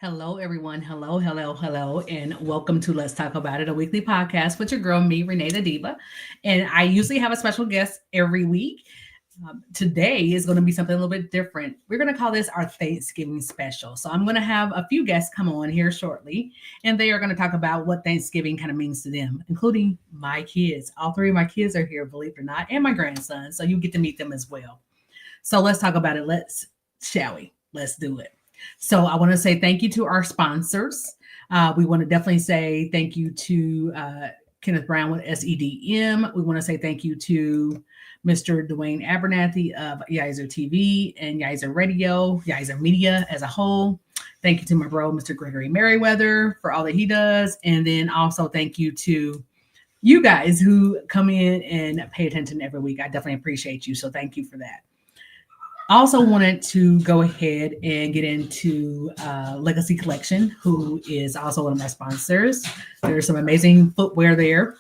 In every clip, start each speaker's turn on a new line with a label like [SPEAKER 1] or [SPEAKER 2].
[SPEAKER 1] Hello, everyone. Hello, hello, hello, and welcome to Let's Talk About It, a weekly podcast with your girl, me, RenaeThaDiva. And I usually have a special guest every week. Today is going to be something a little bit different. We're going to call this our Thanksgiving special. So I'm going to have a few guests come on here shortly, and they are going to talk about what Thanksgiving kind of means to them, including my kids. All three of my kids are here, believe it or not, and my grandson. So you get to meet them as well. So let's talk about it. Shall we? Let's do it. So I want to say thank you to our sponsors. We want to definitely say thank you to Kenneth Brown with SEDM. We want to say thank you to Mr. Dwayne Abernathy of Yizer TV and Yizer Radio, Yizer Media as a whole. Thank you to my bro, Mr. Gregory Merriweather, for all that he does. And then also thank you to you guys who come in and pay attention every week. I definitely appreciate you. So thank you for that. I also wanted to go ahead and get into Legacy Collection, who is also one of my sponsors. There's some amazing footwear there.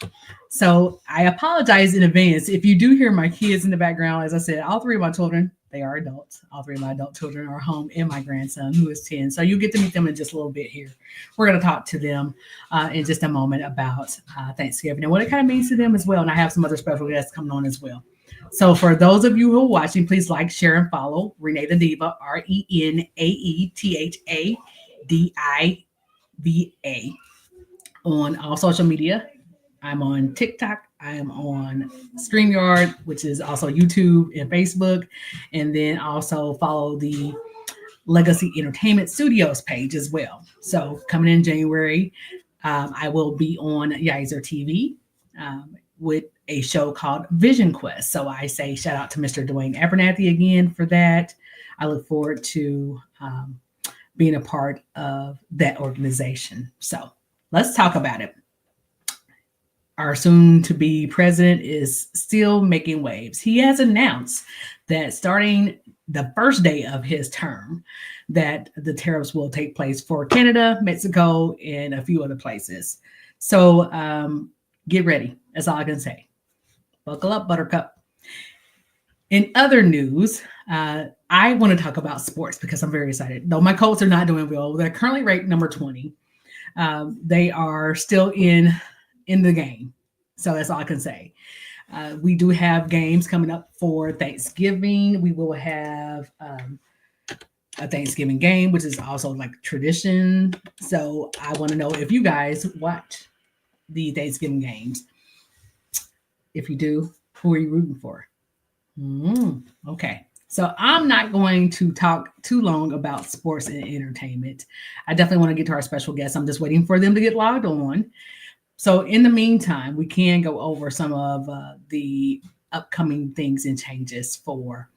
[SPEAKER 1] So I apologize in advance if you do hear my kids in the background. As I said, all three of my children, they are adults. All three of my adult children are home, and my grandson, who is 10. So you get to meet them in just a little bit here. We're going to talk to them in just a moment about Thanksgiving and what it kind of means to them as well. And I have some other special guests coming on as well. So for those of you who are watching, please like, share, and follow RenaeThaDiva, RenaeThaDiva, on all social media. I'm on TikTok. I am on StreamYard, which is also YouTube and Facebook. And then also follow the Legacy Entertainment Studios page as well. So coming in January, I will be on Yizer TV with a show called Vision Quest. So I say shout out to Mr. Dwayne Abernathy again for that. I look forward to being a part of that organization. So let's talk about it. Our soon to be president is still making waves. He has announced that starting the first day of his term, that the tariffs will take place for Canada, Mexico, and a few other places. So get ready. That's all I can say. Buckle up, Buttercup. In other news, I want to talk about sports because I'm very excited. Though my Colts are not doing well, they're currently ranked number 20. They are still in the game. So that's all I can say. We do have games coming up for Thanksgiving. We will have a Thanksgiving game, which is also like tradition. So I want to know if you guys watch the Thanksgiving games. If you do, who are you rooting for? Okay. So I'm not going to talk too long about sports and entertainment. I definitely want to get to our special guests. I'm just waiting for them to get logged on. So in the meantime, we can go over some of the upcoming things and changes for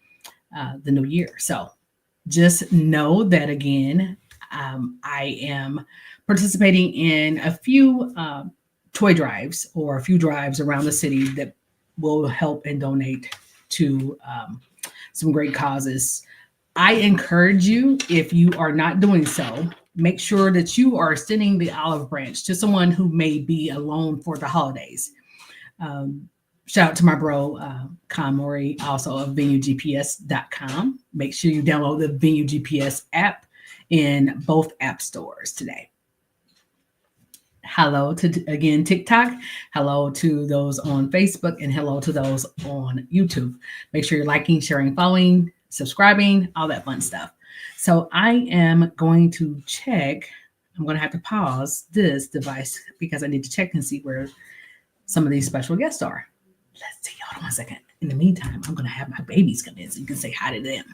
[SPEAKER 1] the new year. So just know that, again, I am participating in a few toy drives or a few drives around the city that will help and donate to some great causes. I encourage you, if you are not doing so, make sure that you are sending the olive branch to someone who may be alone for the holidays. Shout out to my bro, Con Mori, also of VenueGPS.com. Make sure you download the Venue GPS app in both app stores today. Hello to, again, TikTok. Hello to those on Facebook, and hello to those on YouTube. Make sure you're liking, sharing, following, subscribing, all that fun stuff. So I am going to check. I'm going to have to pause this device because I need to check and see where some of these special guests are. Let's see. Hold on 1 second. In the meantime, I'm going to have my babies come in so you can say hi to them.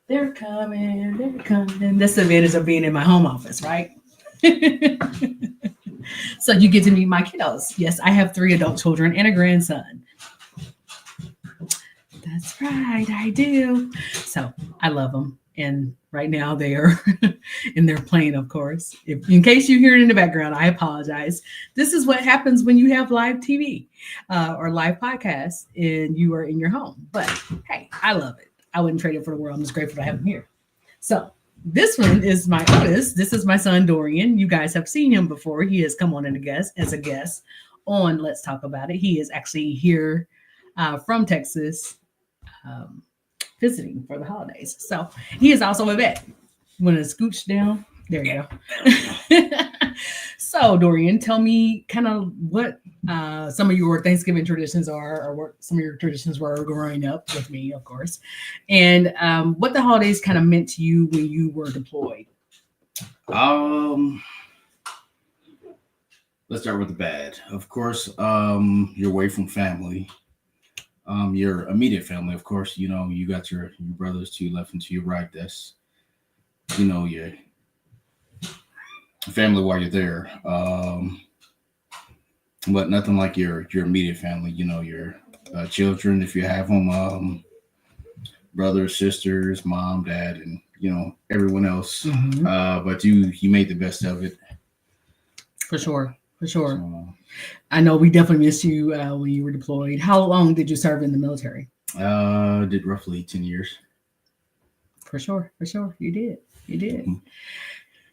[SPEAKER 1] They're coming. They're coming. That's the advantage of being in my home office, right? So you get to meet my kiddos. Yes, I have 3 adult children and a grandson. That's right, I do. So I love them. And right now they are in their plane, of course. In case you hear it in the background, I apologize. This is what happens when you have live TV or live podcasts and you are in your home. But hey, I love it. I wouldn't trade it for the world. I'm just grateful to have him here. So this one is my oldest. This is my son, Dorian. You guys have seen him before. He has come on as a guest on Let's Talk About It. He is actually here from Texas. visiting for the holidays. So he is also a vet. Want to scooch down? There you go. So Dorian, tell me kind of what some of your Thanksgiving traditions are, or what some of your traditions were growing up with me, of course, and what the holidays kind of meant to you when you were deployed.
[SPEAKER 2] Um, let's start with the bad. Of course, you're away from family. Your immediate family, of course. You know, you got your brothers to your left and to your right. That's, your family while you're there. But nothing like your immediate family. You know, your children, if you have them. Brothers, sisters, mom, dad, and everyone else.
[SPEAKER 1] Mm-hmm.
[SPEAKER 2] But you made the best of it.
[SPEAKER 1] For sure, for sure.
[SPEAKER 2] So,
[SPEAKER 1] I know we definitely missed you when you were deployed. How long did you serve in the military?
[SPEAKER 2] did roughly 10 years.
[SPEAKER 1] For sure, for sure. You did. You did.
[SPEAKER 2] Mhm.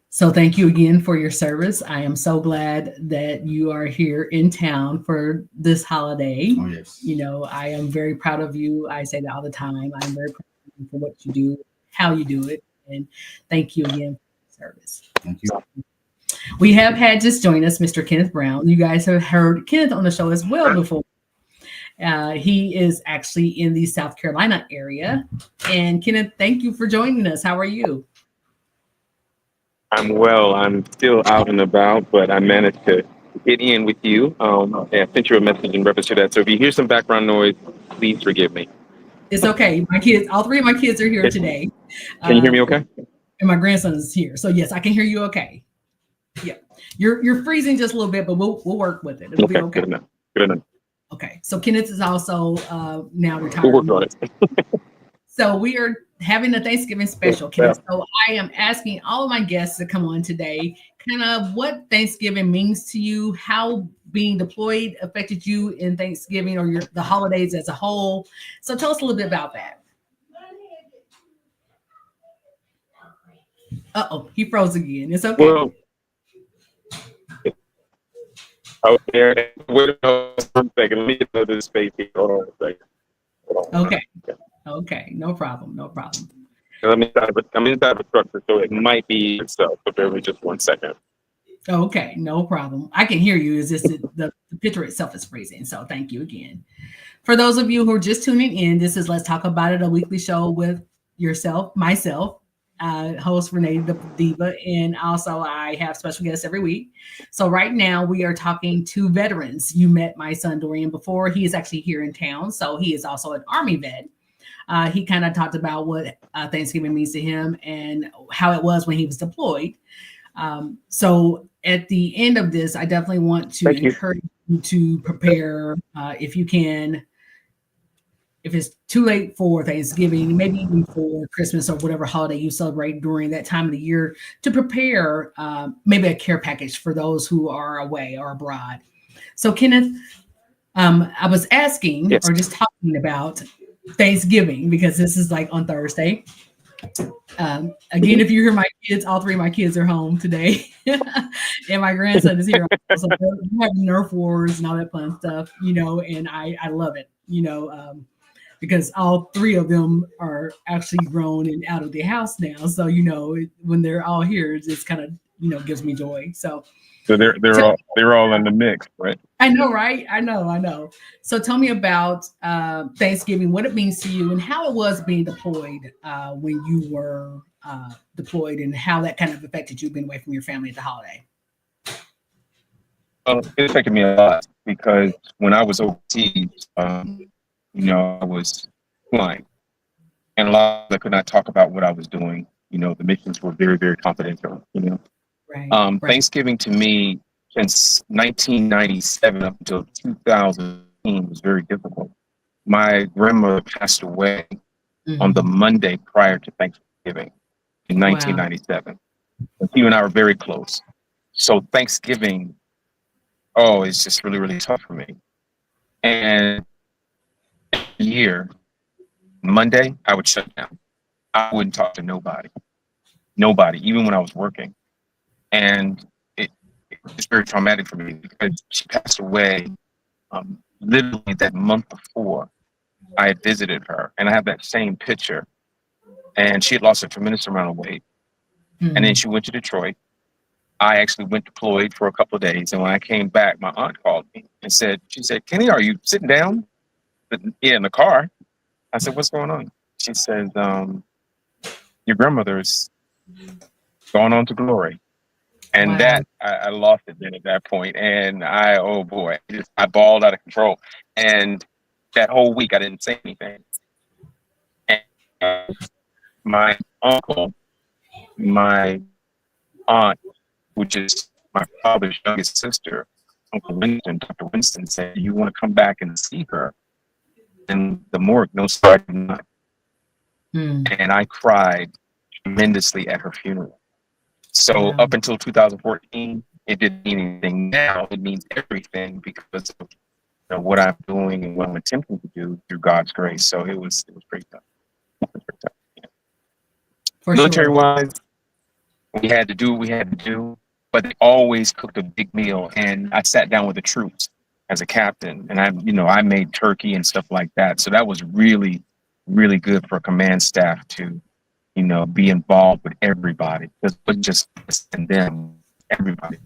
[SPEAKER 1] So thank you again for your service. I am so glad that you are here in town for this holiday.
[SPEAKER 2] Oh yes.
[SPEAKER 1] I am very proud of you. I say that all the time. I'm very proud of you for what you do, how you do it, and thank you again for your service.
[SPEAKER 2] Thank you.
[SPEAKER 1] We have had just join us, Mr. Kenneth Brown. You guys have heard Kenneth on the show as well before. He is actually in the South Carolina area. And Kenneth, thank you for joining us. How are you?
[SPEAKER 3] I'm well. I'm still out and about, but I managed to get in with you. And I sent you a message in reference to that. So if you hear some background noise, please forgive me.
[SPEAKER 1] It's okay. My kids, all three of my kids are here today.
[SPEAKER 3] Can you hear me okay?
[SPEAKER 1] And my grandson is here. So yes, I can hear you okay. Yeah. You're freezing just a little bit, but we'll work with it. It'll be okay.
[SPEAKER 3] Good enough. Good enough.
[SPEAKER 1] Okay. So Kenneth is also now retired.
[SPEAKER 3] We'll work on it.
[SPEAKER 1] So we are having a Thanksgiving special, Kenneth. So I am asking all of my guests to come on today, kind of what Thanksgiving means to you, how being deployed affected you in Thanksgiving or the holidays as a whole. So tell us a little bit about that. Uh-oh, he froze again. It's okay.
[SPEAKER 3] Well, out there. Wait a second. Let me get to this space here. Hold on a second.
[SPEAKER 1] Okay. Okay. No problem. No problem.
[SPEAKER 3] I'm inside of a structure, so it might be itself. But bear with me just 1 second.
[SPEAKER 1] Okay. No problem. I can hear you. It's just the picture itself is freezing. So thank you again. For those of you who are just tuning in, this is Let's Talk About It, a weekly show with myself, host RenaeThaDiva, and also I have special guests every week. So right now we are talking to veterans. You met my son Dorian before. He is actually here in town, so he is also an Army vet. He kind of talked about what Thanksgiving means to him and how it was when he was deployed. So at the end of this, I definitely want to encourage you to prepare if you can. If it's too late for Thanksgiving, maybe even for Christmas or whatever holiday you celebrate during that time of the year, to prepare maybe a care package for those who are away or abroad. So Kenneth, I was asking or just talking about Thanksgiving because this is like on Thursday. Again, if you hear my kids, all three of my kids are home today, and my grandson is here. So we have Nerf wars and all that fun stuff, and I love it, because all three of them are actually grown and out of the house now. So, when they're all here, it just kind of, gives me joy. So
[SPEAKER 3] they're all in the mix, right?
[SPEAKER 1] I know, right? I know. So tell me about Thanksgiving, what it means to you and how it was being deployed when you were deployed and how that kind of affected you being away from your family at the holiday.
[SPEAKER 3] It affected me a lot because when I was overseas, I was flying, and a lot I could not talk about what I was doing. The missions were very, very confidential.
[SPEAKER 1] Right.
[SPEAKER 3] Thanksgiving to me since 1997 up until 2000 was very difficult. My grandmother passed away on the Monday prior to Thanksgiving in 1997. And she and I were very close. So Thanksgiving, it's just really, really tough for me. And year, Monday, I would shut down. I wouldn't talk to nobody, even when I was working. And it was very traumatic for me because she passed away literally that month before I had visited her. and I have that same picture. And she had lost a tremendous amount of weight. And then she went to Detroit. I actually went deployed for a couple of days. And when I came back, my aunt called me and she said, Kenny, are you sitting down? Yeah, in the car. I said, what's going on? She says, your grandmother's gone on to glory. And
[SPEAKER 1] Wow.
[SPEAKER 3] that, I lost it then at that point. And oh boy, I bawled out of control. And that whole week, I didn't say anything. And my uncle, my aunt, which is my father's youngest sister, Uncle Winston, Dr. Winston, said, you want to come back and see her? And the morgue, no, sorry, not. And I cried tremendously at her funeral. So up until 2014, it didn't mean anything. Now it means everything because of what I'm doing and what I'm attempting to do through God's grace. So it was pretty tough. Military wise, we had to do what we had to do, but they always cooked a big meal. And I sat down with the troops as a captain, and I made turkey and stuff like that. So that was really, really good for a command staff to, be involved with everybody. It wasn't just us and them, everybody.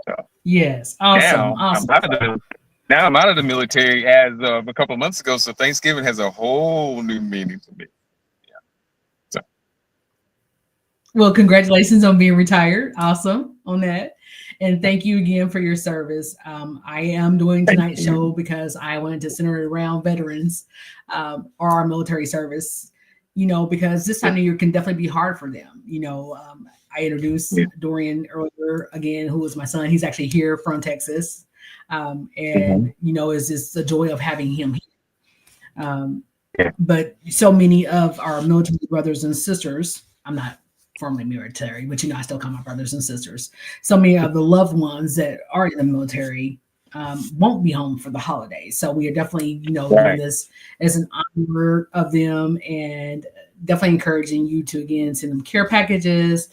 [SPEAKER 3] So
[SPEAKER 1] yes, awesome.
[SPEAKER 3] Now I'm out of the military as of a couple of months ago. So Thanksgiving has a whole new meaning to me.
[SPEAKER 1] Well, congratulations on being retired. Awesome on that. And thank you again for your service. I am doing tonight's show because I wanted to center it around veterans or our military service, because this time of year can definitely be hard for them. I introduced Dorian earlier again, who is my son. He's actually here from Texas. It's just the joy of having him here. But so many of our military brothers and sisters, I'm not formerly military, but I still call my brothers and sisters. So many of the loved ones that are in the military won't be home for the holidays. So we are definitely, doing this as an honor of them, and definitely encouraging you to again send them care packages,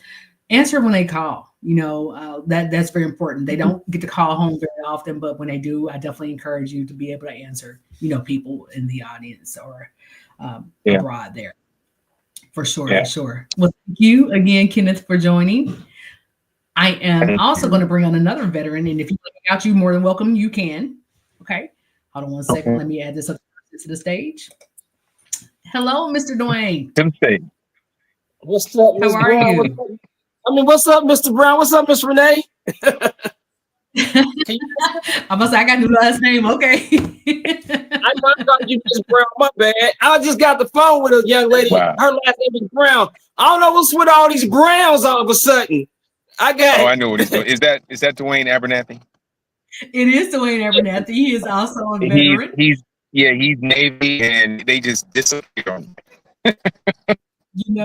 [SPEAKER 1] answer when they call. That's very important. They don't get to call home very often, but when they do, I definitely encourage you to be able to answer, people in the audience or abroad there. For sure, for sure. Well, thank you again, Kenneth, for joining. I am also going to bring on another veteran, and if you look out, you more than welcome. You can. Okay. Hold on one second. Let me add this up to the stage. Hello, Mr. Dwayne.
[SPEAKER 4] What's up, Ms.
[SPEAKER 1] How are
[SPEAKER 4] Brown?
[SPEAKER 1] you?
[SPEAKER 4] What's up, Mr. Brown? What's up, Miss Renee?
[SPEAKER 1] I must say I got a new last name. Okay.
[SPEAKER 4] I thought you Miss Brown. My bad. I just got the phone with a young lady.
[SPEAKER 3] Wow.
[SPEAKER 4] Her last name is Brown. I don't know what's with all these Browns all of a sudden.
[SPEAKER 3] I know what he's doing. Is that Dwayne Abernathy?
[SPEAKER 1] It is Dwayne Abernathy. He is also a veteran.
[SPEAKER 3] He's Navy, and they just disappear on me.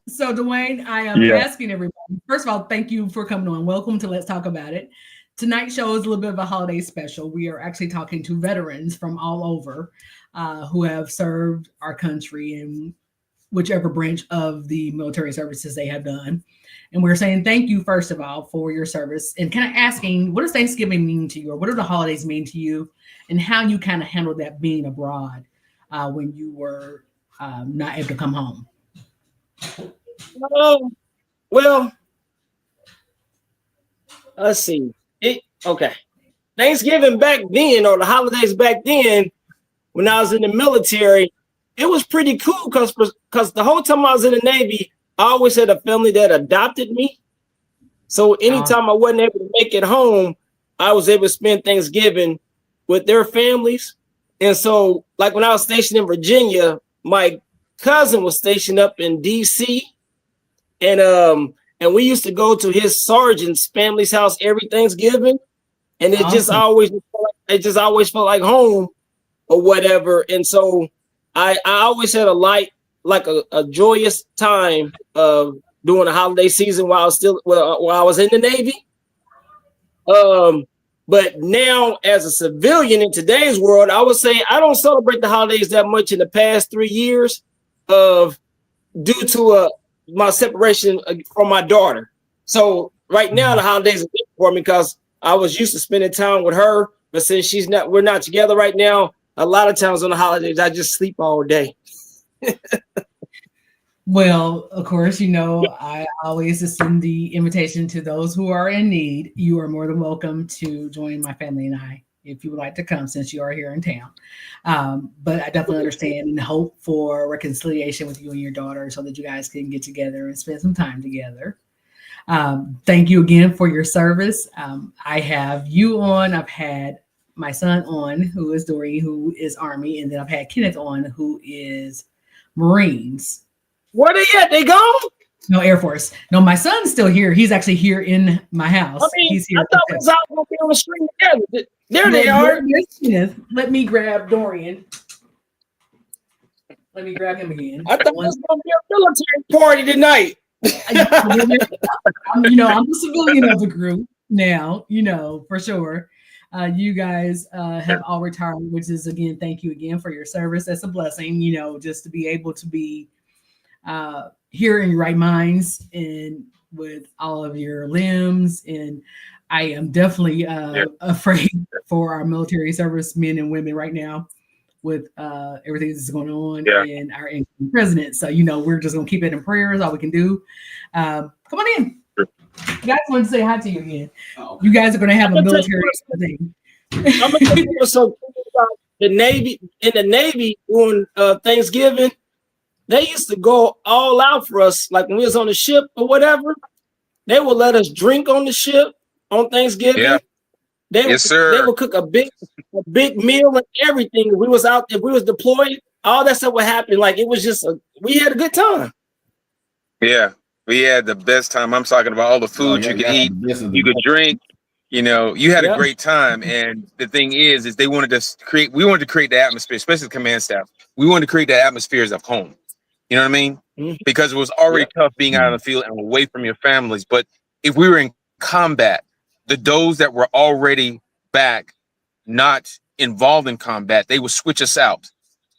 [SPEAKER 1] So Dwayne, I am asking everybody, first of all, thank you for coming on. Welcome to Let's Talk About It. Tonight's show is a little bit of a holiday special. We are actually talking to veterans from all over who have served our country in whichever branch of the military services they have done. And we're saying thank you, first of all, for your service, and kind of asking, what does Thanksgiving mean to you, or what do the holidays mean to you, and how you kind of handled that being abroad when you were not able to come home?
[SPEAKER 4] Well, let's see. Thanksgiving back then, or the holidays back then, when I was in the military, it was pretty cool because the whole time I was in the Navy, I always had a family that adopted me. So anytime I wasn't able to make it home, I was able to spend Thanksgiving with their families. And so, like when I was stationed in Virginia, my cousin was stationed up in DC, and we used to go to his sergeant's family's house every Thanksgiving, and it just always felt like home or whatever. And so I always had a joyous time of during the holiday season while I was in the Navy. But now, as a civilian in today's world, I would say I don't celebrate the holidays that much in the past 3 years due to my separation from my daughter. So right now, the holidays are different for me because I was used to spending time with her, but since we're not together right now, a lot of times on the holidays, I just sleep all day.
[SPEAKER 1] Well, of course, I always extend the invitation to those who are in need. You are more than welcome to join my family and I if you would like to come, since you are here in town. But I definitely understand and hope for reconciliation with you and your daughter so that you guys can get together and spend some time together. Thank you again for your service. I have you on. I've had my son on, who is Dory, who is Army, and then I've had Kenneth on, who is Marines.
[SPEAKER 4] Where they at? They gone?
[SPEAKER 1] No, Air Force. No, my son's still here. He's actually here in my house.
[SPEAKER 4] I mean,
[SPEAKER 1] He's here.
[SPEAKER 4] I thought we was all going to be on the screen together. There they are.
[SPEAKER 1] Let me grab Dorian. Let me grab him again.
[SPEAKER 4] I thought it was going to be a military party tonight.
[SPEAKER 1] I'm the civilian of the group now, for sure. You guys have all retired, which is, again, thank you again for your service. That's a blessing, just to be able to be here in your right minds and with all of your limbs. And I am definitely afraid for our military service men and women right now with everything that's going on and our president. So, we're just going to keep it in prayers, all we can do. Come on in. You guys want to say hi to you again. You guys are going to have a military thing.
[SPEAKER 4] I'm going to tell you what's so cool about the Navy. In the Navy, during Thanksgiving, they used to go all out for us. Like when we was on the ship or whatever, they would let us drink on the ship on Thanksgiving.
[SPEAKER 3] Yeah.
[SPEAKER 4] They would cook a big meal and everything. If we was out, if we was deployed, all that stuff would happen. Like it was just we had a good time.
[SPEAKER 3] Yeah, we had the best time. I'm talking about all the food you could eat, you could drink. You had a great time. And the thing is we wanted to create the atmosphere, especially the command staff. We wanted to create the atmosphere of home. You know what I mean? Mm-hmm. Because it was already tough being out of the field and away from your families. But if we were in combat, those that were already back, not involved in combat, they would switch us out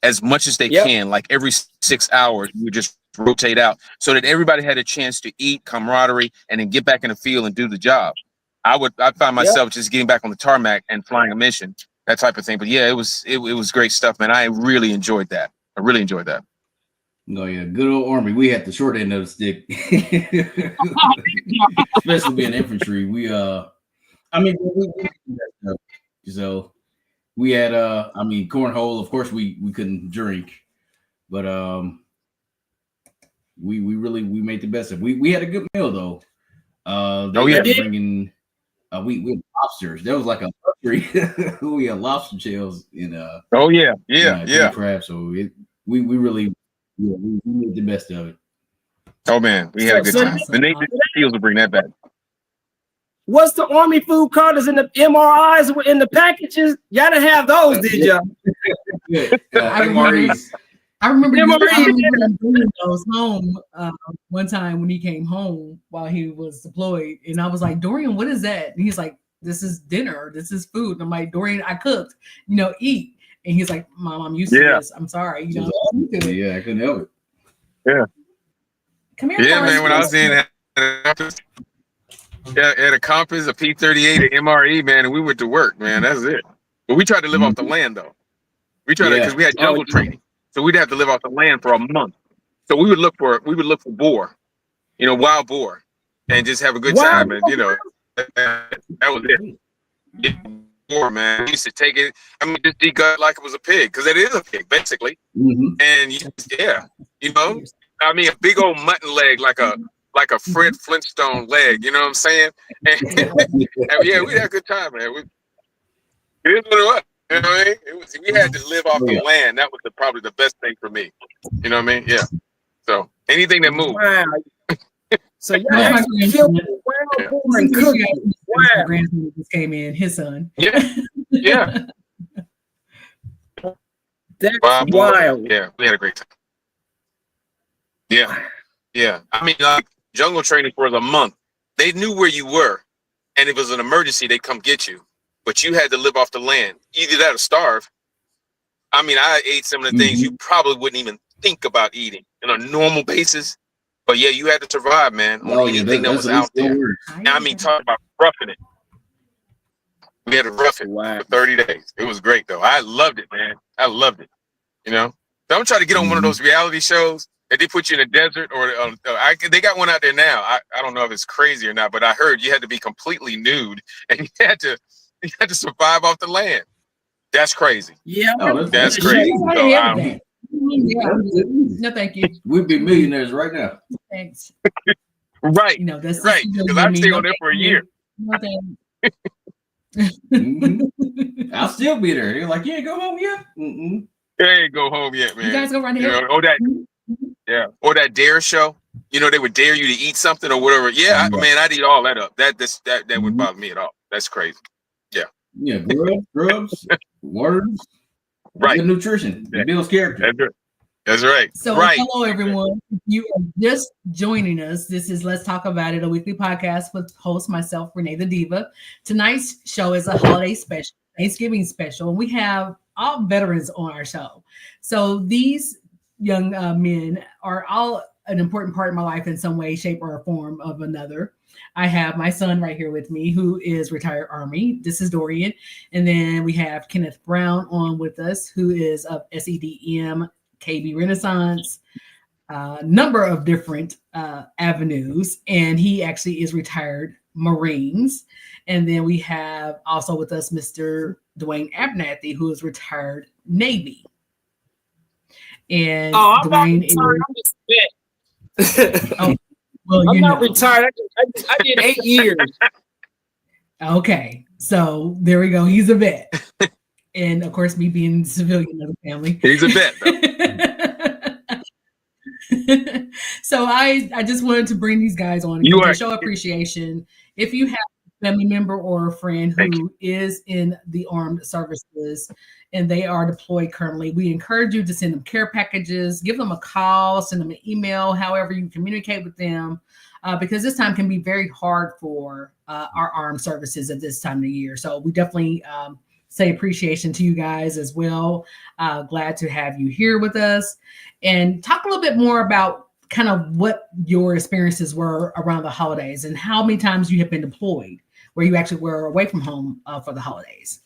[SPEAKER 3] as much as they can. Like every 6 hours, we would just rotate out so that everybody had a chance to eat, camaraderie, and then get back in the field and do the job. I find myself just getting back on the tarmac and flying a mission, that type of thing. But yeah, it was great stuff, man. I really enjoyed that.
[SPEAKER 2] No, good old Army. We had the short end of the stick, especially being infantry. So we had cornhole. Of course, we couldn't drink, but we made the best of it. We had a good meal though. We had lobsters. There was like a luxury. We had lobster shells in crab. So we really. Yeah, we made the best of it.
[SPEAKER 3] Oh man, we had a good time. The Navy SEALs will bring that back.
[SPEAKER 4] What's the Army food cards in the MRIs in the packages? Y'all didn't have those, did y'all?
[SPEAKER 2] MREs.
[SPEAKER 1] I remember bringing those home one time when he came home while he was deployed, and I was like, Dorian, what is that? And he's like, this is dinner. This is food. And I'm like, Dorian, I cooked. Eat. And he's like, Mom, I'm used to this. I'm sorry.
[SPEAKER 2] I couldn't help it.
[SPEAKER 3] Yeah.
[SPEAKER 1] Come here.
[SPEAKER 3] Yeah, man. When I was in at a compass, a P-38, an MRE, man, and we went to work, man. That's it. But we tried to live off the land, though. We tried to, because we had jungle training, so we'd have to live off the land for a month. So we would look for boar, wild boar, and just have a good time. And that was it. Man, we used to take it. Just degut like it was a pig, because it is a pig basically. Mm-hmm. And a big old mutton leg, like a Fred Flintstone leg. You know what I'm saying? And we had a good time, man. It is what it was. You know what I mean? We had to live off the land. That was probably the best thing for me. You know what I mean? Yeah. So anything that moved.
[SPEAKER 4] Wow. So y'all killed wild boar and cooked.
[SPEAKER 1] My grandson just came in, his son.
[SPEAKER 3] Yeah.
[SPEAKER 4] That's wild.
[SPEAKER 3] Yeah, we had a great time. Yeah. Like jungle training for a month. They knew where you were, and if it was an emergency, they'd come get you. But you had to live off the land. Either that or starve. I ate some of the things you probably wouldn't even think about eating on a normal basis. But yeah, you had to survive, man, on anything that was out there. Talk about roughing it. We had to rough it for 30 days. It was great though. I loved it, man. I loved it. You know, so I'm trying to get on one of those reality shows that they put you in a desert, or they got one out there now. I don't know if it's crazy or not, but I heard you had to be completely nude and you had to survive off the land. That's crazy.
[SPEAKER 4] Yeah,
[SPEAKER 3] that's crazy. So,
[SPEAKER 1] yeah. No, thank you.
[SPEAKER 2] We'd be millionaires right now.
[SPEAKER 1] Thanks.
[SPEAKER 3] Right.
[SPEAKER 1] You know, that's
[SPEAKER 3] right. Because I've stayed on there for a year.
[SPEAKER 1] No,
[SPEAKER 2] I'll still be there. They're like, "Yeah, go home yet."
[SPEAKER 3] They ain't go home yet, man.
[SPEAKER 1] You guys go right ahead.
[SPEAKER 3] Or that dare show. You know, they would dare you to eat something or whatever. Yeah, man, I'd eat all that up. That wouldn't bother me at all. That's crazy. Yeah.
[SPEAKER 2] Yeah, grubs, words,
[SPEAKER 3] right?
[SPEAKER 2] Good nutrition. It builds character.
[SPEAKER 3] That's right.
[SPEAKER 1] So, hello everyone. If you are just joining us, this is Let's Talk About It, a weekly podcast with host myself, RenaeThaDiva. Tonight's show is a holiday special, Thanksgiving special, and we have all veterans on our show. So these young men are all an important part of my life in some way, shape, or form of another. I have my son right here with me, who is retired Army. This is Dorian. And then we have Kenneth Brown on with us, who is of SEDM, KB Renaissance, number of different avenues. And he actually is retired Marines. And then we have also with us Mr. Dwayne Abernathy, who is retired Navy. And Dwayne
[SPEAKER 4] is well, I'm not retired. I did 8 years.
[SPEAKER 1] Okay, so there we go. He's a vet, and of course, me being civilian of the family,
[SPEAKER 3] he's a vet.
[SPEAKER 1] So I just wanted to bring these guys on to show appreciation. If you have a family member or a friend who is in the armed services and they are deployed currently, we encourage you to send them care packages, give them a call, send them an email, however you communicate with them, because this time can be very hard for our armed services at this time of the year. So we definitely say appreciation to you guys as well. Glad to have you here with us and talk a little bit more about kind of what your experiences were around the holidays and how many times you have been deployed where you actually were away from home for the holidays.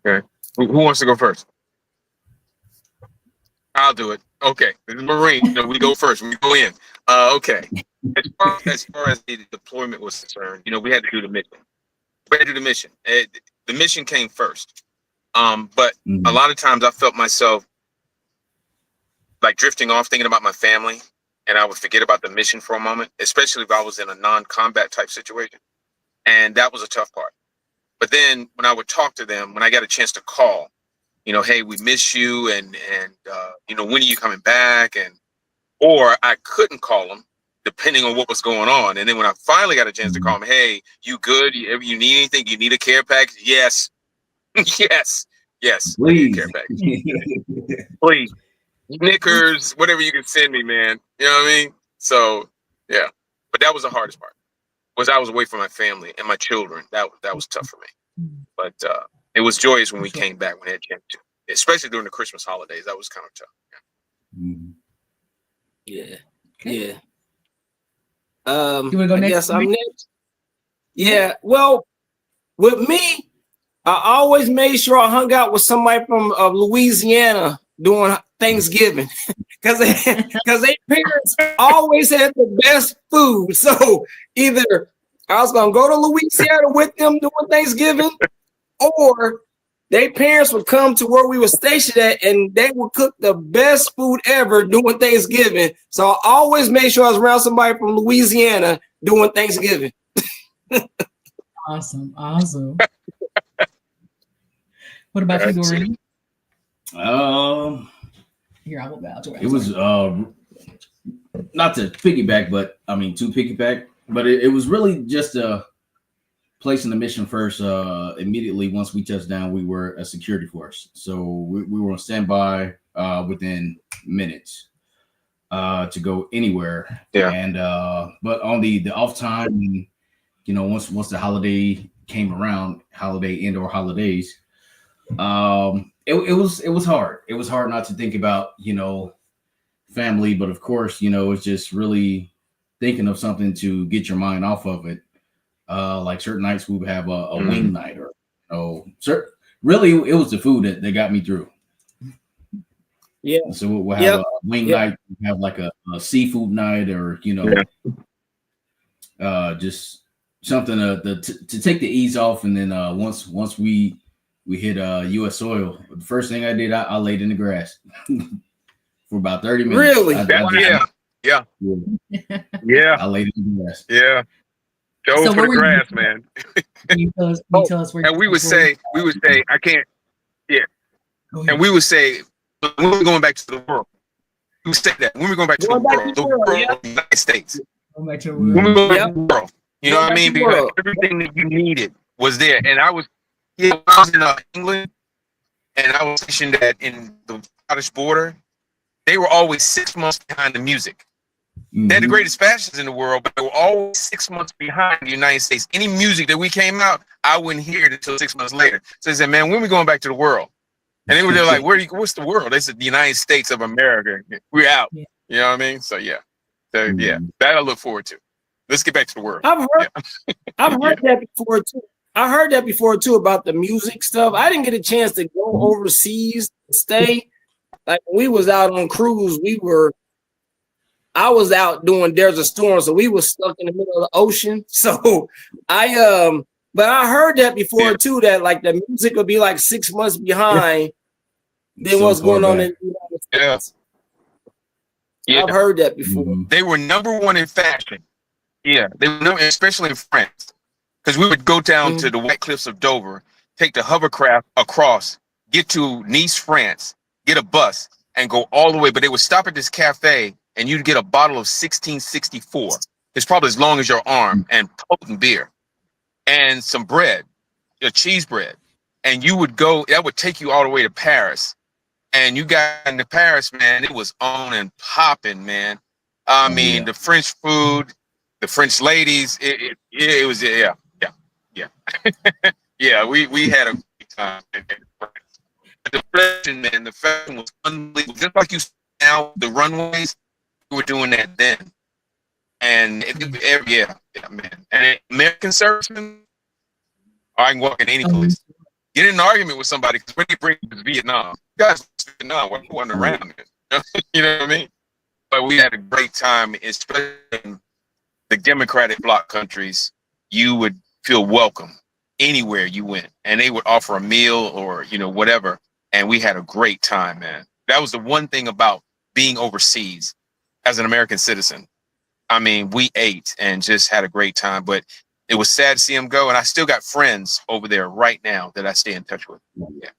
[SPEAKER 3] Okay. Who wants to go first? I'll do it. Okay. This is Marine. No, we go first. We go in. Okay. As far as the deployment was concerned, we had to do the mission. The mission came first. But a lot of times I felt myself like drifting off, thinking about my family, and I would forget about the mission for a moment, especially if I was in a non-combat type situation. And that was a tough part. But then when I would talk to them, when I got a chance to call, hey, we miss you, and when are you coming back? Or I couldn't call them depending on what was going on. And then when I finally got a chance to call them, hey, you good? You need anything? You need a care package? Yes. Yes.
[SPEAKER 2] Please.
[SPEAKER 3] Care package. Please. Knickers, whatever you can send me, man. You know what I mean? So, yeah. But that was the hardest part. Was I was away from my family and my children. That was tough for me. But it was joyous when we came back, when we had a chance to, especially during the Christmas holidays. That was kind of tough.
[SPEAKER 4] Yeah. You
[SPEAKER 1] want to go next?
[SPEAKER 4] Yes, I'm next. Yeah. Well, with me, I always made sure I hung out with somebody from Louisiana during Thanksgiving because their parents always had the best food. So either I was gonna go to Louisiana with them during Thanksgiving, or their parents would come to where we were stationed at and they would cook the best food ever during Thanksgiving. So I always made sure I was around somebody from Louisiana during Thanksgiving.
[SPEAKER 1] Awesome. What about you, Dorian? Here, I will bow to it.
[SPEAKER 2] It was not to piggyback, but I mean to piggyback, but it was really just placing the mission first. Immediately once we touched down, we were a security force, so we were on standby within minutes to go anywhere.
[SPEAKER 3] Yeah.
[SPEAKER 2] And but on the off time, once the holiday came around, holiday and or holidays, it was hard. It was hard not to think about, family, but of course, it's just really thinking of something to get your mind off of it. Like certain nights we would have a wing night, or really it was the food that got me through.
[SPEAKER 4] Yeah.
[SPEAKER 2] So we'll have a wing night, have like a seafood night, or just something to take the ease off. And then once we hit US soil, the first thing I did, I laid in the grass for about 30 minutes.
[SPEAKER 4] Really?
[SPEAKER 3] Yeah.
[SPEAKER 2] I laid in the grass.
[SPEAKER 3] Yeah. Go
[SPEAKER 1] So
[SPEAKER 3] for the
[SPEAKER 1] where were
[SPEAKER 3] grass,
[SPEAKER 1] you-
[SPEAKER 3] man.
[SPEAKER 1] Can you tell us where
[SPEAKER 3] And we would say, I can't. Yeah. And we would say, when we're going back to the world, we would say that when we're going back to the world, the United States.
[SPEAKER 1] Going back to the
[SPEAKER 3] When we
[SPEAKER 1] world.
[SPEAKER 3] go back to the world, you know what I mean? Because everything that you needed was there. And I was in England, and I was stationed in the Scottish border. They were always 6 months behind the music. They had the greatest fashions in the world, but they were always 6 months behind the United States. Any music that we came out, I wouldn't hear it until 6 months later. So they said, man, when are we going back to the world? And they were like, what's the world? They said, the United States of America. We're out.
[SPEAKER 1] Yeah.
[SPEAKER 3] You know what I mean? So yeah. That I look forward to. Let's get back to the world.
[SPEAKER 4] I've heard that before too. I heard that before too about the music stuff. I didn't get a chance to go overseas to stay. Like when we was out on cruise, I was out doing There's a Storm, so we was stuck in the middle of the ocean. So but I heard that before too, that like the music would be like 6 months behind than what's going on in the United States.
[SPEAKER 3] Yeah.
[SPEAKER 4] I've heard that before.
[SPEAKER 3] They were number one in fashion. Yeah, they were especially in France, because we would go down to the White Cliffs of Dover, take the hovercraft across, get to Nice, France, get a bus, and go all the way. But they would stop at this cafe, and you'd get a bottle of 1664. It's probably as long as your arm, and potent beer, and some bread, a cheese bread, and you would go. That would take you all the way to Paris. And you got into Paris, man, it was on and popping, man. I mean, the French food, the French ladies, it was, yeah. Yeah, we had a great time in France. But the fashion was unbelievable. Just like you see now, the runways, we were doing that then. And man. And American servicemen, I can walk in any place. Get in an argument with somebody, because when they bring it to Vietnam, guys, Vietnam, we're going around it. You know what I mean? But we had a great time, especially in the Democratic bloc countries. You would feel welcome anywhere you went, and they would offer a meal or whatever. And we had a great time, man. That was the one thing about being overseas as an American citizen. I mean, we ate and just had a great time, but it was sad to see him go. And I still got friends over there right now that I stay in touch with. Yeah.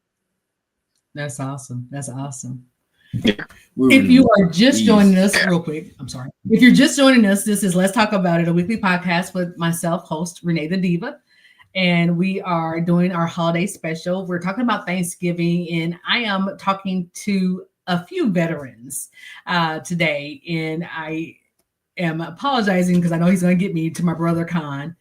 [SPEAKER 1] That's awesome. That's awesome.
[SPEAKER 3] Yeah.
[SPEAKER 1] If you are just joining us, real quick, I'm sorry. If you're just joining us, this is Let's Talk About It, a weekly podcast with myself, host RenaeThaDiva. And we are doing our holiday special. We're talking about Thanksgiving, and I am talking to a few veterans today. And I am apologizing because I know he's going to get me to my brother Con.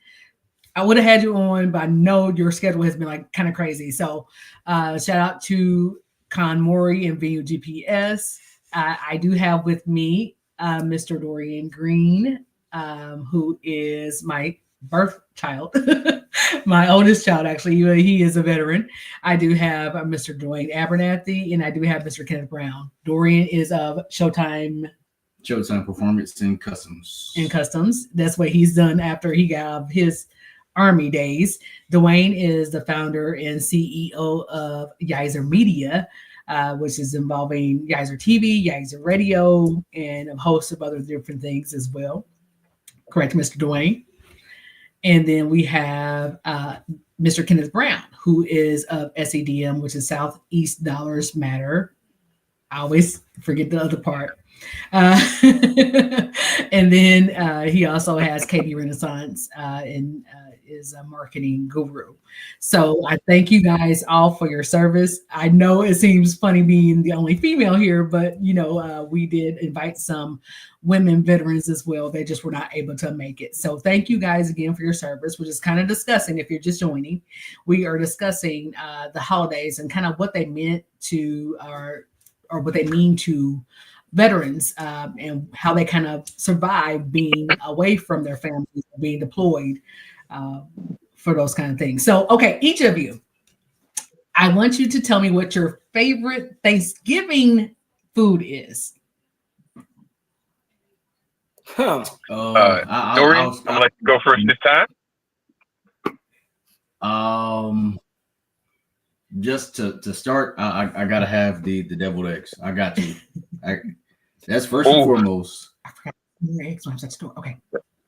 [SPEAKER 1] I would have had you on, but I know your schedule has been like kind of crazy. So shout out to Con Mori and Venue GPS. I do have with me Mr. Dorian Green, who is my birth child, my oldest child, actually. He is a veteran. I do have Mr. Dwayne Abernathy, and I do have Mr. Kenneth Brown. Dorian is of Showtime
[SPEAKER 2] Performance and Customs. That's what he's done after he got out of his Army days. Dwayne is the founder and CEO of Yizer Media, which is involving Yizer TV, Yizer Radio, and a host of other different things as well. Correct, Mr. Dwayne. And then we have Mr. Kenneth Brown, who is of SEDM, which is Southeast Dollars Matter. I always forget the other part. And then he also has KB Renaissance and is a marketing guru. So I thank you guys all for your service. I know it seems funny being the only female here, but we did invite some women veterans as well. They just were not able to make it. So thank you guys again for your service. We're just kind of discussing, if you're just joining, we are discussing the holidays and kind of what they meant to or what they mean to veterans and how they kind of survive being away from their families, being deployed.
[SPEAKER 1] for those kind of things. So, okay, each of you, I want you to tell me what your favorite Thanksgiving food is.
[SPEAKER 4] Huh.
[SPEAKER 3] Dorian, I'm gonna let you go first this time.
[SPEAKER 2] Just to start, I gotta have the deviled eggs. I got to. That's first and foremost.
[SPEAKER 1] I forgot your eggs when I was at the store. Okay,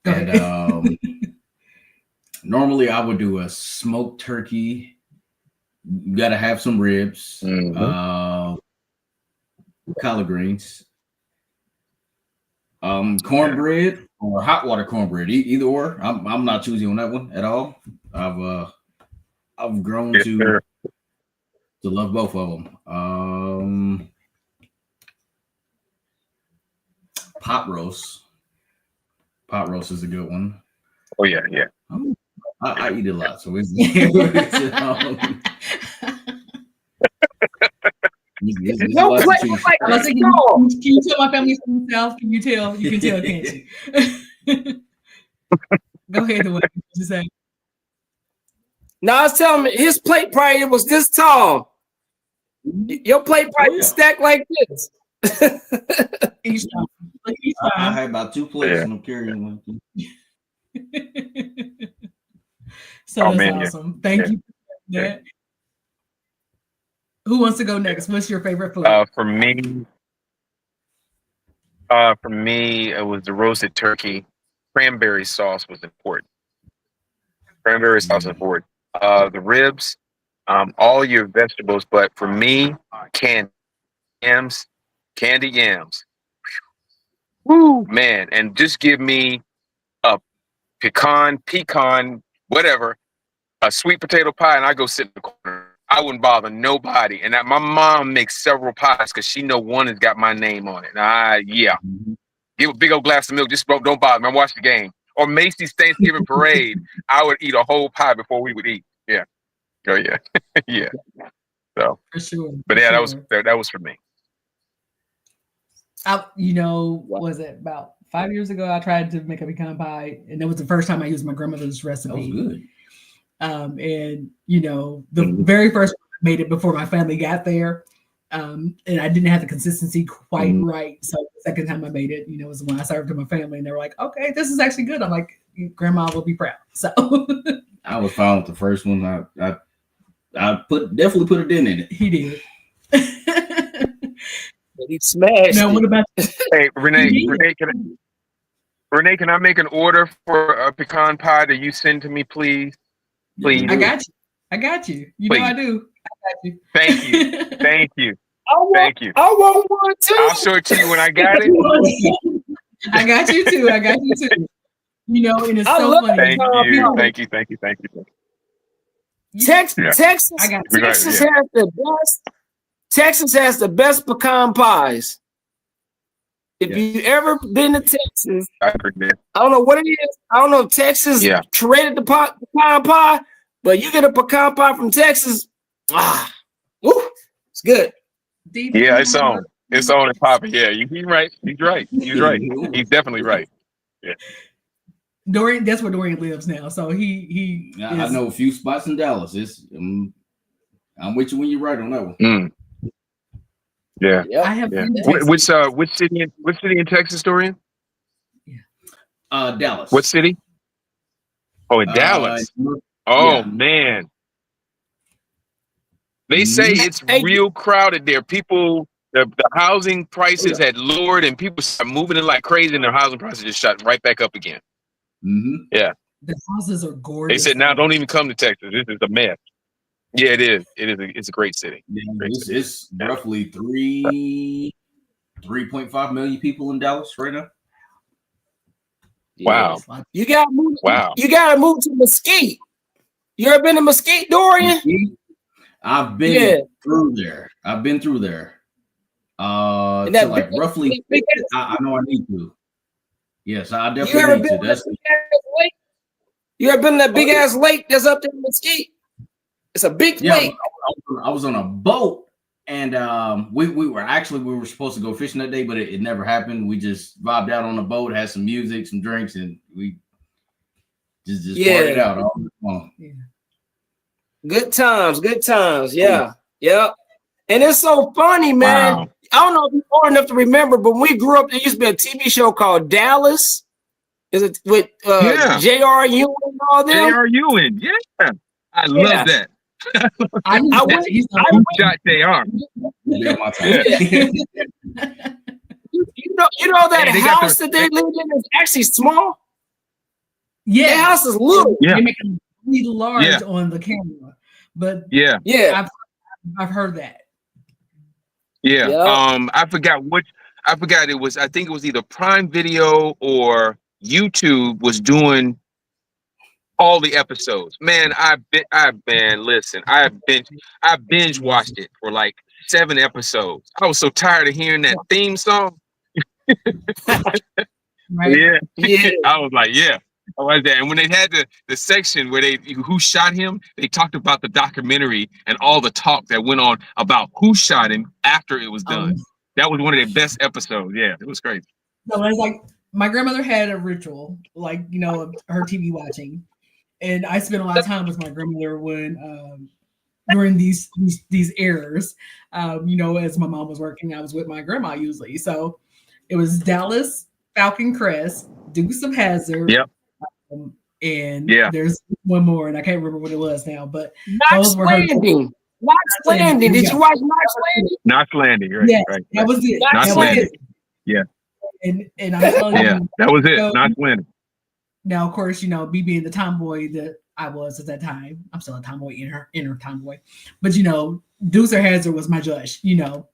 [SPEAKER 1] go ahead.
[SPEAKER 2] And normally I would do a smoked turkey. You gotta have some ribs, collard greens, cornbread or hot water cornbread. Either or. I'm not choosy on that one at all. I've grown to love both of them. Pot roast. Pot roast is a good one.
[SPEAKER 3] Oh yeah.
[SPEAKER 2] I eat a lot, so it's
[SPEAKER 4] No play like
[SPEAKER 1] Can you tell my family from the South? Can you tell? You can tell, can't you? Go ahead, the way you say.
[SPEAKER 4] No, I was telling me his plate probably was this tall. Your plate probably stacked like this.
[SPEAKER 1] Each time.
[SPEAKER 2] I had about 2 plates and I'm carrying one.
[SPEAKER 1] So that's awesome. Thank you for that. Who wants to go next? What's your favorite food?
[SPEAKER 3] For me, it was the roasted turkey. Cranberry sauce was important. Cranberry sauce was important. The ribs, all your vegetables, but for me, candy yams. Woo, man! And just give me a pecan, whatever, a sweet potato pie, and I go sit in the corner. I wouldn't bother nobody. And my mom makes several pies because she know one has got my name on it. Give a big old glass of milk. Just don't bother me. I'm watching the game. Or Macy's Thanksgiving parade. I would eat a whole pie before we would eat. Yeah. Oh yeah. Yeah. So
[SPEAKER 1] for sure.
[SPEAKER 3] But yeah, that was for me.
[SPEAKER 1] Was it about 5 years ago? I tried to make a pecan pie, and that was the first time I used my grandmother's recipe.
[SPEAKER 2] That was good.
[SPEAKER 1] And the very first one I made it before my family got there, and I didn't have the consistency quite right. So the second time I made it, was when I served to my family, and they were like, "Okay, this is actually good." I'm like, "Grandma will be proud." So
[SPEAKER 2] I was fine with the first one. I definitely put a dent in it.
[SPEAKER 1] He did.
[SPEAKER 4] He smashed.
[SPEAKER 1] Now, what about
[SPEAKER 3] Hey, Renee, can I make an order for a pecan pie that you send to me, please? Please.
[SPEAKER 1] I got you. You
[SPEAKER 3] Please.
[SPEAKER 1] know I do. I got you.
[SPEAKER 3] Thank you. Thank you.
[SPEAKER 4] Thank you. I want one too.
[SPEAKER 3] I'll show it to you when I got it.
[SPEAKER 1] I got you too. And it's so funny.
[SPEAKER 3] Thank you.
[SPEAKER 4] Texas has the best pecan pies. If you ever been to Texas, I don't know what it is. I don't know if Texas created the pecan pie, but you get a pecan pie from Texas. It's good.
[SPEAKER 3] Yeah, it's on. It's on and popping. Yeah, he's right. He's right. He's definitely right. Yeah.
[SPEAKER 1] Dorian, that's where Dorian lives now. So he
[SPEAKER 2] I know a few spots in Dallas. I'm with you when you're right on that one.
[SPEAKER 3] Yeah.
[SPEAKER 1] I have
[SPEAKER 3] which city in Texas, Dorian?
[SPEAKER 2] Dallas.
[SPEAKER 3] What city? Oh, in Dallas. Man. They say it's real crowded there. People, the housing prices had lowered and people started moving in like crazy, and their housing prices just shot right back up again. Yeah.
[SPEAKER 1] The houses are gorgeous.
[SPEAKER 3] They said now don't even come to Texas. This is a mess. Yeah, it is. It's a great city.
[SPEAKER 2] It's roughly 3.5 million people in Dallas right now.
[SPEAKER 3] Wow.
[SPEAKER 4] You gotta move. Wow. You gotta move to Mesquite. You ever been to Mesquite, Dorian?
[SPEAKER 2] Mesquite? I've been through there. To like roughly. I know I need to. Yes, I definitely need to.
[SPEAKER 4] You ever been to that big ass lake that's up there in Mesquite? It's a big lake.
[SPEAKER 2] I was on a boat, and we were supposed to go fishing that day, but it never happened. We just vibed out on the boat, had some music, some drinks, and we Just
[SPEAKER 4] Yeah.
[SPEAKER 2] part it out all the time.
[SPEAKER 1] Yeah.
[SPEAKER 4] Good times. Yeah. Yep. And it's so funny, man.
[SPEAKER 3] Wow.
[SPEAKER 4] I don't know if you're old enough to remember, but when we grew up, there used to be a TV show called Dallas. Is it with
[SPEAKER 3] Yeah.
[SPEAKER 4] J.R. Ewing and all them?
[SPEAKER 3] J.R. Ewing. Yeah. I love that.
[SPEAKER 1] I knew
[SPEAKER 4] I
[SPEAKER 1] that.
[SPEAKER 4] went-
[SPEAKER 1] He's not
[SPEAKER 3] Who shot J.R.?
[SPEAKER 2] Yeah, my time.
[SPEAKER 4] You know that
[SPEAKER 3] Hey, they got
[SPEAKER 4] house that they lived in is actually small.
[SPEAKER 1] Yeah.
[SPEAKER 4] That house is little.
[SPEAKER 3] Yeah.
[SPEAKER 1] They make it really large
[SPEAKER 3] Yeah.
[SPEAKER 1] on the camera, but
[SPEAKER 3] Yeah.
[SPEAKER 4] Yeah.
[SPEAKER 1] I've heard that.
[SPEAKER 3] Yeah.
[SPEAKER 4] Yep.
[SPEAKER 3] I forgot it was, I think it was either Prime Video or YouTube was doing all the episodes. Man, I binge watched it for like 7 episodes. I was so tired of hearing that theme song.
[SPEAKER 1] Right?
[SPEAKER 3] Yeah.
[SPEAKER 4] Yeah.
[SPEAKER 3] I was like, yeah. I like that. And when they had the section where who shot him, they talked about the documentary and all the talk that went on about who shot him after it was done. That was one of their best episodes. Yeah, it was crazy.
[SPEAKER 1] So it's like my grandmother had a ritual, like, you know, of her TV watching, and I spent a lot of time with my grandmother when during these errors. You know, as my mom was working, I was with my grandma usually. So it was Dallas, Falcon Crest, Dukes of Hazzard.
[SPEAKER 3] Yep.
[SPEAKER 1] And
[SPEAKER 3] Yeah.
[SPEAKER 1] there's one more, and I can't remember what it was now, but
[SPEAKER 4] Knox Landing. Knox Landing. Did you watch Knox Landing?
[SPEAKER 3] Knox Landing, right?
[SPEAKER 1] Yeah,
[SPEAKER 3] Right.
[SPEAKER 1] that was it.
[SPEAKER 4] Knox
[SPEAKER 1] That was
[SPEAKER 3] Landing.
[SPEAKER 1] it.
[SPEAKER 3] Yeah.
[SPEAKER 1] And I'm telling
[SPEAKER 3] Yeah,
[SPEAKER 1] you,
[SPEAKER 3] that was it.
[SPEAKER 1] so,
[SPEAKER 3] Knox Landing.
[SPEAKER 1] now, of course, you know, me being the tomboy that I was at that time, I'm still a tomboy, inner tomboy. But, you know, Dukes of Hazzard was my judge. You know,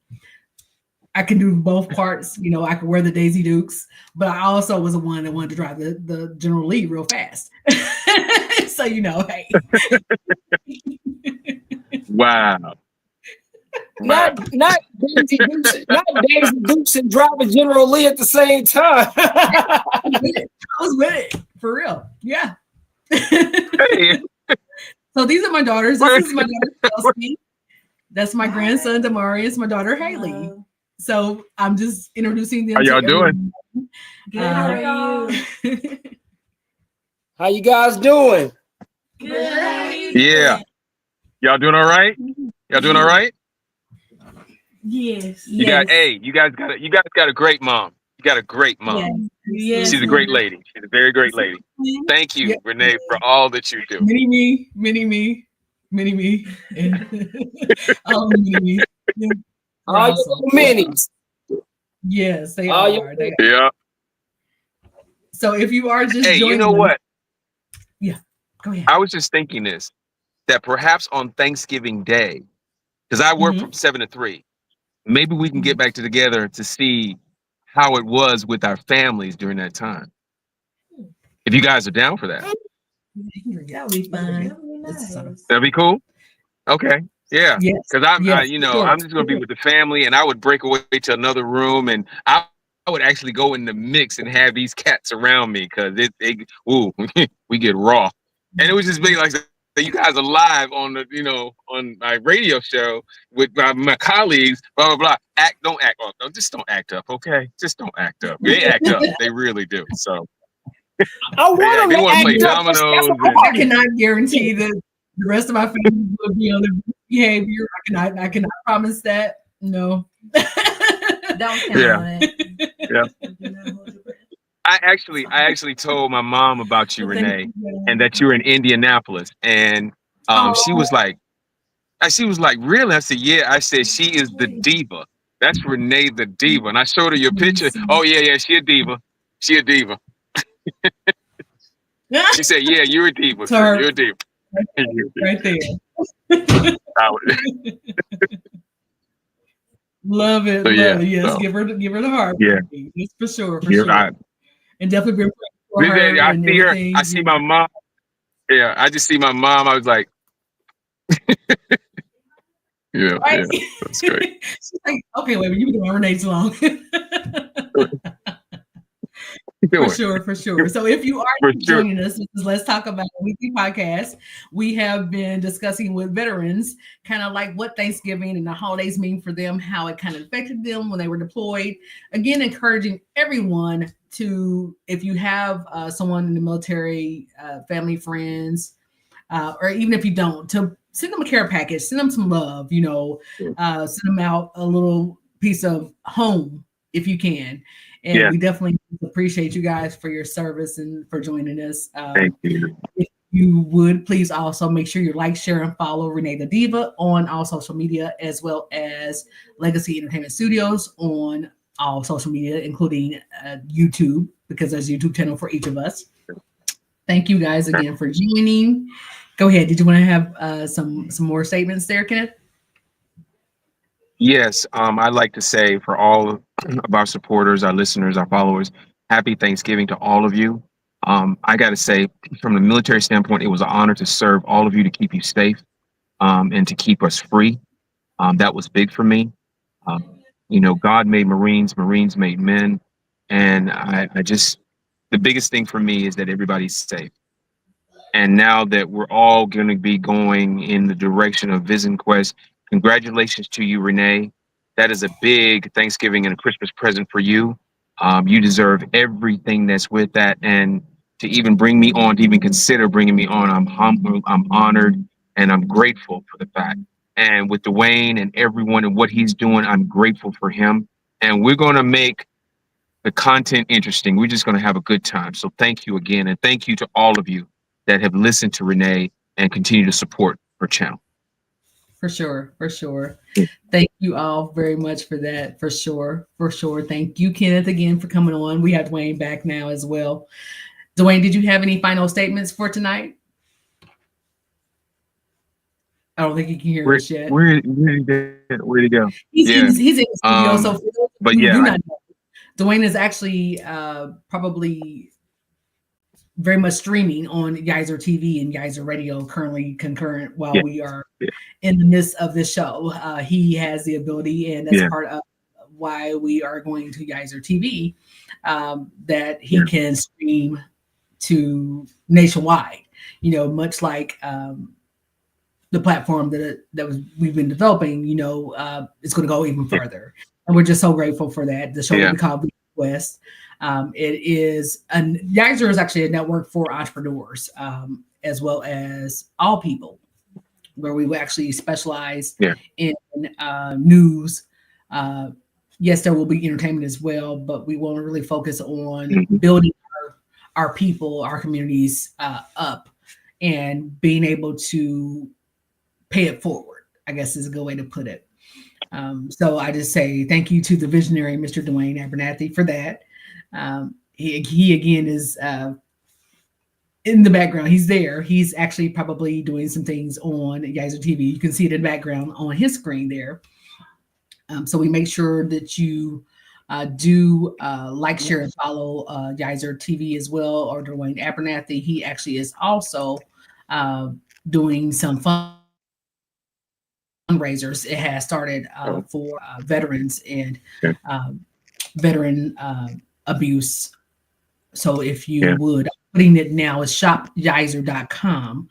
[SPEAKER 1] I can do both parts. You know, I could wear the Daisy Dukes, but I also was the one that wanted to drive the General Lee real fast. So, you know, hey.
[SPEAKER 3] Wow.
[SPEAKER 4] Not Daisy Dukes and driving General Lee at the same time.
[SPEAKER 1] I was with it for real. Yeah.
[SPEAKER 3] Hey.
[SPEAKER 1] So these are my daughters. This is my daughter Chelsea. That's my grandson Demarius, my daughter Haley. So I'm just introducing them.
[SPEAKER 3] How y'all
[SPEAKER 1] to
[SPEAKER 3] doing?
[SPEAKER 5] Good. How are you?
[SPEAKER 4] How you guys doing?
[SPEAKER 5] Good.
[SPEAKER 3] Yeah. Y'all doing all right? Y'all doing all right?
[SPEAKER 5] Yes.
[SPEAKER 3] You guys got a great mom. You got a great mom.
[SPEAKER 5] Yes.
[SPEAKER 3] She's a great lady. She's a very great lady. Thank you,
[SPEAKER 1] Yeah.
[SPEAKER 3] Renee, for all that you do.
[SPEAKER 1] Mini me, and mini me. Yeah.
[SPEAKER 4] All
[SPEAKER 1] Awesome.
[SPEAKER 4] your minis.
[SPEAKER 1] Yes, they
[SPEAKER 4] All
[SPEAKER 1] are.
[SPEAKER 4] your-
[SPEAKER 3] Yeah.
[SPEAKER 1] So if you are just
[SPEAKER 3] Hey,
[SPEAKER 1] joining,
[SPEAKER 3] you know what?
[SPEAKER 1] Go ahead.
[SPEAKER 3] I was just thinking this, that perhaps on Thanksgiving Day, because I work from 7 to 3, maybe we can get back together to see how it was with our families during that time. If you guys are down for that.
[SPEAKER 5] That would be fun.
[SPEAKER 3] That'd be cool. Okay. Yeah.
[SPEAKER 1] Yes.
[SPEAKER 3] Because I'm
[SPEAKER 1] Sure.
[SPEAKER 3] I'm just gonna be with the family, and I would break away to another room, and I would actually go in the mix and have these cats around me because we get raw. And it would just be like you guys are live on on my radio show with my colleagues, blah blah blah. Don't act up. No, just don't act up, okay? Just don't act up. They act up. They really do. So
[SPEAKER 4] I want
[SPEAKER 3] they
[SPEAKER 4] them
[SPEAKER 3] want to play
[SPEAKER 4] to act up.
[SPEAKER 3] dominoes.
[SPEAKER 1] I cannot guarantee that the rest of my family will be on the behavior. I cannot promise that. No.
[SPEAKER 5] Don't count
[SPEAKER 3] Yeah.
[SPEAKER 5] on it.
[SPEAKER 3] Yeah. I actually told my mom about you, Renee, and that you're in Indianapolis, and she was like, really? I said, yeah. I said, she is the diva. That's Renee the Diva, and I showed her your picture. Oh yeah, she a diva. She a diva. She said, yeah, you're a diva.
[SPEAKER 1] Sir.
[SPEAKER 3] You're a diva.
[SPEAKER 1] Right there.
[SPEAKER 3] I would-
[SPEAKER 1] Love it.
[SPEAKER 3] So,
[SPEAKER 1] Love
[SPEAKER 3] yeah,
[SPEAKER 1] it. Yes,
[SPEAKER 3] so-
[SPEAKER 1] give her the heart.
[SPEAKER 3] Yeah.
[SPEAKER 1] Yes, for sure. For
[SPEAKER 3] Yeah,
[SPEAKER 1] sure. And definitely been praying for her.
[SPEAKER 3] I
[SPEAKER 1] and
[SPEAKER 3] see her.
[SPEAKER 1] everything.
[SPEAKER 3] I see my mom. Yeah, I just see my mom. I was like, yeah,
[SPEAKER 1] Right?
[SPEAKER 3] yeah, that's great.
[SPEAKER 1] She's like, okay, wait, you've been doing Renee too long.
[SPEAKER 3] doing.
[SPEAKER 1] For sure. So if you are
[SPEAKER 3] For sure.
[SPEAKER 1] joining us, this is Let's Talk About a Weekly Podcast. We have been discussing with veterans kind of like what Thanksgiving and the holidays mean for them, how it kind of affected them when they were deployed. Again, encouraging everyone to, if you have someone in the military, family, friends, or even if you don't, to send them a care package, send them some love, send them out a little piece of home if you can. And we definitely appreciate you guys for your service and for joining us.
[SPEAKER 3] Thank you.
[SPEAKER 1] If you would please also make sure you like, share, and follow RenaeThaDiva on all social media, as well as Legacy Entertainment Studios on all social media, including YouTube, because there's a YouTube channel for each of us. Thank you guys again for joining. Go ahead. Did you want to have some more statements there, Kenneth?
[SPEAKER 3] Yes, I'd like to say for all of our supporters, our listeners, our followers, happy Thanksgiving to all of you. I got to say, from the military standpoint, it was an honor to serve all of you, to keep you safe, and to keep us free. That was big for me. God made Marines, Marines made men. And the biggest thing for me is that everybody's safe. And now that we're all going to be going in the direction of Vision Quest, congratulations to you, Renee. That is a big Thanksgiving and a Christmas present for you. You deserve everything that's with that. And to even bring me on, to even consider bringing me on, I'm humbled, I'm honored, and I'm grateful for the fact. And with Dwayne and everyone and what he's doing, I'm grateful for him. And we're going to make the content interesting. We're just going to have a good time. So thank you again. And thank you to all of you that have listened to Renee and continue to support her channel.
[SPEAKER 1] For sure. Thank you all very much for that. For sure. Thank you, Kenneth, again for coming on. We have Dwayne back now as well. Dwayne, did you have any final statements for tonight? I don't think he can hear us yet.
[SPEAKER 3] Where'd he go?
[SPEAKER 1] He's in the studio. So
[SPEAKER 3] but yeah,
[SPEAKER 1] Dwayne is actually probably very much streaming on Geyser TV and Geyser Radio currently concurrent while we are in the midst of this show. He has the ability, and that's part of why we are going to Geyser TV, that he can stream to nationwide, much like the platform we've been developing, it's going to go even further. And we're just so grateful for that. The show will be called West. Geyser is actually a network for entrepreneurs, as well as all people, where we will actually specialize in news. Yes, there will be entertainment as well, but we want to really focus on building our people, our communities up, and being able to pay it forward, I guess is a good way to put it. So I just say thank you to the visionary, Mr. Dwayne Abernathy, for that. He again is in the background. He's there. He's actually probably doing some things on Geyser TV. You can see it in the background on his screen there. So we make sure that you do like, share, and follow Geyser TV as well, or Dwayne Abernathy. He actually is also doing some fundraisers. It has started for veterans and veteran abuse. So if you would, putting it now is shopgeyser.com,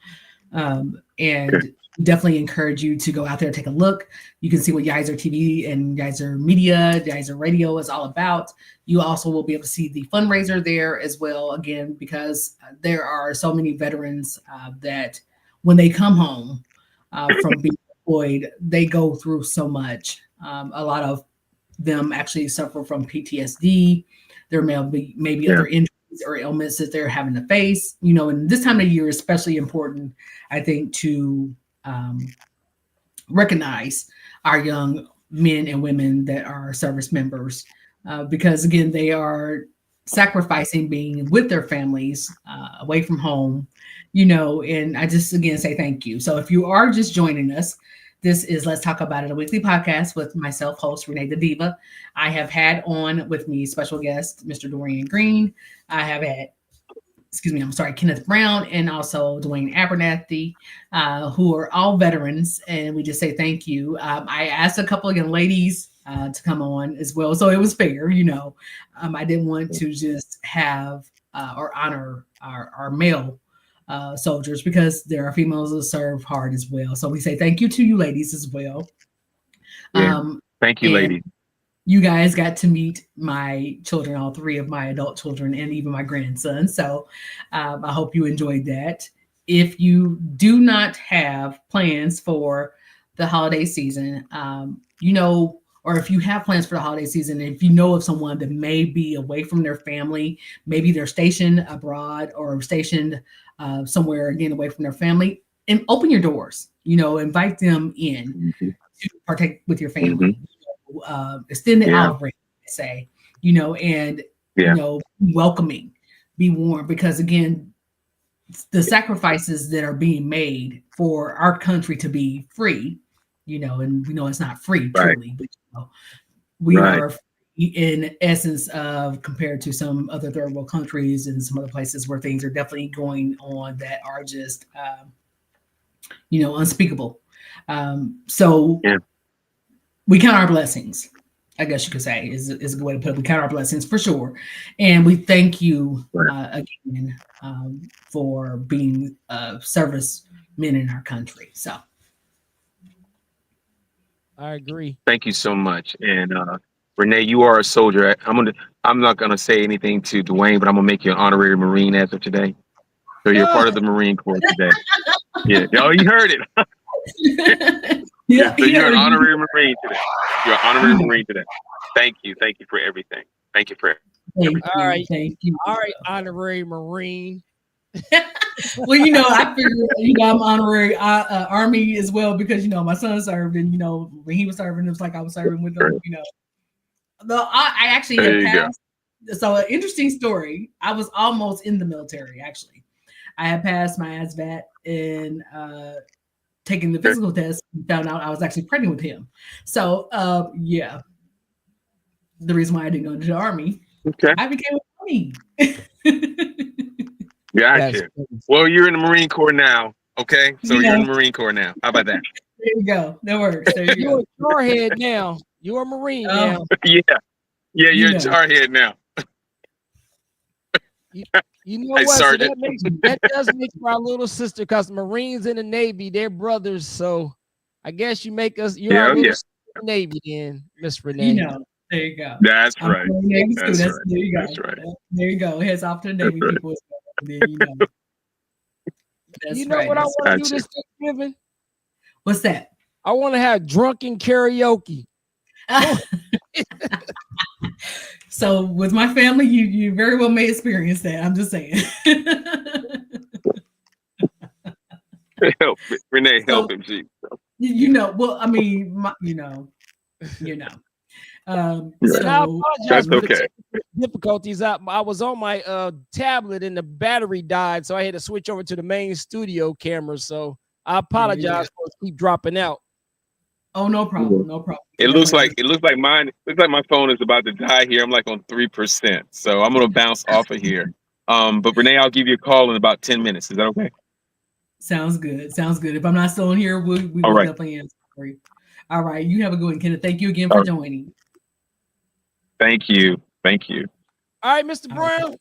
[SPEAKER 1] and definitely encourage you to go out there and take a look. You can see what Geyser TV and Geyser Media, Geyser Radio is all about. You also will be able to see the fundraiser there as well, again, because there are so many veterans that when they come home from being deployed, they go through so much. A lot of them actually suffer from PTSD. There may be other injuries or ailments that they're having to face, and this time of year is especially important, I think, to recognize our young men and women that are service members, because again, they are sacrificing being with their families, away from home, and I just, again, say thank you. So if you are just joining us, this is Let's Talk About It, a weekly podcast with myself, host RenaeThaDiva. I have had on with me special guest, Mr. Dorian Green. I have had I'm sorry, Kenneth Brown, and also Dwayne Abernathy, who are all veterans. And we just say thank you. I asked a couple of young ladies to come on as well. So it was fair, you know. I didn't want to just have or honor our male soldiers because there are females who serve hard as well. So we say thank you to you ladies as well.
[SPEAKER 3] Yeah. Thank you, ladies.
[SPEAKER 1] You guys got to meet my children, all three of my adult children, and even my grandson. So I hope you enjoyed that. If you do not have plans for the holiday season, you know, or if you have plans for the holiday season, if you know of someone that may be away from their family, maybe they're stationed abroad or stationed somewhere again away from their family, and open your doors, you know, invite them in to partake with your family. Extended olive branch, say, you know, and you know, welcoming, be warm, because again, the sacrifices that are being made for our country to be free, you know, and we know it's not free truly, but you know, we are free in essence of compared to some other third world countries and some other places where things are definitely going on that are just you know, unspeakable. So we count our blessings, I guess you could say, is a good way to put it. We count our blessings for sure. And we thank you again for being servicemen in our country. So
[SPEAKER 6] I agree.
[SPEAKER 3] Thank you so much. And Renee, you are a soldier. I'm not gonna say anything to Dwayne, but I'm gonna make you an honorary Marine as of today. So you're part of the Marine Corps today. Yeah. Oh, you heard it.
[SPEAKER 1] Yeah,
[SPEAKER 3] so you're an honorary Marine today. You're an honorary Marine today. Thank you. Thank you for everything. Thank you for everything.
[SPEAKER 6] All right.
[SPEAKER 1] Thank you.
[SPEAKER 6] All right, honorary Marine.
[SPEAKER 1] Well, you know, I figured, you know, I'm honorary Army as well because, you know, my son served, and, you know, when he was serving, it was like I was serving with him, you know. Though I actually had passed. So an interesting story. I was almost in the military, actually. I had passed my ASVAT and taking the physical test and found out I was actually pregnant with him. So yeah, the reason why I didn't go into the Army, I became a Marine.
[SPEAKER 3] Gotcha. Well, you're in the Marine Corps now. Okay, so you're in the Marine Corps now. How about that?
[SPEAKER 1] There you go. That works. There you
[SPEAKER 6] You're
[SPEAKER 1] go.
[SPEAKER 6] a jarhead now. You're a Marine now.
[SPEAKER 3] Yeah, you're a jarhead now.
[SPEAKER 6] You know what? So that does make for our little sister, because Marines in the Navy, they're brothers. So I guess you make us. You're our little sister in the Navy, then, Miss Renee.
[SPEAKER 1] You know, there you go.
[SPEAKER 3] That's right.
[SPEAKER 1] That's right. There you go. That's right. There you go. Heads off to the Navy people. Then, you know. That's
[SPEAKER 6] you know
[SPEAKER 1] right.
[SPEAKER 6] what I want to do this Thanksgiving?
[SPEAKER 1] What's that?
[SPEAKER 6] I want to have drunken karaoke.
[SPEAKER 1] So with my family, you very well may experience that. I'm just saying.
[SPEAKER 3] Help Renee, help him, G.
[SPEAKER 1] You know, well, I mean, you know.
[SPEAKER 6] And I apologize for the difficulties. I was on my tablet and the battery died, so I had to switch over to the main studio camera. So I apologize for keep dropping out.
[SPEAKER 1] Oh, no problem. No problem.
[SPEAKER 3] It looks like mine. Looks like my phone is about to die here. I'm like on 3%, so I'm gonna bounce off of here. But Renee, I'll give you a call in about 10 minutes. Is that okay?
[SPEAKER 1] Sounds good. Sounds good. If I'm not still in here, we will definitely answer for you. All right. You have a good one, Kenneth. Thank you again for joining.
[SPEAKER 3] Thank you. Thank you.
[SPEAKER 6] All right, Mr. Brown.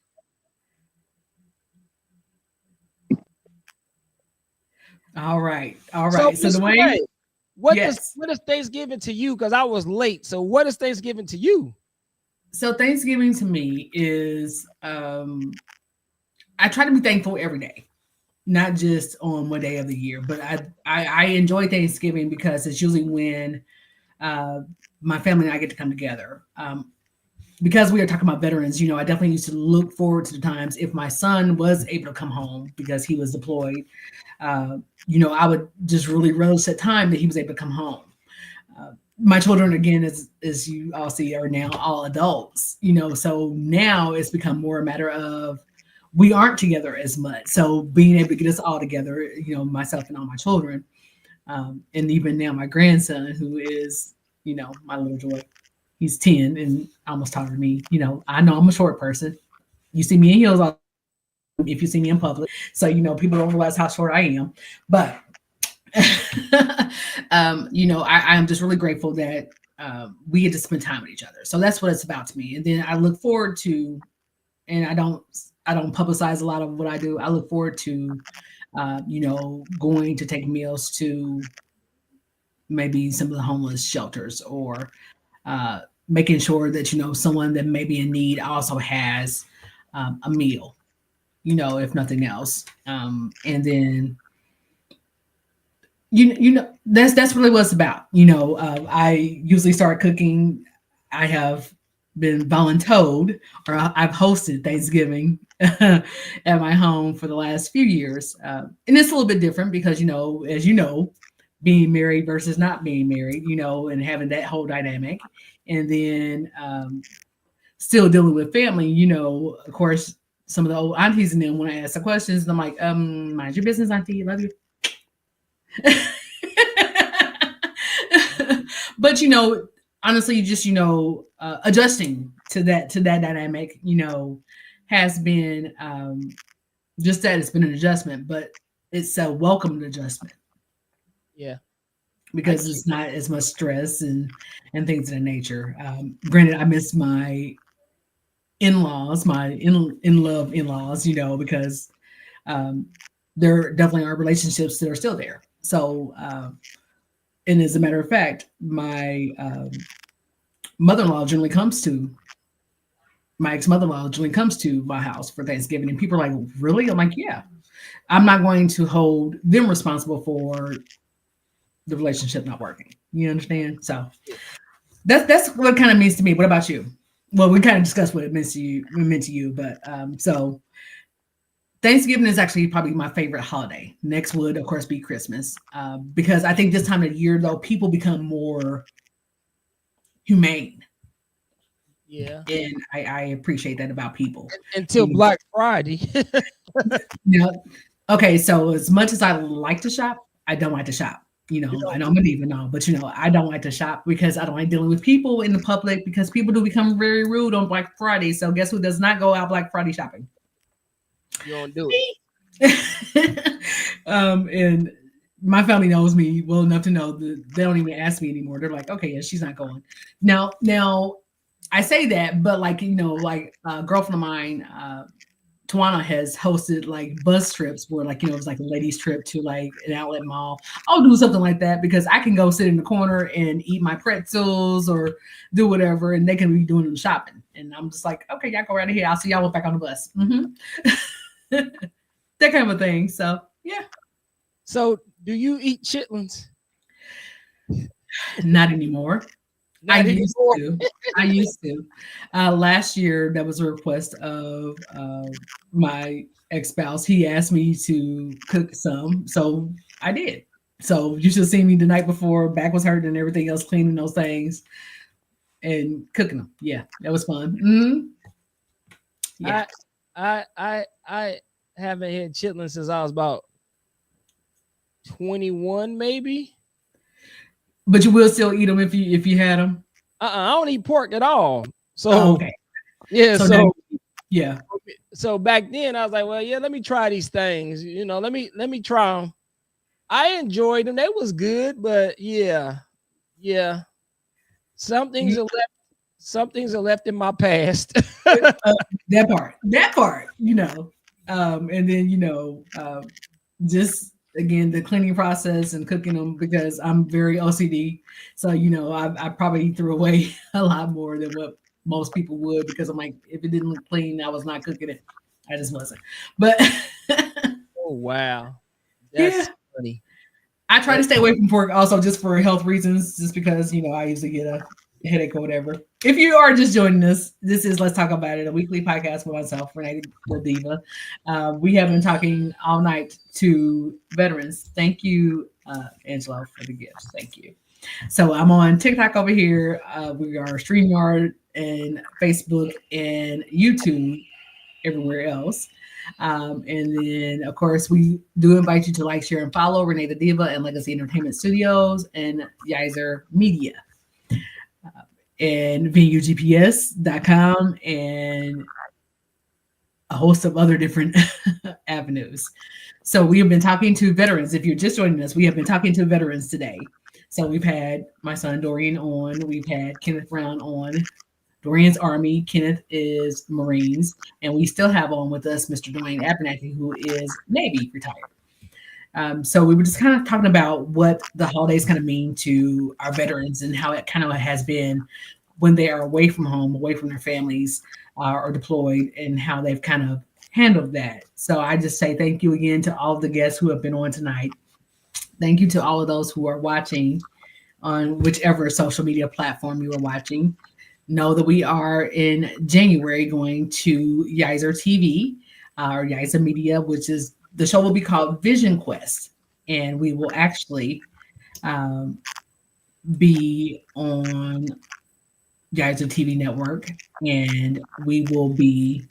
[SPEAKER 1] All right. All right. So
[SPEAKER 6] Dwayne, what is Thanksgiving to you? Because I was late. So what is Thanksgiving to you?
[SPEAKER 1] So Thanksgiving to me is I try to be thankful every day, not just on one day of the year. But I enjoy Thanksgiving because it's usually when my family and I get to come together. Because we are talking about veterans, you know, I definitely used to look forward to the times if my son was able to come home because he was deployed. You know, I would just really relish that time that he was able to come home. My children, again, as you all see, are now all adults, you know, so now it's become more a matter of we aren't together as much. So being able to get us all together, you know, myself and all my children, and even now my grandson, who is, you know, my little joy. He's 10 and almost taller than me. You know I'm a short person. You see me in heels all if you see me in public. So, people don't realize how short I am. But, I am just really grateful that we get to spend time with each other. So that's what it's about to me. And then I look forward to, and I don't publicize a lot of what I do. I look forward to, going to take meals to maybe some of the homeless shelters, or making sure that, someone that may be in need also has a meal, if nothing else. And then, that's really what it's about. I usually start cooking. I have been voluntold, or I've hosted Thanksgiving at my home for the last few years. And it's a little bit different because, as being married versus not being married, and having that whole dynamic. And then still dealing with family, of course, some of the old aunties and them, when I ask the questions, I'm like, mind your business, auntie, love you. But honestly, just adjusting to that dynamic, has been just that. It's been an adjustment, but it's a welcomed adjustment.
[SPEAKER 6] Yeah,
[SPEAKER 1] because it's not as much stress and things of that nature. Granted, I miss my in-laws, my in-love in-laws, because there definitely are relationships that are still there. So, and as a matter of fact, my mother-in-law generally comes to my ex-mother-in-law generally comes to my house for Thanksgiving, and people are like, "Really?" I'm like, "Yeah." I'm not going to hold them responsible for the relationship not working. You understand? So that's what it kind of means to me. What about you? Well, we kind of discussed what it meant to you, but so Thanksgiving is actually probably my favorite holiday. Next would, of course, be Christmas, because I think this time of year, though, people become more humane.
[SPEAKER 6] Yeah.
[SPEAKER 1] And I appreciate that about people.
[SPEAKER 6] Until Black Friday.
[SPEAKER 1] Okay, so as much as I like to shop, I don't like to shop. I know I'm an even now, but I don't like to shop because I don't like dealing with people in the public, because people do become very rude on Black Friday. So guess who does not go out Black Friday shopping?
[SPEAKER 6] You don't do it.
[SPEAKER 1] And my family knows me well enough to know that they don't even ask me anymore. They're like, okay, yeah, she's not going. Now I say that, but like a girlfriend of mine, Tawana, has hosted like bus trips where it was like a ladies trip to like an outlet mall. I'll do something like that because I can go sit in the corner and eat my pretzels or do whatever, and they can be doing the shopping. And I'm just like, okay, y'all go right ahead. I'll see y'all back on the bus. That kind of a thing. So yeah.
[SPEAKER 6] So do you eat chitlins?
[SPEAKER 1] Not anymore. I used to. Last year, that was a request of my ex-spouse. He asked me to cook some, so I did. So you should have seen me the night before. Back was hurting and everything else, cleaning those things and cooking them. Yeah, that was fun. Mm-hmm. Yeah,
[SPEAKER 6] I haven't had chitlins since I was about 21, maybe.
[SPEAKER 1] But you will still eat them if you had them.
[SPEAKER 6] I don't eat pork at all. So
[SPEAKER 1] okay.
[SPEAKER 6] Yeah. So
[SPEAKER 1] yeah.
[SPEAKER 6] So back then I was like, well, yeah, let me try these things. Let me try them. I enjoyed them. They was good, but yeah. Some things are left in my past.
[SPEAKER 1] that part. And then just again the cleaning process and cooking them, because I'm very OCD. So I probably threw away a lot more than what most people would, because I'm like, if it didn't look clean, I was not cooking it. I just wasn't. But
[SPEAKER 6] oh wow, that's funny.
[SPEAKER 1] I try to stay away from pork also just for health reasons, just because I usually get a headache or whatever. If you are just joining us, this is Let's Talk About It, a weekly podcast with myself, RenaeThaDiva. We have been talking all night to veterans. Thank you, Angelo, for the gifts. Thank you. So I'm on TikTok over here. We are StreamYard and Facebook and YouTube, everywhere else. And then, of course, we do invite you to like, share, and follow RenaeThaDiva and Legacy Entertainment Studios and Yizer Media. And VUGPS.com and a host of other different avenues. So we have been talking to veterans. If you're just joining us, we have been talking to veterans today. So we've had my son Dorian on, we've had Kenneth Brown on. Dorian's Army, Kenneth is Marines, and we still have on with us Mr. Dwayne Abernathy, who is Navy retired. So we were just kind of talking about what the holidays kind of mean to our veterans and how it kind of has been when they are away from home, away from their families, or deployed, and how they've kind of handled that. So I just say thank you again to all of the guests who have been on tonight. Thank you to all of those who are watching on whichever social media platform you are watching. Know that we are in January going to Yizer TV or Yizer Media, which is the show will be called Vision Quest, and we will actually be on Yizer TV network, and we will be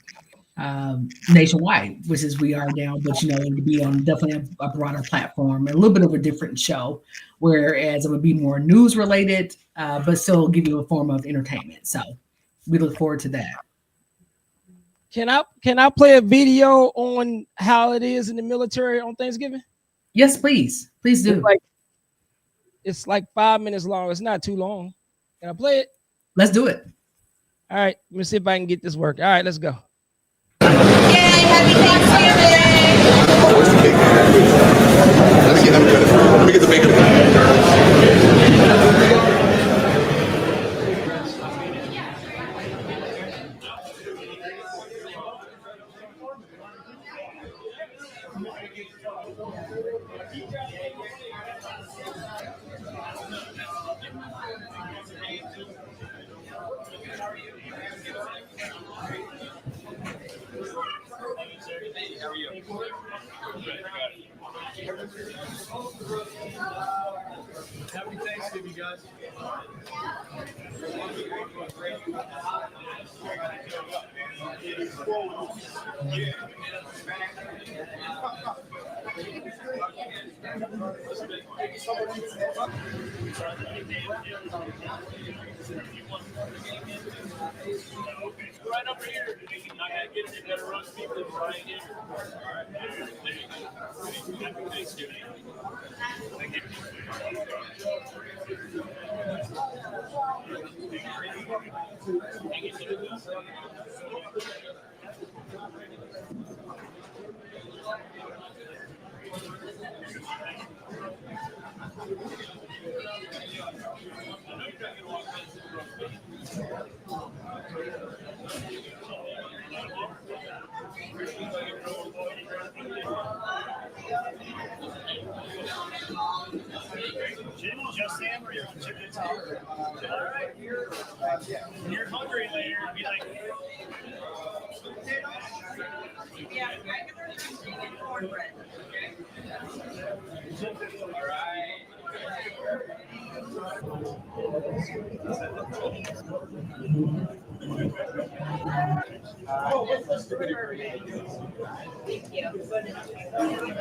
[SPEAKER 1] nationwide, which is we are now, but to be on definitely a broader platform, a little bit of a different show, whereas it would be more news related, but still give you a form of entertainment. So we look forward to that.
[SPEAKER 6] Can I play a video on how it is in the military on Thanksgiving?
[SPEAKER 1] Yes, please do.
[SPEAKER 6] It's like 5 minutes long. It's not too long. Can I play it?
[SPEAKER 1] Let's do it.
[SPEAKER 6] All right, let me see if I can get this work. All right, let's go.
[SPEAKER 7] Happy Thanksgiving!
[SPEAKER 8] Where's the cake? Let me get the bacon.
[SPEAKER 9] Happy Thanksgiving, guys. Right over here. I gotta get you better roast beef than right here. All right. There you go. Happy Thanksgiving. Thank you. Just Sam or you're on chip and top? All right. When you're hungry later, be like,
[SPEAKER 7] Yeah, cornbread.
[SPEAKER 9] all right.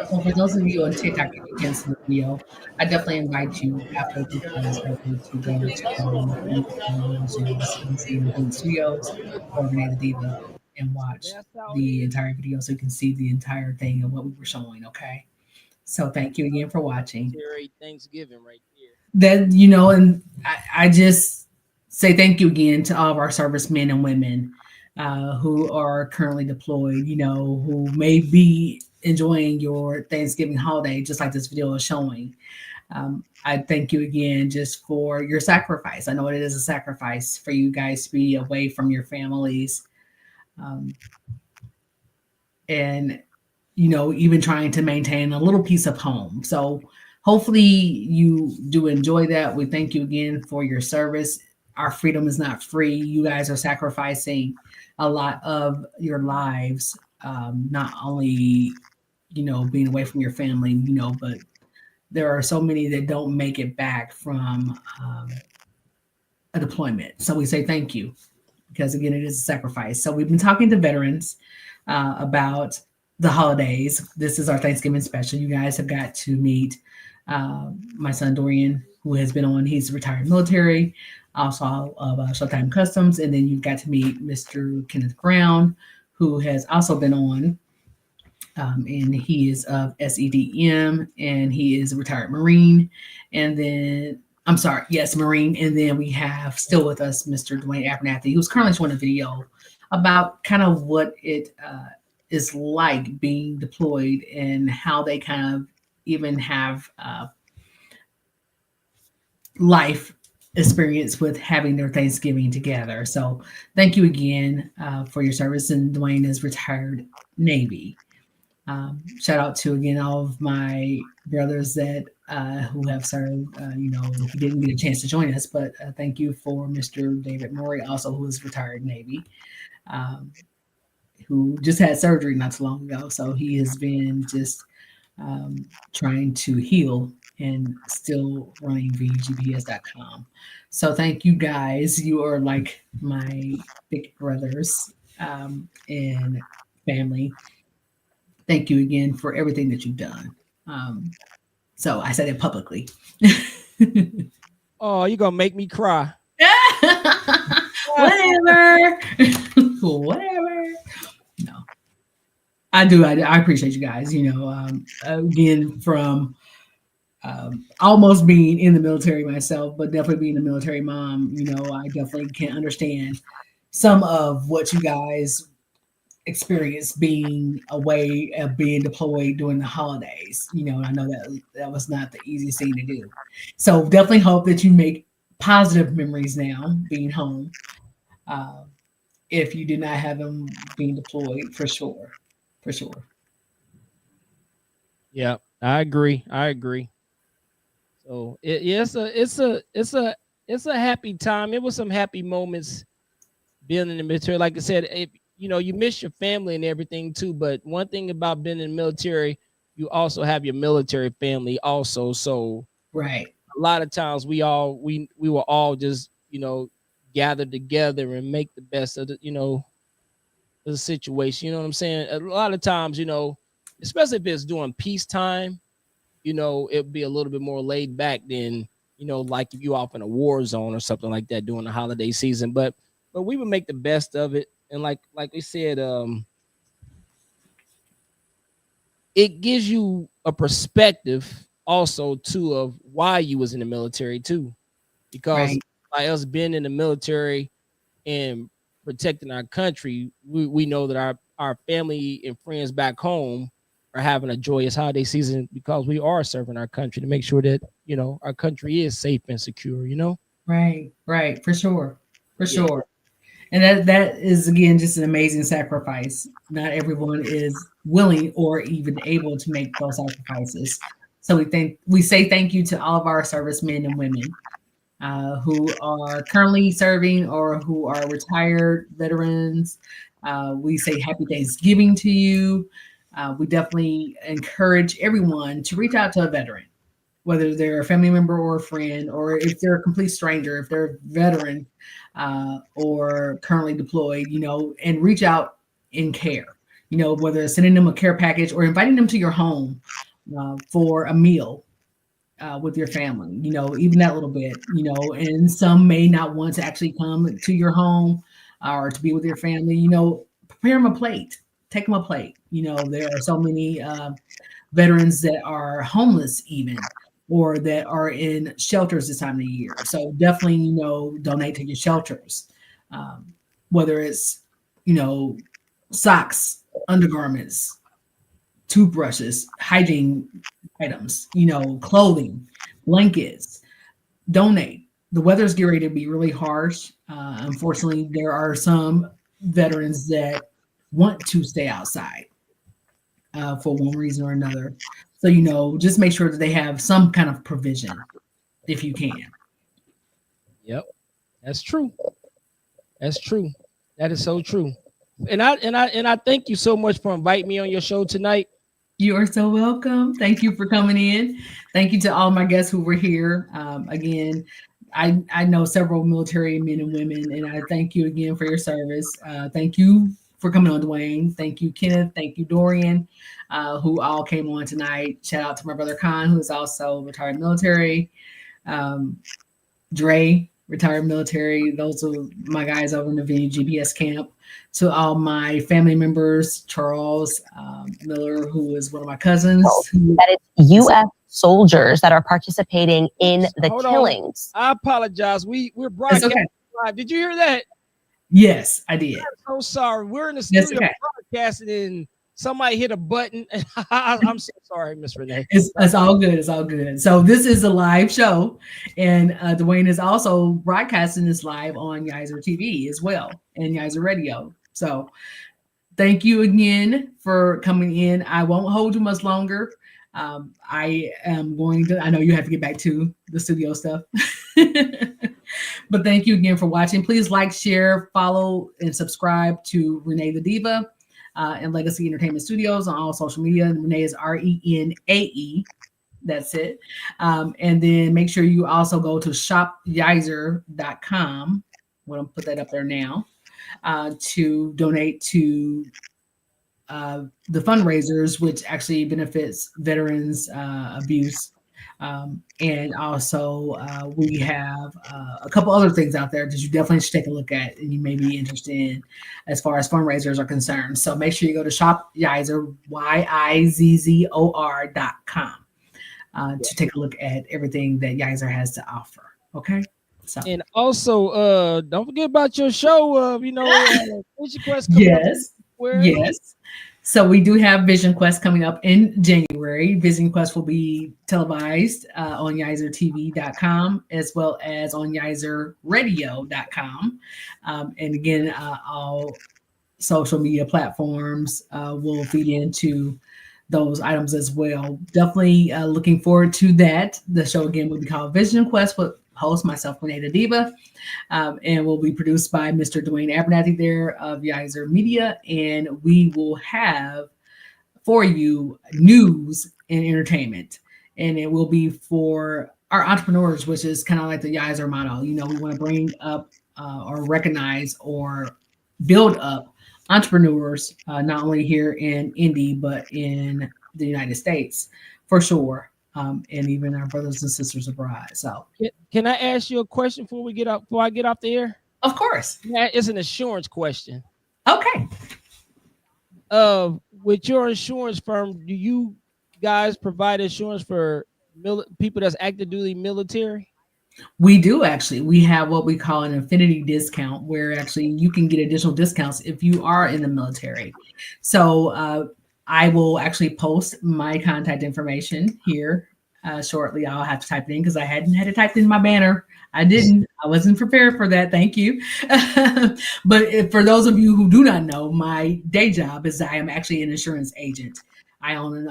[SPEAKER 1] So for those of you on TikTok, if you can see the video, I definitely invite you after this is over to go to Studios or RenaeThaDiva and watch the entire video so you can see the entire thing of what we were showing. Okay. So thank you again for watching.
[SPEAKER 6] Thanksgiving right here.
[SPEAKER 1] That and I just say thank you again to all of our servicemen and women who are currently deployed, who may be enjoying your Thanksgiving holiday, just like this video is showing. I thank you again just for your sacrifice. I know it is a sacrifice for you guys to be away from your families. And, even trying to maintain a little piece of home. So hopefully you do enjoy that. We thank you again for your service. Our freedom is not free. You guys are sacrificing a lot of your lives, not only, being away from your family, but there are so many that don't make it back from a deployment. So we say thank you because, again, it is a sacrifice. So we've been talking to veterans about the holidays. This is our Thanksgiving special. You guys have got to meet my son Dorian, who has been on. He's retired military, also of Showtime Customs. And then you've got to meet Mr. Kenneth Brown, who has also been on. And he is of SEDM, and he is a retired Marine. And then, I'm sorry, yes, Marine. And then we have still with us Mr. Dwayne Abernathy, who's currently showing a video about kind of what it is like being deployed and how they kind of even have life experience with having their Thanksgiving together. So thank you again for your service. And Dwayne is retired Navy. Shout out to again all of my brothers that who have served. He didn't get a chance to join us, but thank you for Mr. David Murray, also who is retired Navy, who just had surgery not too long ago. So he has been just trying to heal and still running VGPS.com. So thank you guys. You are like my big brothers and family. Thank you again for everything that you've done. So I said it publicly.
[SPEAKER 6] Oh, you're gonna make me cry.
[SPEAKER 1] Whatever. Whatever. No. I do. I appreciate you guys. Again, from almost being in the military myself, but definitely being a military mom, I definitely can understand some of what you guys experience being away, being deployed during the holidays. And I know that was not the easiest thing to do. So definitely hope that you make positive memories now being home. If you did not have them being deployed, for sure.
[SPEAKER 6] Yeah, I agree. So it's a happy time. It was some happy moments being in the military. Like I said, you miss your family and everything too. But one thing about being in the military, you also have your military family also. So
[SPEAKER 1] right,
[SPEAKER 6] a lot of times we were all just gather together and make the best of the situation. You know what I'm saying? A lot of times, especially if it's during peacetime, it'd be a little bit more laid back than, like if you off in a war zone or something like that during the holiday season. But we would make the best of it. And like we said, it gives you a perspective also too of why you was in the military too. Because by us being in the military and protecting our country, we know that our family and friends back home are having a joyous holiday season because we are serving our country to make sure that our country is safe and secure.
[SPEAKER 1] Right, for sure. And that is again just an amazing sacrifice. Not everyone is willing or even able to make those sacrifices. So we say thank you to all of our servicemen and women who are currently serving or who are retired veterans. We say happy Thanksgiving to you. We definitely encourage everyone to reach out to a veteran, whether they're a family member or a friend, or if they're a complete stranger, if they're a veteran or currently deployed, and reach out and care, whether it's sending them a care package or inviting them to your home for a meal with your family, even that little bit, and some may not want to actually come to your home or to be with your family, prepare them a plate, take them a plate. There are so many veterans that are homeless even, or that are in shelters this time of the year. So definitely, donate to your shelters, whether it's, socks, undergarments, toothbrushes, hygiene items, clothing, blankets. Donate. The weather's getting ready to be really harsh. Unfortunately, there are some veterans that want to stay outside for one reason or another. So, just make sure that they have some kind of provision if you can.
[SPEAKER 6] Yep. That's true. That is so true. And I thank you so much for inviting me on your show tonight.
[SPEAKER 1] You are so welcome. Thank you for coming in. Thank you to all my guests who were here. Again, I know several military men and women, and I thank you again for your service. Thank you for coming on, Dwayne. Thank you, Kenneth. Thank you, Dorian, who all came on tonight. Shout out to my brother Khan, who is also retired military. Dre, retired military. Those are my guys over in the venue GPS camp. To all my family members, Charles Miller, who is one of my cousins.
[SPEAKER 8] That it's U.S. soldiers that are participating in the
[SPEAKER 6] Hold on.
[SPEAKER 8] killings.
[SPEAKER 6] I apologize. We're broadcasting
[SPEAKER 1] okay.
[SPEAKER 6] live. Did you hear that?
[SPEAKER 1] Yes, I did.
[SPEAKER 6] I'm so sorry. We're in the
[SPEAKER 1] That's
[SPEAKER 6] studio
[SPEAKER 1] okay.
[SPEAKER 6] broadcasting and somebody hit a button. I'm so sorry, Miss Renee.
[SPEAKER 1] It's all good. It's all good. So this is a live show, and Dwayne is also broadcasting this live on Yizer TV as well and Yizer Radio. So thank you again for coming in. I won't hold you much longer. I am going to. I know you have to get back to the studio stuff, but thank you again for watching. Please like, share, follow, and subscribe to RenaeThaDiva. And Legacy Entertainment Studios on all social media. Renee is RenaE. That's it. And then make sure you also go to shopyizer.com. I'm going to put that up there now to donate to the fundraisers, which actually benefits veterans abuse. And also we have a couple other things out there that you definitely should take a look at and you may be interested in as far as fundraisers are concerned. So make sure you go to Shop Yizer, YIZZOR.com to take a look at everything that Yizer has to offer. Okay. So
[SPEAKER 6] And also, don't forget about your show. Vision Quest.
[SPEAKER 1] yes. Yes. So we do have Vision Quest coming up in January. Vision Quest will be televised on YizerTV.com as well as on YizerRadio.com. And again, all social media platforms will feed into those items as well. Definitely looking forward to that. The show again will be called Vision Quest with host myself, RenaeThaDiva, and will be produced by Mr. Dwayne Abernathy there of Yizer Media. And we will have for you news and entertainment. And it will be for our entrepreneurs, which is kind of like the Yizer motto. We want to bring up or recognize or build up entrepreneurs, not only here in Indy, but in the United States for sure. And even our brothers and sisters abroad. So,
[SPEAKER 6] can I ask you a question before I get off the air?
[SPEAKER 1] Of course.
[SPEAKER 6] Yeah, it's an insurance question.
[SPEAKER 1] Okay.
[SPEAKER 6] With your insurance firm, do you guys provide insurance for people that's active duty military?
[SPEAKER 1] We do actually. We have what we call an affinity discount, where actually you can get additional discounts if you are in the military. So, I will actually post my contact information here shortly. I'll have to type it in because I hadn't had it typed in my banner. I wasn't prepared for that. Thank you. But for those of you who do not know, my day job is I am actually an insurance agent. I own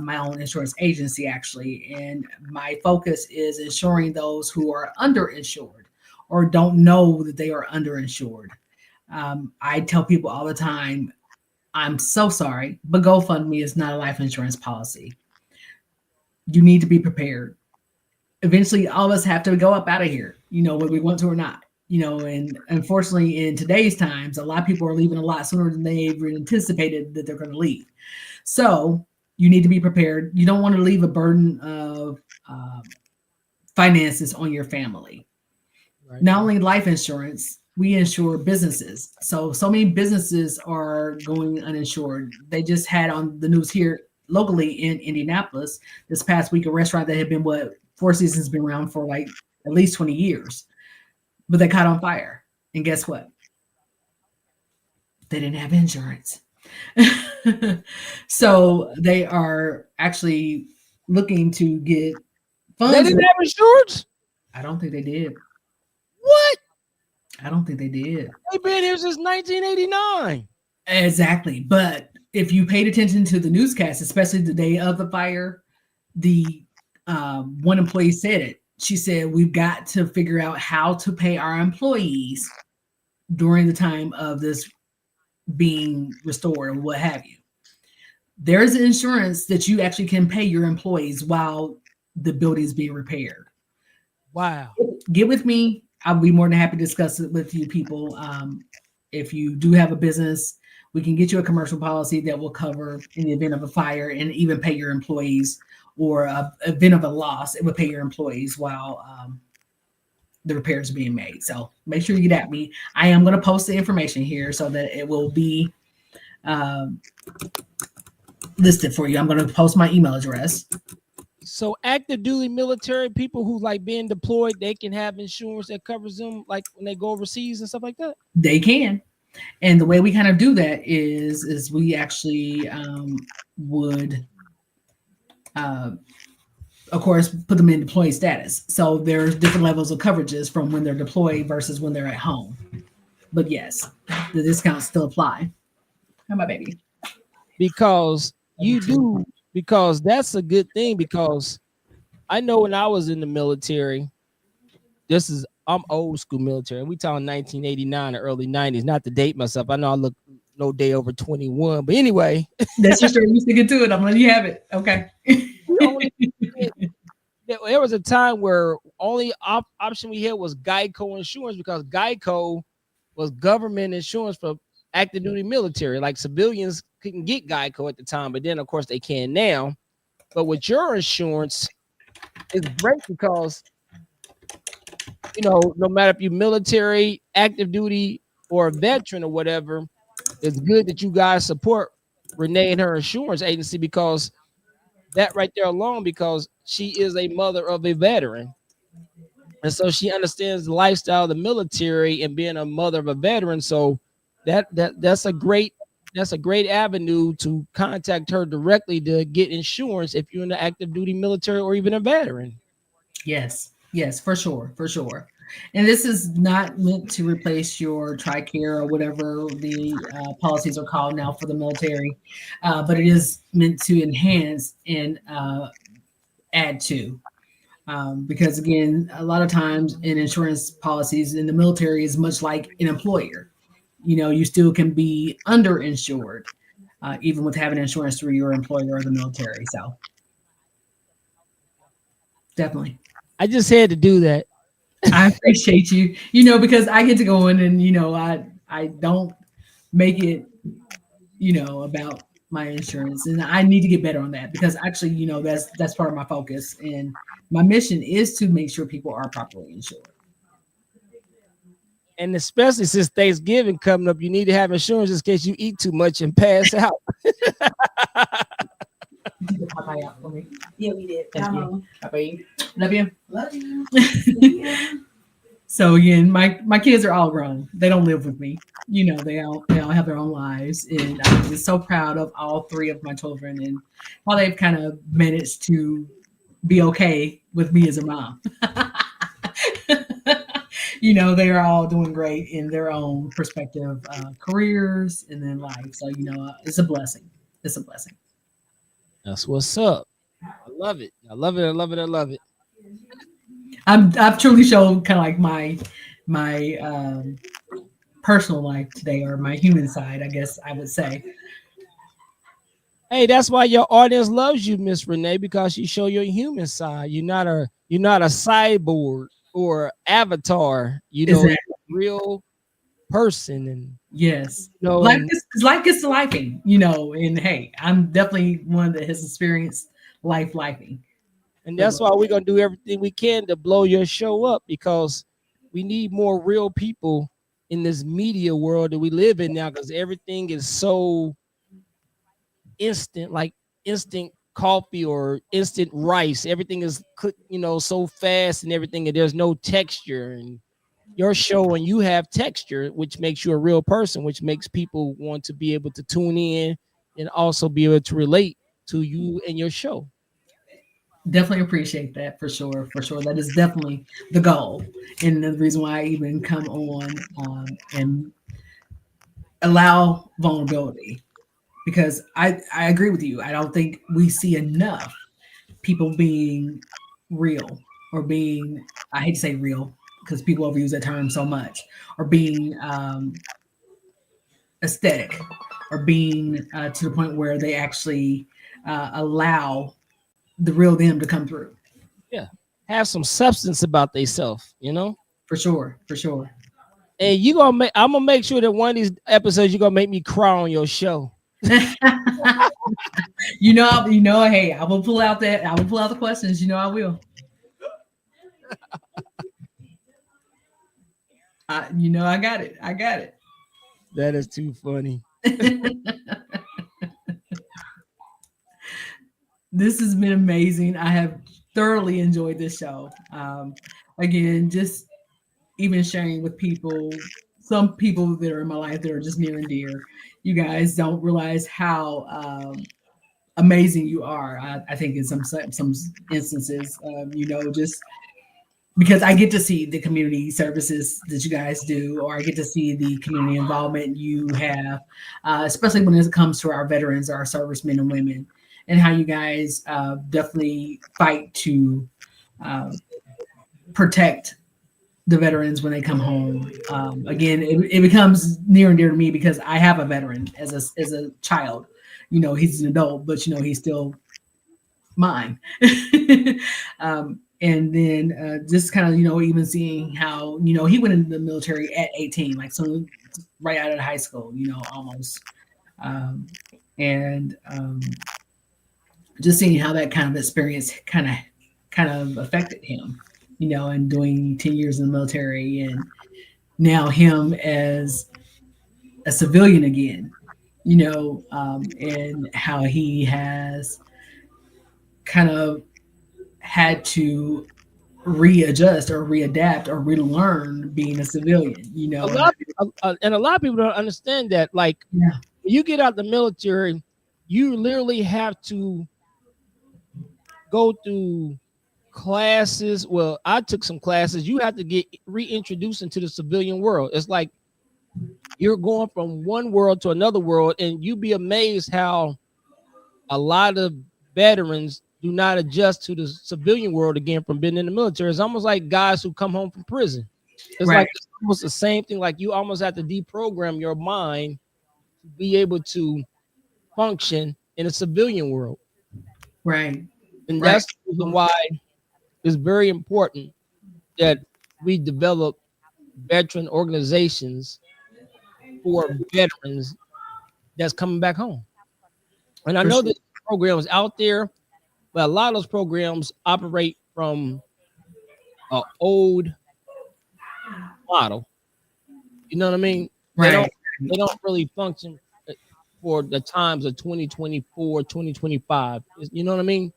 [SPEAKER 1] my own insurance agency actually. And my focus is insuring those who are underinsured or don't know that they are underinsured. I tell people all the time, I'm so sorry, but GoFundMe is not a life insurance policy. You need to be prepared. Eventually, all of us have to go up out of here, whether we want to or not. And unfortunately, in today's times, a lot of people are leaving a lot sooner than they ever anticipated that they're going to leave. So you need to be prepared. You don't want to leave a burden of finances on your family. Right. Not only life insurance, we insure businesses. So many businesses are going uninsured. They just had on the news here locally in Indianapolis this past week, a restaurant that had been Four Seasons been around for like at least 20 years, but they caught on fire. And guess what? They didn't have insurance. So they are actually looking to get funds.
[SPEAKER 6] They didn't have insurance?
[SPEAKER 1] I don't think they did.
[SPEAKER 6] What?
[SPEAKER 1] I don't think they did.
[SPEAKER 6] They've been here since 1989.
[SPEAKER 1] Exactly. But if you paid attention to the newscast, especially the day of the fire, the one employee said it. She said, we've got to figure out how to pay our employees during the time of this being restored or what have you. There's insurance that you actually can pay your employees while the building is being repaired.
[SPEAKER 6] Wow.
[SPEAKER 1] Get with me. I'll be more than happy to discuss it with you people. If you do have a business, we can get you a commercial policy that will cover in the event of a fire and even pay your employees, or an event of a loss, it would pay your employees while the repairs are being made. So make sure you get at me. I am going to post the information here so that it will be listed for you. I'm going to post my email address.
[SPEAKER 6] So active duty military people who like being deployed, they can have insurance that covers them like when they go overseas and stuff like that?
[SPEAKER 1] They can. And the way we kind of do that is we actually would, of course, put them in deployed status. So there's different levels of coverages from when they're deployed versus when they're at home. But yes, the discounts still apply. How about baby?
[SPEAKER 6] Because that's a good thing, because I know when I was in the military, I'm old school military, and we talking 1989 or early 90s, not to date myself. I know I look no day over 21, but anyway.
[SPEAKER 1] That's your story. You sticking to it. I'm letting you have it. Okay.
[SPEAKER 6] There was a time where only option we had was Geico insurance, because Geico was government insurance for active duty military. Like civilians couldn't get Geico at the time, but then of course they can now. But with your insurance, it's great because, you know, no matter if you're military, active duty, or a veteran or whatever, it's good that you guys support Renee and her insurance agency, because that right there alone, because she is a mother of a veteran. And so she understands the lifestyle of the military and being a mother of a veteran. So that's a great avenue to contact her directly to get insurance if you're in the active duty military or even a veteran.
[SPEAKER 1] Yes, for sure. And this is not meant to replace your TRICARE or whatever the policies are called now for the military, but it is meant to enhance and add to. Because again, a lot of times in insurance policies in the military is much like an employer. You know, you still can be underinsured, even with having insurance through your employer or the military. So definitely.
[SPEAKER 6] I just had to do that.
[SPEAKER 1] I appreciate you, you know, because I get to go in and, you know, I don't make it, you know, about my insurance, and I need to get better on that, because actually, you know, that's part of my focus, and my mission is to make sure people are properly insured.
[SPEAKER 6] And especially since Thanksgiving coming up, you need to have insurance in case you eat too much and pass out.
[SPEAKER 1] Did the Popeye out for me?
[SPEAKER 5] Yeah, we did.
[SPEAKER 1] Thank you. Popeye. Love you.
[SPEAKER 5] Love you.
[SPEAKER 1] So again, my kids are all grown. They don't live with me. You know, they all have their own lives, and I'm just so proud of all three of my children and how they've kind of managed to be okay with me as a mom. You know, they're all doing great in their own prospective careers and then life. So, you know, it's a blessing. It's a blessing.
[SPEAKER 6] That's what's up. I love it. I love it. I love it. I love it.
[SPEAKER 1] I've truly shown kind of like my personal life today, or my human side, I guess I would say.
[SPEAKER 6] Hey, that's why your audience loves you, Miss Renee, because you show your human side. You're not a cyborg or avatar. You know,
[SPEAKER 1] Exactly.
[SPEAKER 6] real person. And
[SPEAKER 1] yes,
[SPEAKER 6] you know,
[SPEAKER 1] life gets to lifing, you know. And hey, I'm definitely one that has experienced lifing.
[SPEAKER 6] And that's why we're gonna do everything we can to blow your show up, because we need more real people in this media world that we live in now, because everything is so instant, like instant coffee or instant rice. Everything is cooked, you know, so fast and everything, and there's no texture. And your show, and you have texture, which makes you a real person, which makes people want to be able to tune in and also be able to relate to you and your show.
[SPEAKER 1] Definitely appreciate that, for sure. That is definitely the goal, and the reason why I even come on and allow vulnerability, because I agree with you. I don't think we see enough people being real, or being, I hate to say real because people overuse that term so much, or being aesthetic, or being to the point where they actually allow the real them to come through.
[SPEAKER 6] Yeah, have some substance about themselves, you know.
[SPEAKER 1] For sure.
[SPEAKER 6] And I'm gonna make sure that one of these episodes you're gonna make me cry on your show.
[SPEAKER 1] you know, hey, I will pull out the questions. You know, I will. I got it. I got it.
[SPEAKER 6] That is too funny.
[SPEAKER 1] This has been amazing. I have thoroughly enjoyed this show. Again, just even sharing with people, some people that are in my life that are just near and dear. You guys don't realize how amazing you are. I think in some instances, just because I get to see the community services that you guys do, or I get to see the community involvement you have, especially when it comes to our veterans, our servicemen and women, and how you guys definitely fight to protect the veterans when they come home. Again, it becomes near and dear to me because I have a veteran as a child. He's an adult, but he's still mine. And then just kind of even seeing how he went into the military at 18, like so right out of high school, almost, and just seeing how that kind of experience kind of affected him, and doing 10 years in the military, and now him as a civilian again, and how he has kind of had to readjust or readapt or relearn being a civilian,
[SPEAKER 6] A lot of people don't understand that. Like,
[SPEAKER 1] Yeah.
[SPEAKER 6] when you get out the military, you literally have to go through classes. Well, I took some classes. You have to get reintroduced into the civilian world. It's like you're going from one world to another world, and you'd be amazed how a lot of veterans do not adjust to the civilian world again from being in the military. It's almost like guys who come home from prison. It's
[SPEAKER 1] Right.
[SPEAKER 6] like it's almost the same thing. Like you almost have to deprogram your mind to be able to function in a civilian world.
[SPEAKER 1] Right.
[SPEAKER 6] And
[SPEAKER 1] Right.
[SPEAKER 6] that's the reason why it's very important that we develop veteran organizations for veterans that's coming back home. And I
[SPEAKER 1] For
[SPEAKER 6] know
[SPEAKER 1] sure.
[SPEAKER 6] that programs out there, but a lot of those programs operate from an old model. You know what I mean?
[SPEAKER 1] Right.
[SPEAKER 6] They don't really function for the times of 2024, 2025. You know what I mean?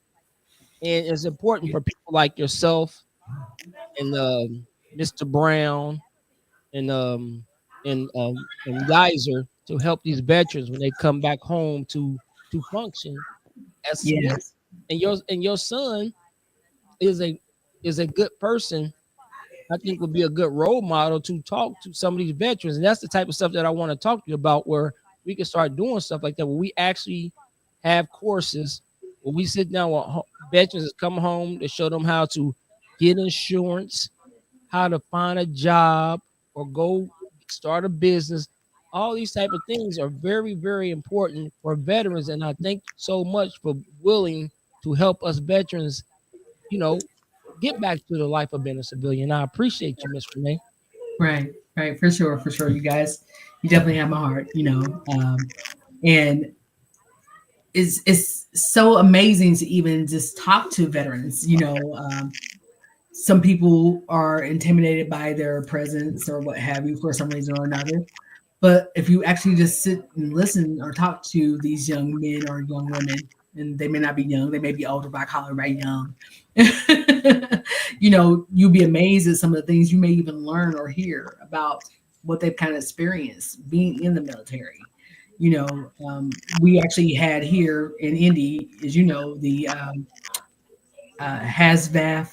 [SPEAKER 6] And it's important for people like yourself and Mr. Brown and Geyser to help these veterans when they come back home to function as civilians.
[SPEAKER 1] Yes.
[SPEAKER 6] And your son is a good person. I think would be a good role model to talk to some of these veterans. And that's the type of stuff that I want to talk to you about, where we can start doing stuff like that, where we actually have courses where we sit down with veterans that come home to show them how to get insurance, how to find a job, or go start a business. All these type of things are very, very important for veterans. And I thank you so much for willing to help us veterans, get back to the life of being a civilian. I appreciate you, Miss Renee.
[SPEAKER 1] Right. Right. For sure. For sure. You guys, you definitely have my heart, and it's so amazing to even just talk to veterans, some people are intimidated by their presence or what have you for some reason or another. But if you actually just sit and listen or talk to these young men or young women, and they may not be young, they may be older, but I call it right young. You'll be amazed at some of the things you may even learn or hear about what they've kind of experienced being in the military. We actually had here in Indy, as you know, the HAZVAF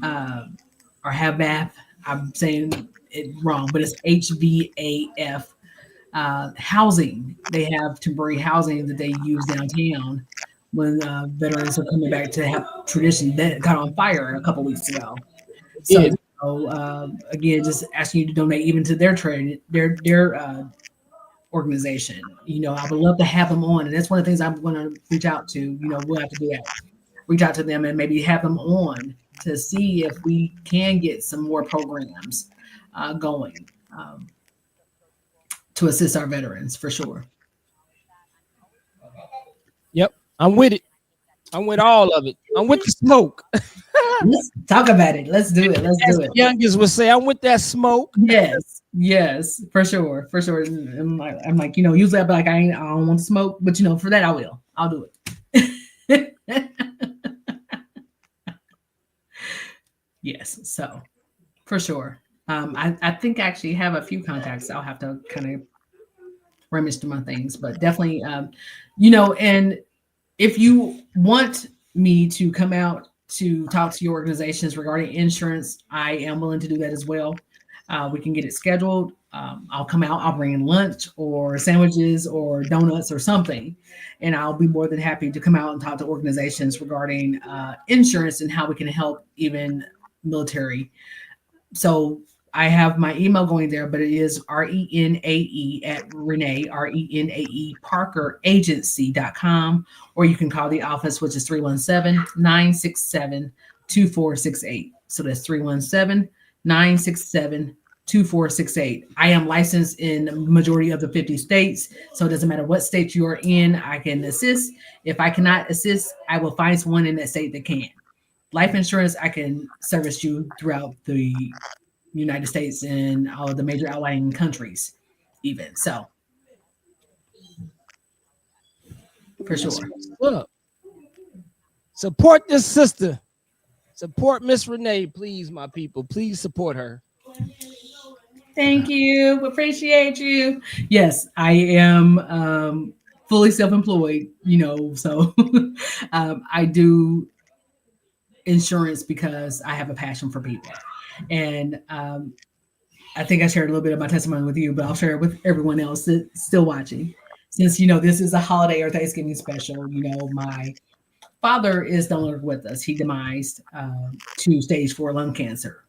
[SPEAKER 1] or HAVAF. I'm saying it wrong, but it's HVAF housing. They have temporary housing that they use downtown when veterans are coming back to have tradition that got on fire a couple weeks ago. So, again, just asking you to donate even to their trade, their organization. I would love to have them on, and that's one of the things I'm going to reach out to. We'll have to do that. Reach out to them and maybe have them on to see if we can get some more programs going to assist our veterans for sure.
[SPEAKER 6] Yep, I'm with it. I'm with all of it. I'm with the smoke.
[SPEAKER 1] Let's talk about it. Let's do it. Let's
[SPEAKER 6] As
[SPEAKER 1] do
[SPEAKER 6] the
[SPEAKER 1] it.
[SPEAKER 6] youngest would say, I'm with that smoke.
[SPEAKER 1] Yes, for sure, for sure. And I'm like, usually I'd be like, I don't want to smoke, but for that I will. I'll do it. Yes, so for sure. I think I actually have a few contacts. I'll have to kind of rummage through my things, but definitely, and if you want me to come out to talk to your organizations regarding insurance, I am willing to do that as well. We can get it scheduled. I'll come out, I'll bring in lunch or sandwiches or donuts or something, and I'll be more than happy to come out and talk to organizations regarding insurance and how we can help even military. So I have my email going there, but it is RenaeAE at Renae Parker Agency.com, or you can call the office, which is 317-967-2468. So that's 317-967-2468. I am licensed in majority of the 50 states. So it doesn't matter what state you are in, I can assist. If I cannot assist, I will find someone in that state that can. Life insurance, I can service you throughout the United States and all of the major outlying countries, even. So, for sure.
[SPEAKER 6] Look, support this sister. Support Miss Renae, please, my people. Please support her.
[SPEAKER 1] Thank you. Appreciate you. Yes, I am fully self-employed, so I do insurance because I have a passion for people. And I think I shared a little bit of my testimony with you, but I'll share it with everyone else that's still watching. Since, this is a holiday or Thanksgiving special, my father is no longer with us. He demised to stage 4 lung cancer.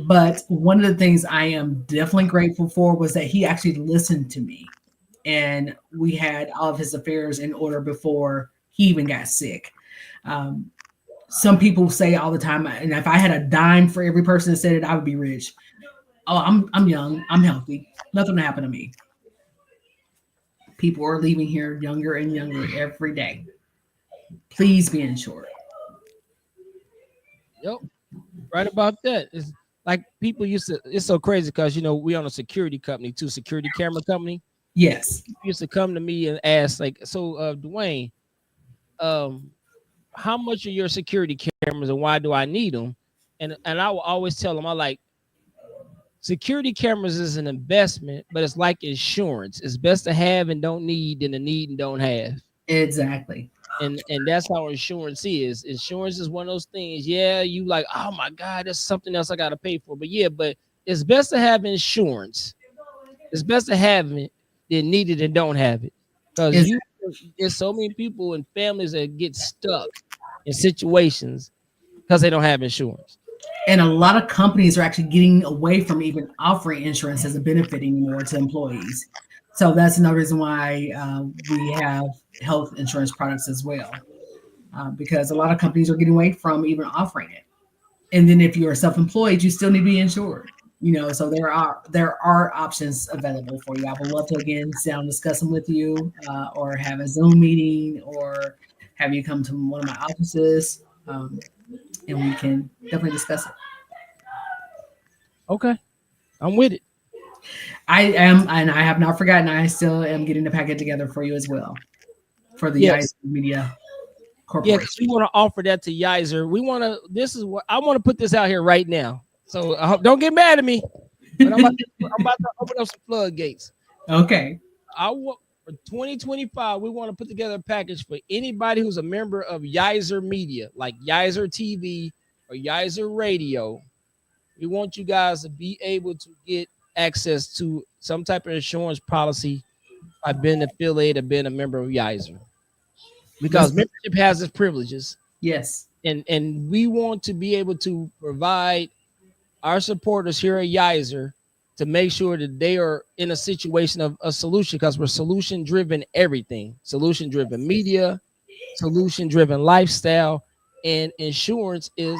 [SPEAKER 1] But one of the things I am definitely grateful for was that he actually listened to me. And we had all of his affairs in order before he even got sick. Some people say all the time, and if I had a dime for every person that said it, I would be rich. Oh, I'm young. I'm healthy. Nothing will happen to me. People are leaving here younger and younger every day. Please be insured.
[SPEAKER 6] Yep. Right about that. It's like people used to, it's so crazy because, we own a security company too, security camera company.
[SPEAKER 1] Yes.
[SPEAKER 6] People used to come to me and ask like, so Dwayne, how much are your security cameras and why do I need them? And I will always tell them, I like, security cameras is an investment, but it's like insurance. It's best to have and don't need than to need and don't have.
[SPEAKER 1] Exactly.
[SPEAKER 6] And that's how insurance is. Insurance is one of those things. Yeah, you like, oh my God, there's something else I got to pay for. But yeah, but it's best to have insurance. It's best to have it than need it and don't have it. Because there's so many people and families that get stuck in situations because they don't have insurance.
[SPEAKER 1] And a lot of companies are actually getting away from even offering insurance as a benefit anymore to employees. So that's another reason why we have health insurance products as well, because a lot of companies are getting away from even offering it. And then if you're self-employed, you still need to be insured. So there are options available for you. I would love to again sit down and discuss them with you, or have a Zoom meeting, or have you come to one of my offices, and we can definitely discuss it.
[SPEAKER 6] Okay, I'm with it.
[SPEAKER 1] I am, and I have not forgotten. I still am getting the packet together for you as well, for the Yizer Media Corporation.
[SPEAKER 6] Yes, we want to offer that to Yizer. We want to. This is what I want to put this out here right now. So don't get mad at me, but I'm about to open up some floodgates.
[SPEAKER 1] Okay.
[SPEAKER 6] For 2025, we want to put together a package for anybody who's a member of Yizer Media, like Yizer TV or Yizer Radio. We want you guys to be able to get access to some type of insurance policy by being affiliated, being a member of Yizer, because membership has its privileges.
[SPEAKER 1] Yes.
[SPEAKER 6] And we want to be able to provide our supporters here at Yizer to make sure that they are in a situation of a solution, because we're solution driven everything, solution driven media, solution driven lifestyle, and insurance is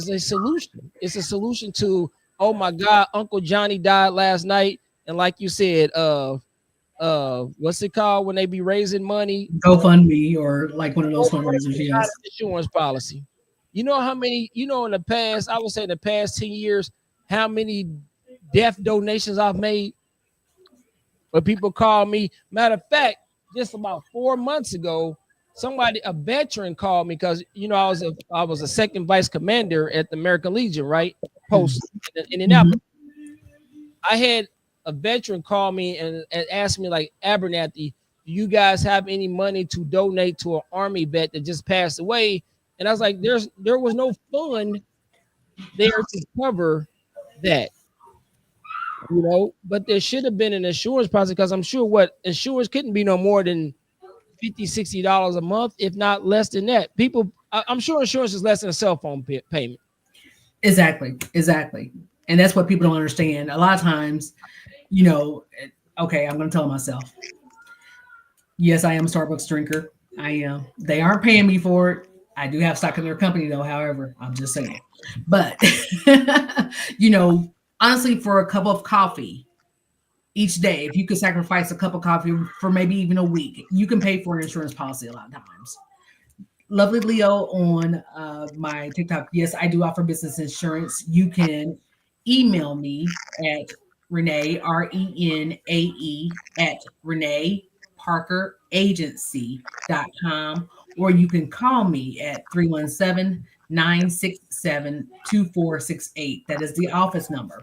[SPEAKER 6] a solution. It's a solution to, oh my God, Uncle Johnny died last night. And like you said, what's it called when they be raising money?
[SPEAKER 1] GoFundMe, or like one of those fundraisers. Yes.
[SPEAKER 6] Insurance policy. You know how many, in the past, I would say in the past 10 years, how many death donations I've made? But people call me. Matter of fact, just about 4 months ago, a veteran called me because I was a second vice commander at the American Legion, right? Post in Indianapolis. I had a veteran call me and ask me, like, Abernathy, do you guys have any money to donate to an Army vet that just passed away? And I was like, there was no fund there to cover that, but there should have been an insurance process, because I'm sure insurance couldn't be no more than $50-$60 a month, if not less than that. I'm sure insurance is less than a cell phone payment.
[SPEAKER 1] Exactly. And that's what people don't understand. A lot of times, okay, I'm going to tell myself, yes, I am a Starbucks drinker. I am. They aren't paying me for it. I do have stock in their company, though. However, I'm just saying. But, honestly, for a cup of coffee each day, if you could sacrifice a cup of coffee for maybe even a week, you can pay for an insurance policy a lot of times. Lovely Leo on my TikTok. Yes, I do offer business insurance. You can email me at Renae, RENAE, at RenaeParkerAgency.com, or you can call me at 317-967-2468. That is the office number.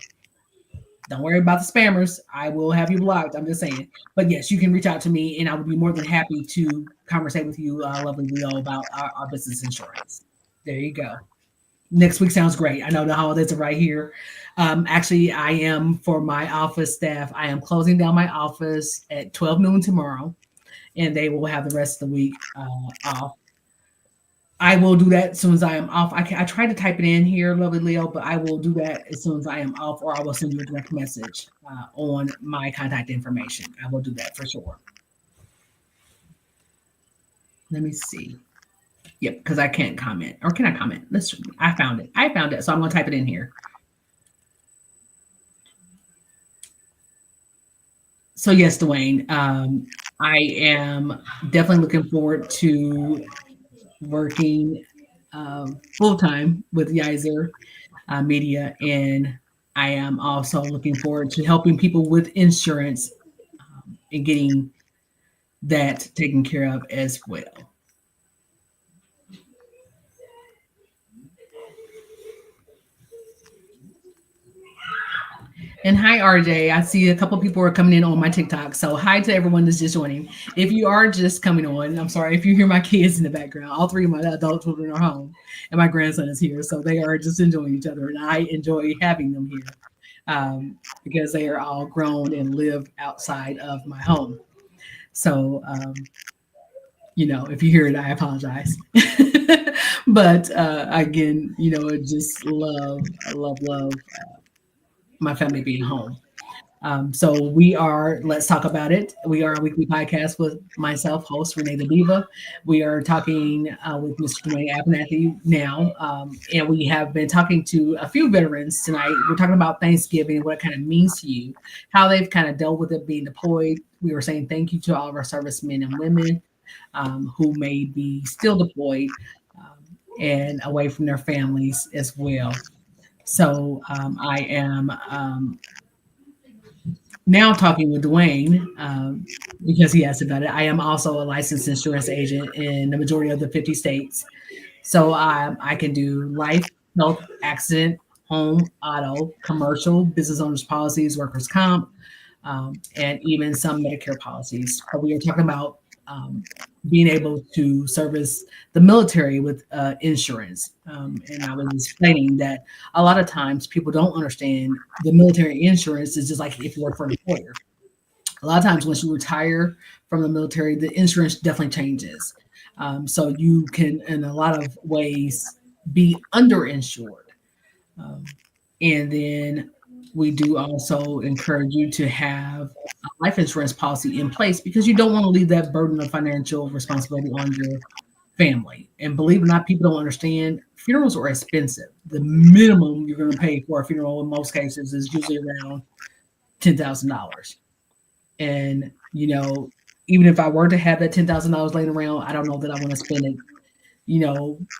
[SPEAKER 1] Don't worry about the spammers. I will have you blocked. I'm just saying. But yes, you can reach out to me, and I would be more than happy to conversate with you, lovely Leo, about our business insurance. There you go. Next week sounds great. I know the holidays are right here. Actually, I am, for my office staff, I am closing down my office at 12 noon tomorrow, and they will have the rest of the week off. I will do that as soon as I am off. I tried to type it in here, lovely Leo, but I will do that as soon as I am off, or I will send you a direct message on my contact information. I will do that for sure. Let me see. Yep, because I can't comment. Or can I comment? I found it. So I'm going to type it in here. So yes, Dwayne, I am definitely looking forward to working full-time with Yizer Media, and I am also looking forward to helping people with insurance and getting that taken care of as well. And hi, RJ. I see a couple people are coming in on my TikTok. So hi to everyone that's just joining. If you are just coming on, I'm sorry if you hear my kids in the background. All three of my adult children are home, and my grandson is here. So they are just enjoying each other, and I enjoy having them here because they are all grown and live outside of my home. So, if you hear it, I apologize. But again, I just love my family being home. So we are, let's talk about it. We are a weekly podcast with myself, host RenaeThaDiva. We are talking with Mr. Dwayne Abernathy now. And we have been talking to a few veterans tonight. We're talking about Thanksgiving, what it kind of means to you, how they've kind of dealt with it being deployed. We were saying thank you to all of our servicemen and women who may be still deployed and away from their families as well. So I am now talking with Dwayne because he asked about it. I am also a licensed insurance agent in the majority of the 50 states. So I can do life, health, accident, home, auto, commercial, business owners policies, workers' comp, and even some Medicare policies. But we are talking about being able to service the military with insurance. And I was explaining that a lot of times people don't understand the military insurance is just like if you work for an employer. A lot of times once you retire from the military, the insurance definitely changes. So you can, in a lot of ways, be underinsured. And then we do also encourage you to have a life insurance policy in place because you don't want to leave that burden of financial responsibility on your family. And believe it or not, people don't understand funerals are expensive. The minimum you're going to pay for a funeral in most cases is usually around $10,000. And, even if I were to have that $10,000 laying around, I don't know that I want to spend it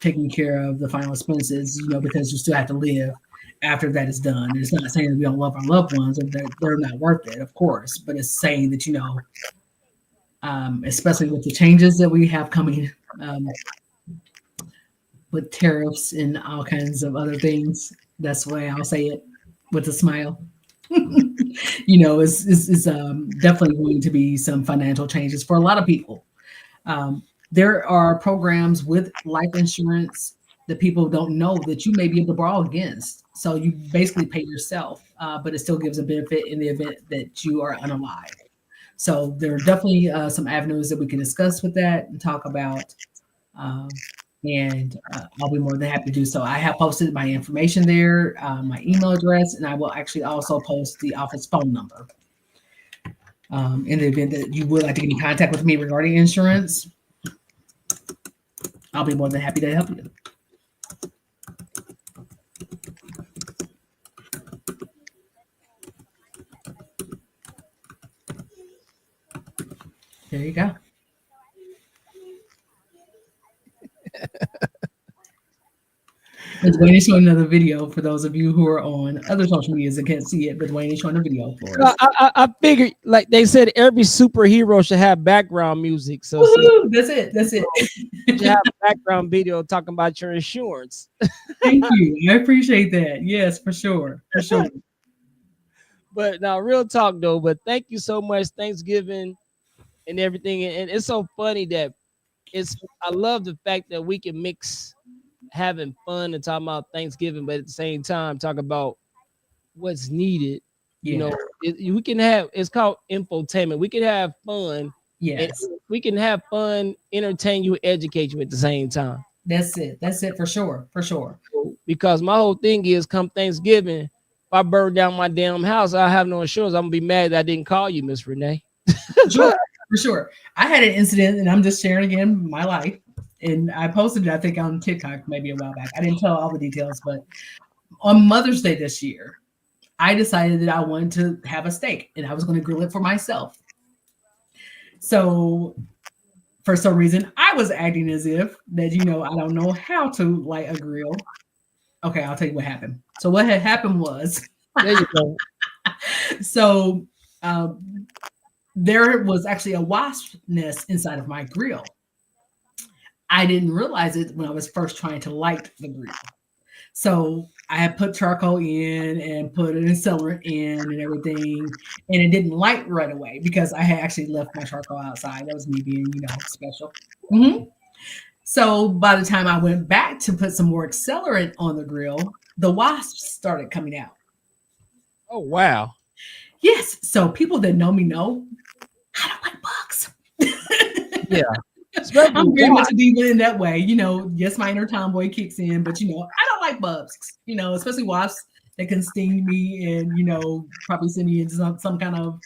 [SPEAKER 1] taking care of the final expenses, because you still have to live after that is done. It's not saying that we don't love our loved ones or that they're not worth it, of course, but it's saying that, especially with the changes that we have coming with tariffs and all kinds of other things. That's the way I'll say it with a smile. It's definitely going to be some financial changes for a lot of people. There are programs with life insurance that people don't know that you may be able to borrow against. So you basically pay yourself, but it still gives a benefit in the event that you are unalive. So there are definitely some avenues that we can discuss with that and talk about. And I'll be more than happy to do so. I have posted my information there, my email address, and I will actually also post the office phone number. In the event that you would like to get in contact with me regarding insurance, I'll be more than happy to help you. There you go. Dwayne is showing another video for those of you who are on other social medias that can't see it, but Dwayne is showing a video for us.
[SPEAKER 6] I figured, like they said, every superhero should have background music. So
[SPEAKER 1] that's it. That's it.
[SPEAKER 6] You have a background video talking about your insurance.
[SPEAKER 1] Thank you. I appreciate that. Yes, for sure. For sure.
[SPEAKER 6] But now, real talk though. But thank you so much. Thanksgiving and everything. And it's so funny that I love the fact that we can mix having fun and talking about Thanksgiving, but at the same time talk about what's needed.
[SPEAKER 1] Yeah.
[SPEAKER 6] We can have, it's called infotainment. We can have fun.
[SPEAKER 1] Yes.
[SPEAKER 6] We can have fun, entertain you, educate you at the same time.
[SPEAKER 1] That's it. That's it for sure. For sure.
[SPEAKER 6] Because my whole thing is, come Thanksgiving, if I burn down my damn house, I have no insurance. I'm gonna be mad that I didn't call you, Miss Renee.
[SPEAKER 1] Sure. For sure. I had an incident, and I'm just sharing again my life. And I posted it, I think, on TikTok maybe a while back. I didn't tell all the details, but on Mother's Day this year, I decided that I wanted to have a steak, and I was going to grill it for myself. So for some reason, I was acting as if that, I don't know how to light a grill. Okay, I'll tell you what happened. So what had happened was,
[SPEAKER 6] there you go.
[SPEAKER 1] So there was actually a wasp nest inside of my grill. I didn't realize it when I was first trying to light the grill. So I had put charcoal in and put an accelerant in and everything, and it didn't light right away because I had actually left my charcoal outside. That was me being, special. Mm-hmm. So by the time I went back to put some more accelerant on the grill, the wasps started coming out.
[SPEAKER 6] Oh, wow.
[SPEAKER 1] Yes. So people that know me know I don't like bugs.
[SPEAKER 6] Yeah.
[SPEAKER 1] I'm very much a diva in that way. Yes, my inner tomboy kicks in, but I don't like bugs, especially wasps that can sting me and, probably send me into some kind of,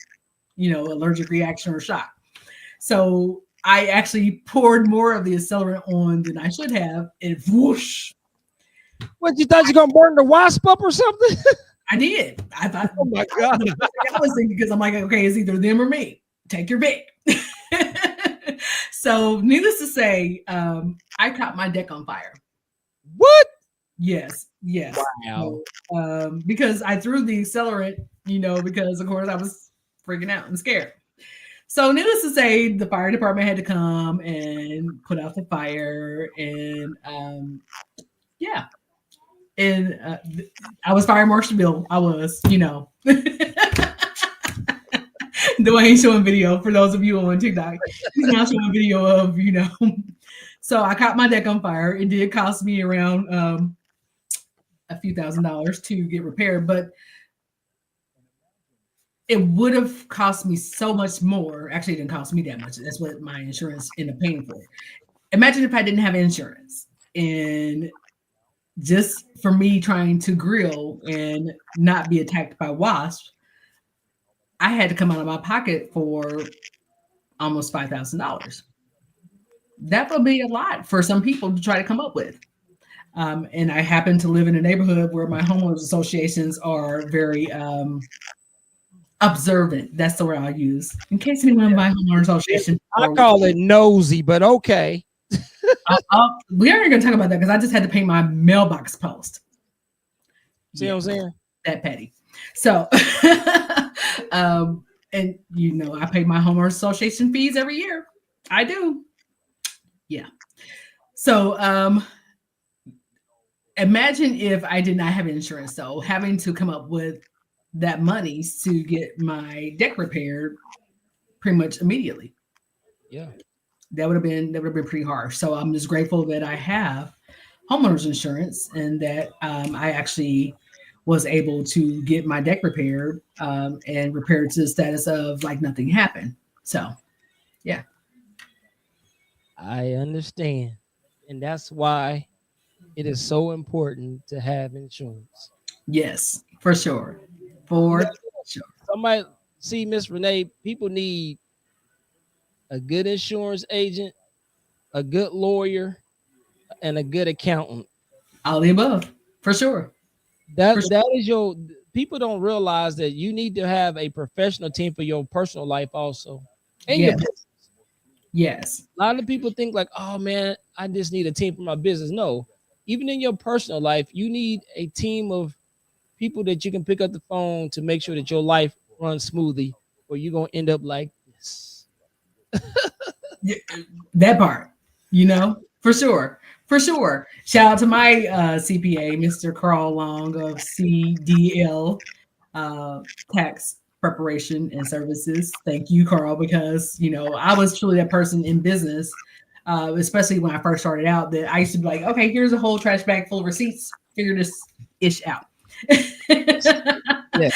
[SPEAKER 1] allergic reaction or shock. So I actually poured more of the accelerant on than I should have, and whoosh.
[SPEAKER 6] What, you thought you were going to burn the wasp up or something?
[SPEAKER 1] I did. I thought,
[SPEAKER 6] oh my God.
[SPEAKER 1] I was thinking, because I'm like, okay, it's either them or me. Take your pick. So needless to say, I caught my deck on fire.
[SPEAKER 6] What?
[SPEAKER 1] Yes.
[SPEAKER 6] Wow.
[SPEAKER 1] Because I threw the accelerant, because of course I was freaking out and scared. So needless to say, the fire department had to come and put out the fire, and And I was fire marshal Bill. I was, Dwayne showing video for those of you on TikTok. He's now showing video of, So I caught my deck on fire. It did cost me around a few $1,000s to get repaired, but it would have cost me so much more. Actually, it didn't cost me that much. That's what my insurance ended up paying for. Imagine if I didn't have insurance, and just for me trying to grill and not be attacked by wasps, I had to come out of my pocket for almost $5,000. That would be a lot for some people to try to come up with. And I happen to live in a neighborhood where my homeowners associations are very observant. That's the word I'll use. In case anyone in my homeowner association.
[SPEAKER 6] I call it nosy, but okay.
[SPEAKER 1] We aren't going to talk about that because I just had to pay my mailbox post.
[SPEAKER 6] See what I'm saying?
[SPEAKER 1] That petty. So, and you know, I pay my homeowners association fees every year. I do. Yeah. So, imagine if I did not have insurance, though, having to come up with that money to get my deck repaired pretty much immediately.
[SPEAKER 6] Yeah.
[SPEAKER 1] That would have been pretty harsh. So I'm just grateful that I have homeowners insurance and that I actually was able to get my deck repaired and repaired to the status of like nothing happened. So, yeah.
[SPEAKER 6] I understand. And that's why it is so important to have insurance.
[SPEAKER 1] Yes, for sure. For sure.
[SPEAKER 6] Somebody see Miss Renee, people need a good insurance agent, a good lawyer, and a good accountant.
[SPEAKER 1] All the above, for sure.
[SPEAKER 6] That is your people don't realize that you need to have a professional team for your personal life also. And your business.
[SPEAKER 1] Yes.
[SPEAKER 6] A lot of people think like, oh man, I just need a team for my business. No, even in your personal life, you need a team of people that you can pick up the phone to make sure that your life runs smoothly, or you're gonna end up like this.
[SPEAKER 1] That part, you know, for sure. For sure. Shout out to my CPA, Mr. Carl Long of CDL Tax Preparation and Services. Thank you, Carl, because, you know, I was truly that person in business, especially when I first started out, that I used to be like, okay, here's a whole trash bag full of receipts. Figure this ish out.
[SPEAKER 6] Yeah.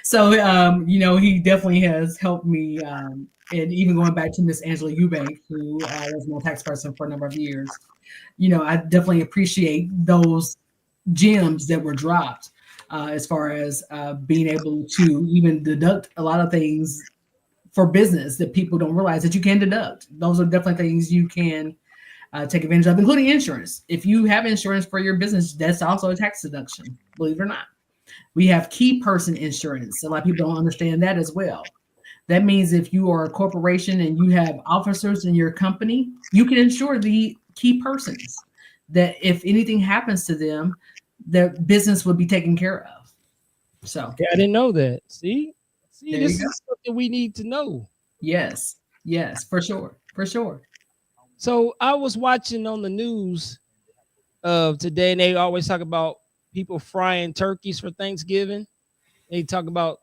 [SPEAKER 1] So, you know, he definitely has helped me. And even going back to Miss Angela Eubank, who was my tax person for a number of years, you know, I definitely appreciate those gems that were dropped as far as being able to even deduct a lot of things for business that people don't realize that you can deduct. Those are definitely things you can take advantage of, including insurance. If you have insurance for your business, that's also a tax deduction, believe it or not. We have key person insurance. A lot of people don't understand that as well. That means if you are a corporation and you have officers in your company, you can insure the key persons that if anything happens to them, their business would be taken care of. So
[SPEAKER 6] yeah, I didn't know that. See,
[SPEAKER 1] there
[SPEAKER 6] this is something we need to know.
[SPEAKER 1] Yes, for sure, for sure.
[SPEAKER 6] So I was watching on the news today, and they always talk about people frying turkeys for Thanksgiving. They talk about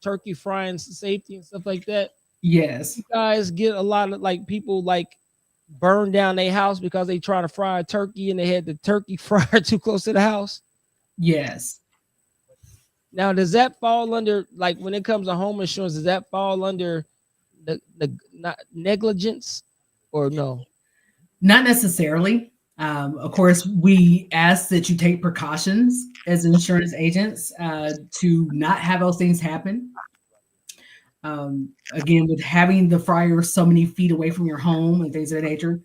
[SPEAKER 6] turkey frying safety and stuff like that.
[SPEAKER 1] Yes.
[SPEAKER 6] You guys get a lot of like people like burn down their house because they try to fry a turkey and they had the turkey fryer too close to the house.
[SPEAKER 1] Yes.
[SPEAKER 6] Now, does that fall under, like when it comes to home insurance, does that fall under the not negligence or no?
[SPEAKER 1] Not necessarily. Of course, we ask that you take precautions as insurance agents to not have those things happen. Again, with having the fryer so many feet away from your home and things of that nature,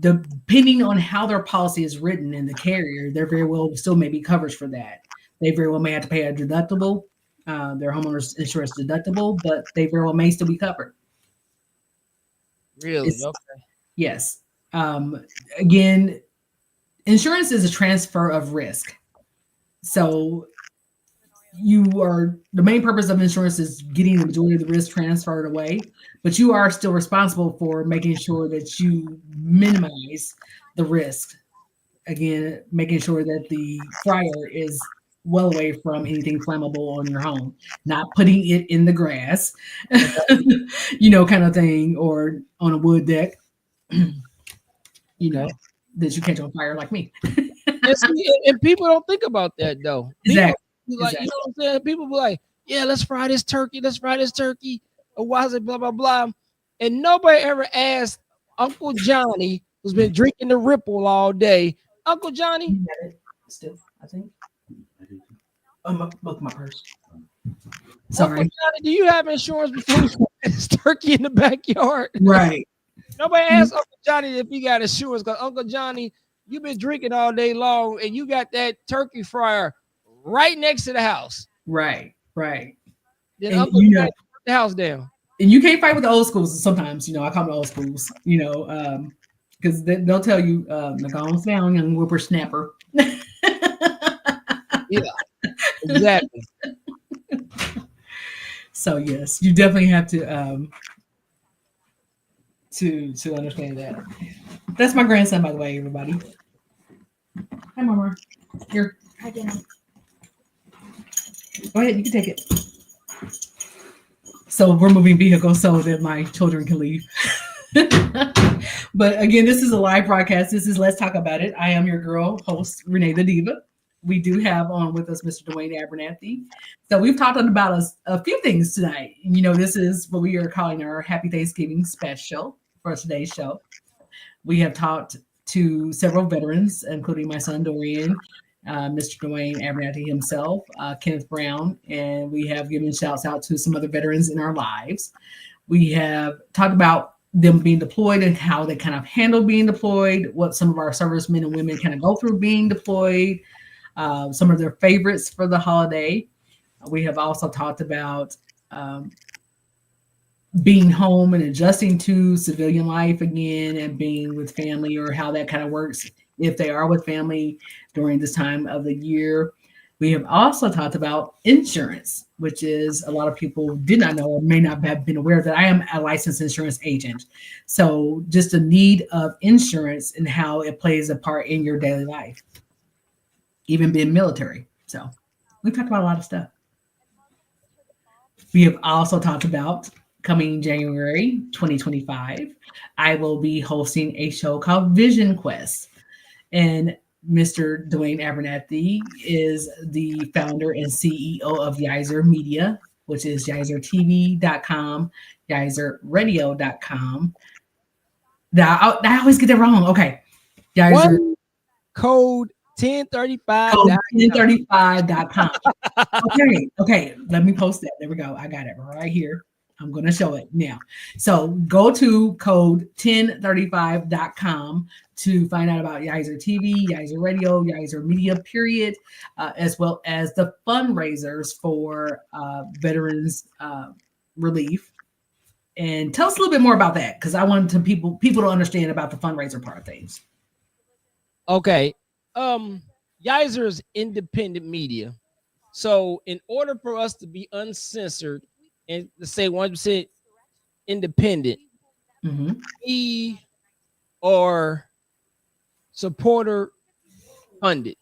[SPEAKER 1] depending on how their policy is written in the carrier, there very well still may be coverage for that. They very well may have to pay a deductible, their homeowner's insurance deductible, but they very well may still be covered.
[SPEAKER 6] Really? Okay.
[SPEAKER 1] Yes. Again, insurance is a transfer of risk. So the main purpose of insurance is getting the majority of the risk transferred away, but you are still responsible for making sure that you minimize the risk. Again, making sure that the fryer is well away from anything flammable on your home, not putting it in the grass, you know, kind of thing, or on a wood deck, you know, that you catch on fire like me.
[SPEAKER 6] And people don't think about that though.
[SPEAKER 1] Exactly.
[SPEAKER 6] Like, you know what I'm saying? People be like, yeah, let's fry this turkey. Or why is it blah, blah, blah. And nobody ever asked Uncle Johnny, who's been drinking the Ripple all day. Uncle Johnny.
[SPEAKER 1] Still, I think. Look, my purse. Sorry.
[SPEAKER 6] Uncle Johnny, do you have insurance before you put this turkey in the backyard?
[SPEAKER 1] Right.
[SPEAKER 6] Nobody asked Uncle Johnny if he got insurance, because Uncle Johnny, you've been drinking all day long and you got that turkey fryer right next to the house.
[SPEAKER 1] Right.
[SPEAKER 6] Then Uncle Johnny put the house down.
[SPEAKER 1] And you can't fight with the old schools sometimes, I call them old schools, because they'll tell you, the gone's down, young whippersnapper.
[SPEAKER 6] Yeah, exactly.
[SPEAKER 1] So yes, you definitely have to understand that. That's my grandson, by the way, everybody. Hi, Mama. Here.
[SPEAKER 5] I didn't.
[SPEAKER 1] Go ahead, you can take it. So we're moving vehicles so that my children can leave. But again, this is a live broadcast. This is Let's Talk About It. I am your girl host, RenaeThaDiva. We do have on with us Mr. Dwayne Abernathy. So we've talked about a few things tonight. This is what we are calling our Happy Thanksgiving special for today's show. We have talked to several veterans, including my son Dorian, Mr. Dwayne Abernathy himself, Kenneth Brown, and we have given shouts out to some other veterans in our lives. We have talked about them being deployed and how they kind of handle being deployed, what some of our servicemen and women kind of go through being deployed, some of their favorites for the holiday. We have also talked about being home and adjusting to civilian life again and being with family, or how that kind of works if they are with family during this time of the year. We have also talked about insurance, which is a lot of people did not know or may not have been aware that I am a licensed insurance agent. So just the need of insurance and how it plays a part in your daily life, even being military. So we talked about a lot of stuff. We have also talked about coming January 2025, I will be hosting a show called Vision Quest. And Mr. Dwayne Abernathy is the founder and CEO of Yizer Media, which is YizerTV.com, YizerRadio.com. I always get that wrong. Okay.
[SPEAKER 6] Yizer. Code 1035.
[SPEAKER 1] Code 1035.com. Okay. Let me post that. There we go. I got it right here. I'm going to show it now. So go to code 1035.com to find out about Yizer TV, Yizer Radio, Yizer Media, period, as well as the fundraisers for veterans relief. And tell us a little bit more about that, because I wanted people to understand about the fundraiser part of things.
[SPEAKER 6] Okay. Yizer is independent media. So in order for us to be uncensored and to say 100% independent, we are supporter funded.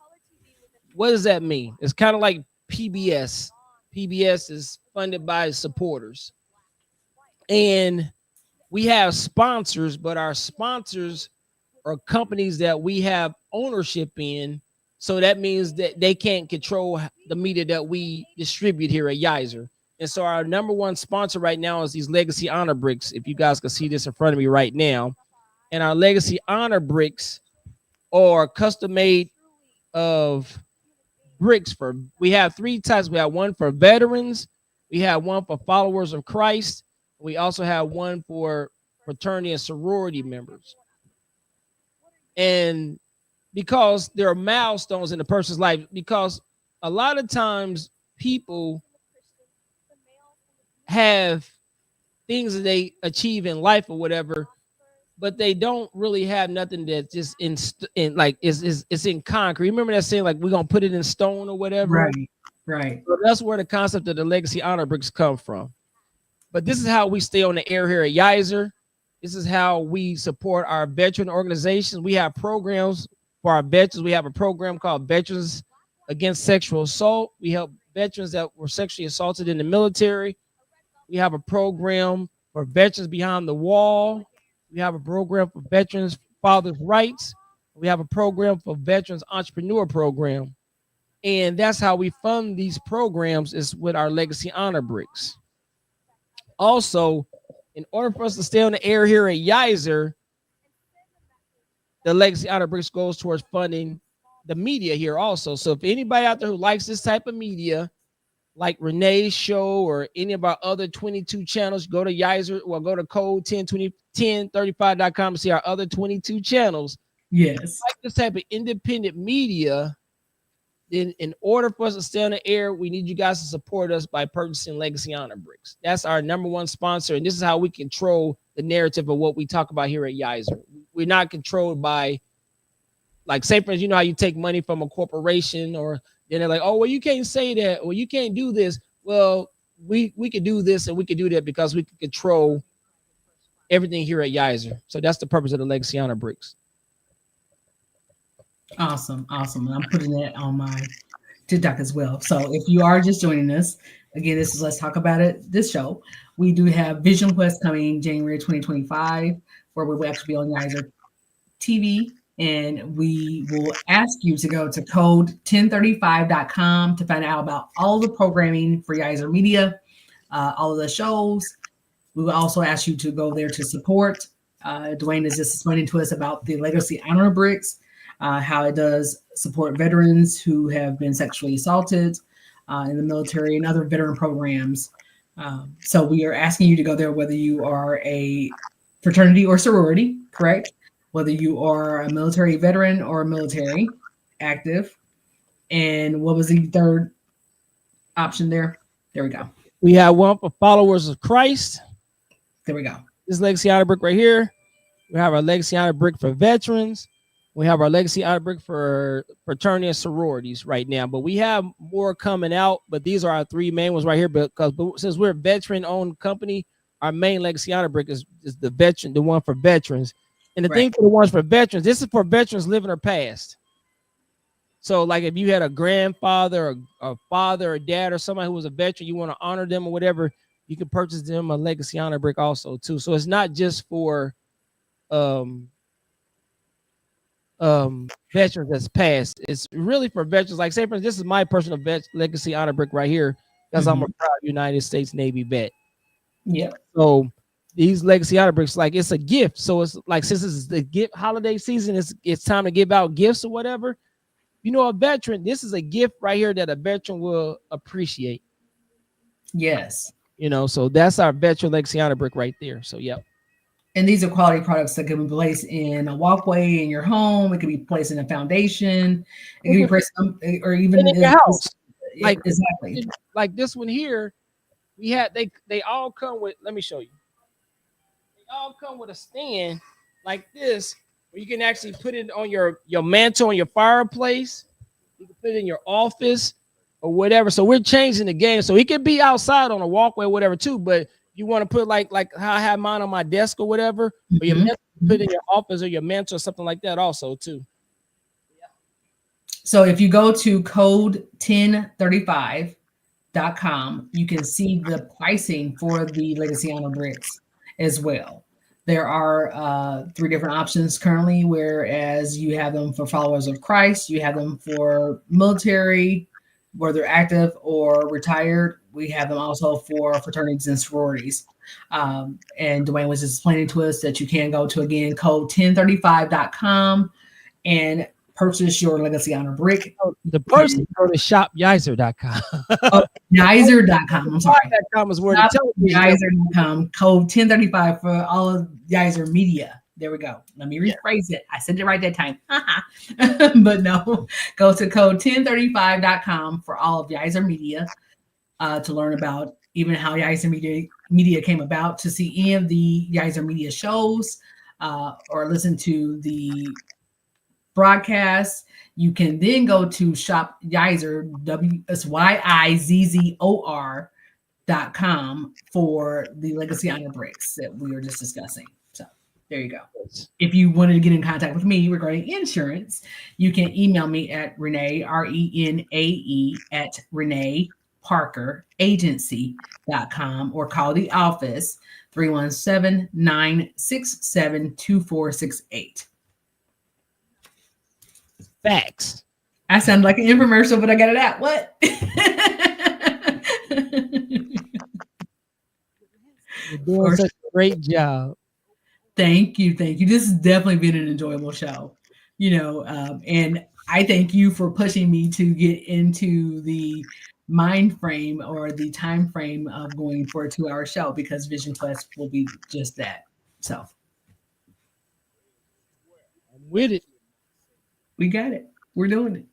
[SPEAKER 6] What does that mean? It's kind of like PBS. PBS is funded by supporters. And we have sponsors, but our sponsors are companies that we have ownership in. So that means that they can't control the media that we distribute here at Yizer. And so our number one sponsor right now is these Legacy Honor Bricks. If you guys can see this in front of me right now. And our Legacy Honor Bricks are custom made of bricks we have three types. We have one for veterans. We have one for followers of Christ. We also have one for fraternity and sorority members. And because there are milestones in a person's life, because a lot of times people have things that they achieve in life or whatever, but they don't really have nothing that's just in like it's in concrete. Remember that saying, like, we're gonna put it in stone or whatever?
[SPEAKER 1] Right.
[SPEAKER 6] So that's where the concept of the Legacy Honor Bricks come from. But this is how we stay on the air here at Yizer. This is how we support our veteran organizations. We have programs for our veterans. We have a program called Veterans Against Sexual Assault. We help veterans that were sexually assaulted in the military. We have a program for Veterans Behind the Wall. We have a program for Veterans Fathers' Rights. We have a program for Veterans Entrepreneur Program. And that's how we fund these programs, is with our Legacy Honor Bricks. Also, in order for us to stay on the air here at Yizer, the Legacy Honor Bricks goes towards funding the media here also. So if anybody out there who likes this type of media, like Renee's show or any of our other 22 channels, go to Yizer, or go to code 1035.com to see our other 22 channels.
[SPEAKER 1] Yes.
[SPEAKER 6] Like this type of independent media, in order for us to stay on the air, we need you guys to support us by purchasing Legacy Honor Bricks. That's our number one sponsor, and this is how we control the narrative of what we talk about here at Yizer. We're not controlled by, like, say, for instance, you know how you take money from a corporation, or then they're like, oh, well, you can't say that, or you can't do this. Well, we could do this and we could do that because we can control everything here at Yizer. So that's the purpose of the Legacy Honor Bricks.
[SPEAKER 1] Awesome. And I'm putting that on my TikTok as well. So if you are just joining us, again, this is Let's Talk About It, this show. We do have Vision Quest coming January 2025, where we will actually be on Yizer TV. And we will ask you to go to code1035.com to find out about all the programming for Yizer Media, all of the shows. We will also ask you to go there to support. Dwayne is just explaining to us about the Legacy Honor Bricks, how it does support veterans who have been sexually assaulted in the military and other veteran programs. So we are asking you to go there, whether you are a fraternity or sorority, correct? Whether you are a military veteran or a military active. And what was the third option there? There we go.
[SPEAKER 6] We have one for followers of Christ.
[SPEAKER 1] There we go.
[SPEAKER 6] This Legacy Honor Brick right here. We have our Legacy Honor Brick for veterans. We have our Legacy Honor Brick for fraternity and sororities right now. But we have more coming out. But these are our three main ones right here. Because since we're a veteran-owned company, our main Legacy Honor Brick is the one for veterans. And the thing for the ones for veterans, this is for veterans living or past. So, like, if you had a grandfather, or a father, or dad, or somebody who was a veteran, you want to honor them or whatever, you can purchase them a Legacy Honor Brick also too. So it's not just for veterans that's passed. It's really for veterans. Like, say, for instance, this is my personal Legacy Honor Brick right here, because I'm a proud United States Navy vet.
[SPEAKER 1] Yeah.
[SPEAKER 6] So these Legacy Honor Bricks, like, it's a gift. So it's like, since this is the gift holiday season, it's time to give out gifts or whatever. You know, a veteran, this is a gift right here that a veteran will appreciate.
[SPEAKER 1] Yes.
[SPEAKER 6] You know, so that's our veteran Legacy Honor Brick right there. So, yep.
[SPEAKER 1] And these are quality products that can be placed in a walkway in your home. It could be placed in a foundation. It can be placed, or even
[SPEAKER 6] in your house.
[SPEAKER 1] Like, exactly.
[SPEAKER 6] Like this one here, we had, they all come with, let me show you. All come with a stand like this, where you can actually put it on your mantle, on your fireplace. You can put it in your office or whatever. So we're changing the game. So it could be outside on a walkway or whatever too, but you want to put like how I have mine on my desk or whatever, or your mantle, put it in your office or your mantle or something like that also too.
[SPEAKER 1] So if you go to code1035.com, you can see the pricing for the Legacy Honor Bricks as well. There are 3 different options currently, whereas you have them for followers of Christ, you have them for military, whether active or retired. We have them also for fraternities and sororities. And Dwayne was just explaining to us that you can go to, again, code1035.com and purchase your Legacy Honor Brick.
[SPEAKER 6] The person go to shopyizer.com.
[SPEAKER 1] Yizer.com. I'm sorry.
[SPEAKER 6] .com is where the
[SPEAKER 1] Yizer.com. Code 1035 for all of Yizer Media. There we go. Let me rephrase it. I said it right that time. But no, go to code1035.com for all of Yizer Media to learn about even how Yizer Media came about, to see any of the Yizer Media shows or listen to the broadcast. You can then go to shop Yizer, YIZZOR.com for the Legacy Honor Bricks that we were just discussing. So there you go. If you wanted to get in contact with me regarding insurance, you can email me at Renae, RENAE, at RenaeParkerAgency.com, or call the office 317-967-2468.
[SPEAKER 6] Facts.
[SPEAKER 1] I sound like an infomercial, but I got it out. What?
[SPEAKER 6] You're doing such a great job.
[SPEAKER 1] Thank you. This has definitely been an enjoyable show, and I thank you for pushing me to get into the mind frame or the time frame of going for a 2-hour show, because Vision Quest will be just that. So
[SPEAKER 6] I'm with it.
[SPEAKER 1] We got it. We're doing it.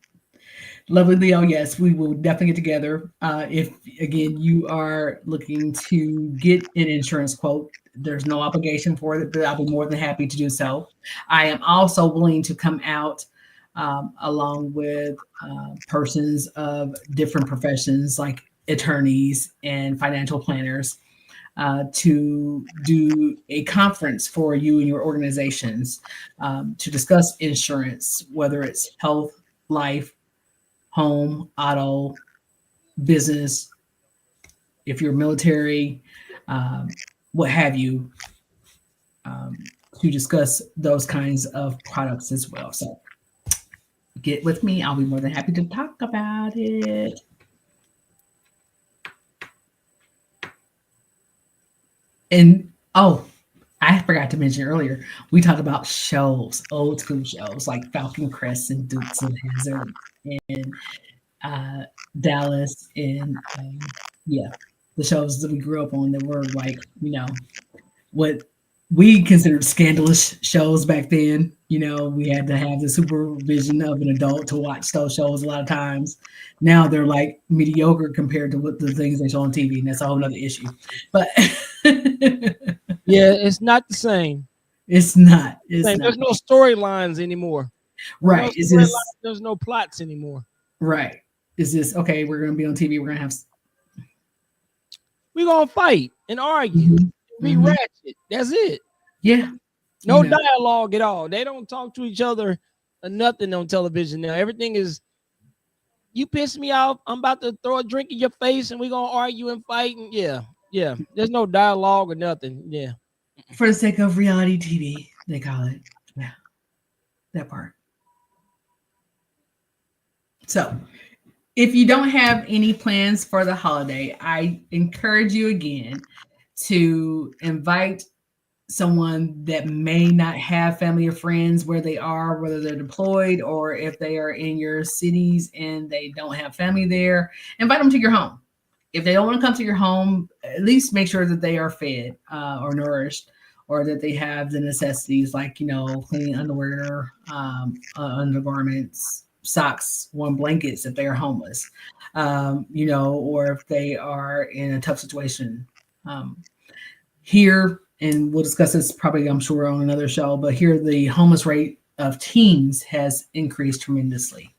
[SPEAKER 1] Lovely Leo, yes, we will definitely get together. If again you are looking to get an insurance quote, there's no obligation for it, but I'll be more than happy to do so. I am also willing to come out along with persons of different professions like attorneys and financial planners to do a conference for you and your organizations to discuss insurance, whether it's health, life, home, auto, business, if you're military, what have you, um, to discuss those kinds of products as well. So get with me. I'll be more than happy to talk about it. And oh, I forgot to mention earlier, we talked about shows, old school shows like Falcon Crest and Dukes of Hazzard and uh, Dallas and yeah, the shows that we grew up on that were like, what we considered scandalous shows back then. We had to have the supervision of an adult to watch those shows a lot of times. Now they're like mediocre compared to what the things they show on TV, and that's a whole other issue. But
[SPEAKER 6] Yeah, it's not the same.
[SPEAKER 1] it's not. It's not.
[SPEAKER 6] There's no storylines anymore.
[SPEAKER 1] Right.
[SPEAKER 6] There's no there's no plots anymore.
[SPEAKER 1] Right. Is this okay? We're going to be on TV. We're going to have.
[SPEAKER 6] We're going to fight and argue. Be ratchet. That's it.
[SPEAKER 1] Yeah.
[SPEAKER 6] No dialogue at all. They don't talk to each other or nothing on television now. Everything is, you piss me off, I'm about to throw a drink in your face and we're going to argue and fight. And yeah. There's no dialogue or nothing. Yeah.
[SPEAKER 1] For the sake of reality TV, they call it. Yeah. That part. So, if you don't have any plans for the holiday, I encourage you again to invite someone that may not have family or friends where they are, whether they're deployed or if they are in your cities and they don't have family there. Invite them to your home. If they don't want to come to your home, at least make sure that they are fed or nourished, or that they have the necessities like, clean underwear, undergarments, socks, warm blankets if they are homeless, or if they are in a tough situation. Here, and we'll discuss this probably, I'm sure, on another show, but here the homeless rate of teens has increased tremendously.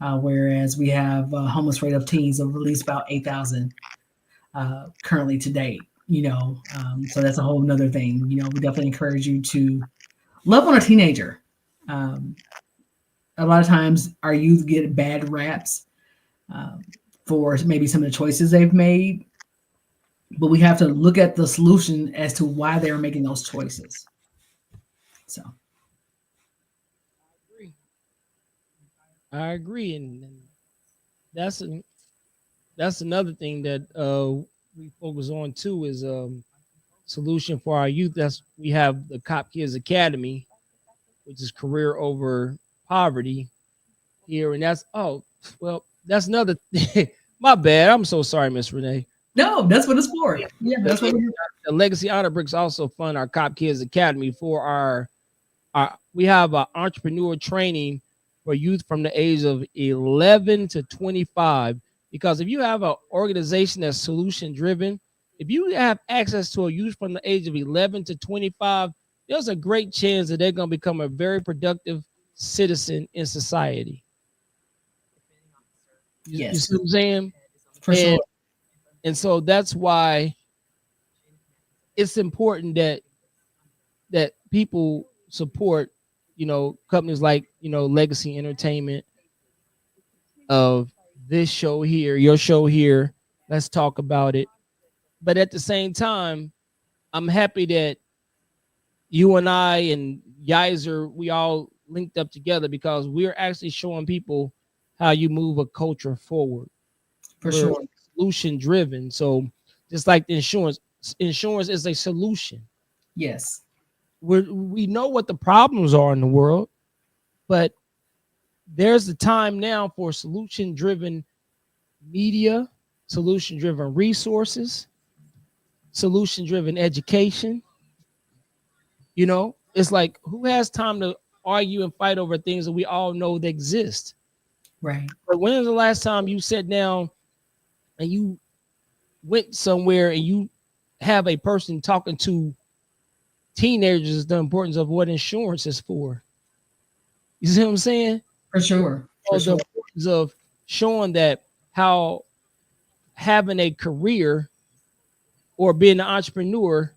[SPEAKER 1] Whereas we have a homeless rate of teens of at least about 8,000 currently to date, so that's a whole nother thing. We definitely encourage you to love on a teenager. A lot of times our youth get bad raps for maybe some of the choices they've made, but we have to look at the solution as to why they're making those choices. So.
[SPEAKER 6] I agree, and that's another thing that we focus on too is solution for our youth. We have the Cop Kids Academy, which is career over poverty here, and that's another. My bad. I'm so sorry, Miss Renee.
[SPEAKER 1] No, that's what it's for. Yeah, that's what
[SPEAKER 6] the Legacy Honor Bricks also fund our Cop Kids Academy for our we have entrepreneur training for youth from the age of 11 to 25. Because if you have an organization that's solution driven, if you have access to a youth from the age of 11 to 25, there's a great chance that they're going to become a very productive citizen in society. You see what I'm saying?
[SPEAKER 1] For sure.
[SPEAKER 6] And so that's why it's important that people support, companies like, Legacy Entertainment, of this show here, your show here. Let's talk about it. But at the same time, I'm happy that you and I and Yizer, we all linked up together because we're actually showing people how you move a culture forward.
[SPEAKER 1] For sure.
[SPEAKER 6] Solution driven. So just like the insurance is a solution.
[SPEAKER 1] Yes.
[SPEAKER 6] We know what the problems are in the world, but there's the time now for solution driven media, solution driven resources, solution driven education. It's like, who has time to argue and fight over things that we all know that exist?
[SPEAKER 1] Right.
[SPEAKER 6] But when was the last time you sat down and you went somewhere and you have a person talking to teenagers the importance of what insurance is for? You see what I'm saying?
[SPEAKER 1] For sure. For
[SPEAKER 6] Or the
[SPEAKER 1] sure.
[SPEAKER 6] importance of showing that how having a career or being an entrepreneur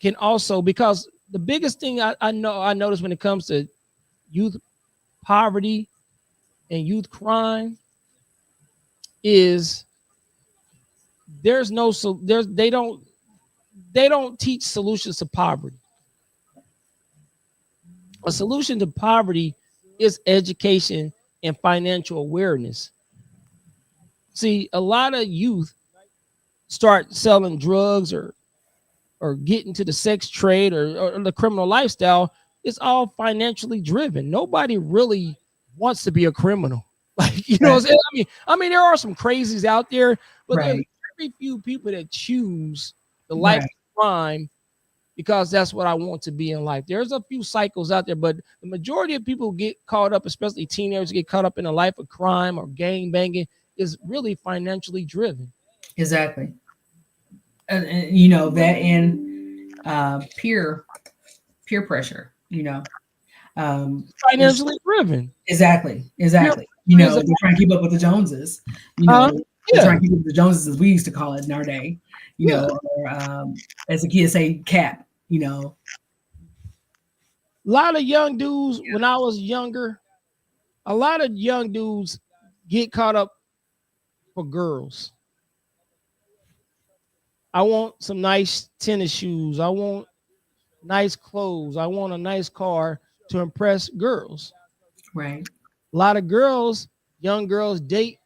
[SPEAKER 6] can also, because the biggest thing I notice when it comes to youth poverty and youth crime is there's no so there's they don't teach solutions to poverty. A solution to poverty is education and financial awareness. See, a lot of youth start selling drugs or get into the sex trade or the criminal lifestyle. It's all financially driven. Nobody really wants to be a criminal. Like, you know what I'm saying? I mean, there are some crazies out there, but there's
[SPEAKER 1] Right.
[SPEAKER 6] very few people that choose the life
[SPEAKER 1] Right.
[SPEAKER 6] of crime because that's what I want to be in life. There's a few cycles out there, but the majority of people get caught up, especially teenagers, get caught up in a life of crime or gang banging, is really financially driven.
[SPEAKER 1] Exactly. And you know that, and peer pressure. There's
[SPEAKER 6] Financially driven.
[SPEAKER 1] exactly,
[SPEAKER 6] Peer
[SPEAKER 1] exactly.
[SPEAKER 6] pressure is a,
[SPEAKER 1] They're trying to keep up with the Joneses.
[SPEAKER 6] huh?
[SPEAKER 1] They're
[SPEAKER 6] Yeah,
[SPEAKER 1] trying to keep up with the Joneses, as we used to call it in our day.
[SPEAKER 6] yeah.
[SPEAKER 1] Or as the kids say, cap.
[SPEAKER 6] A lot of young dudes, when I was younger, a lot of young dudes get caught up for girls. I want some nice tennis shoes. I want nice clothes. I want a nice car to impress girls.
[SPEAKER 1] Right.
[SPEAKER 6] A lot of girls, young girls, date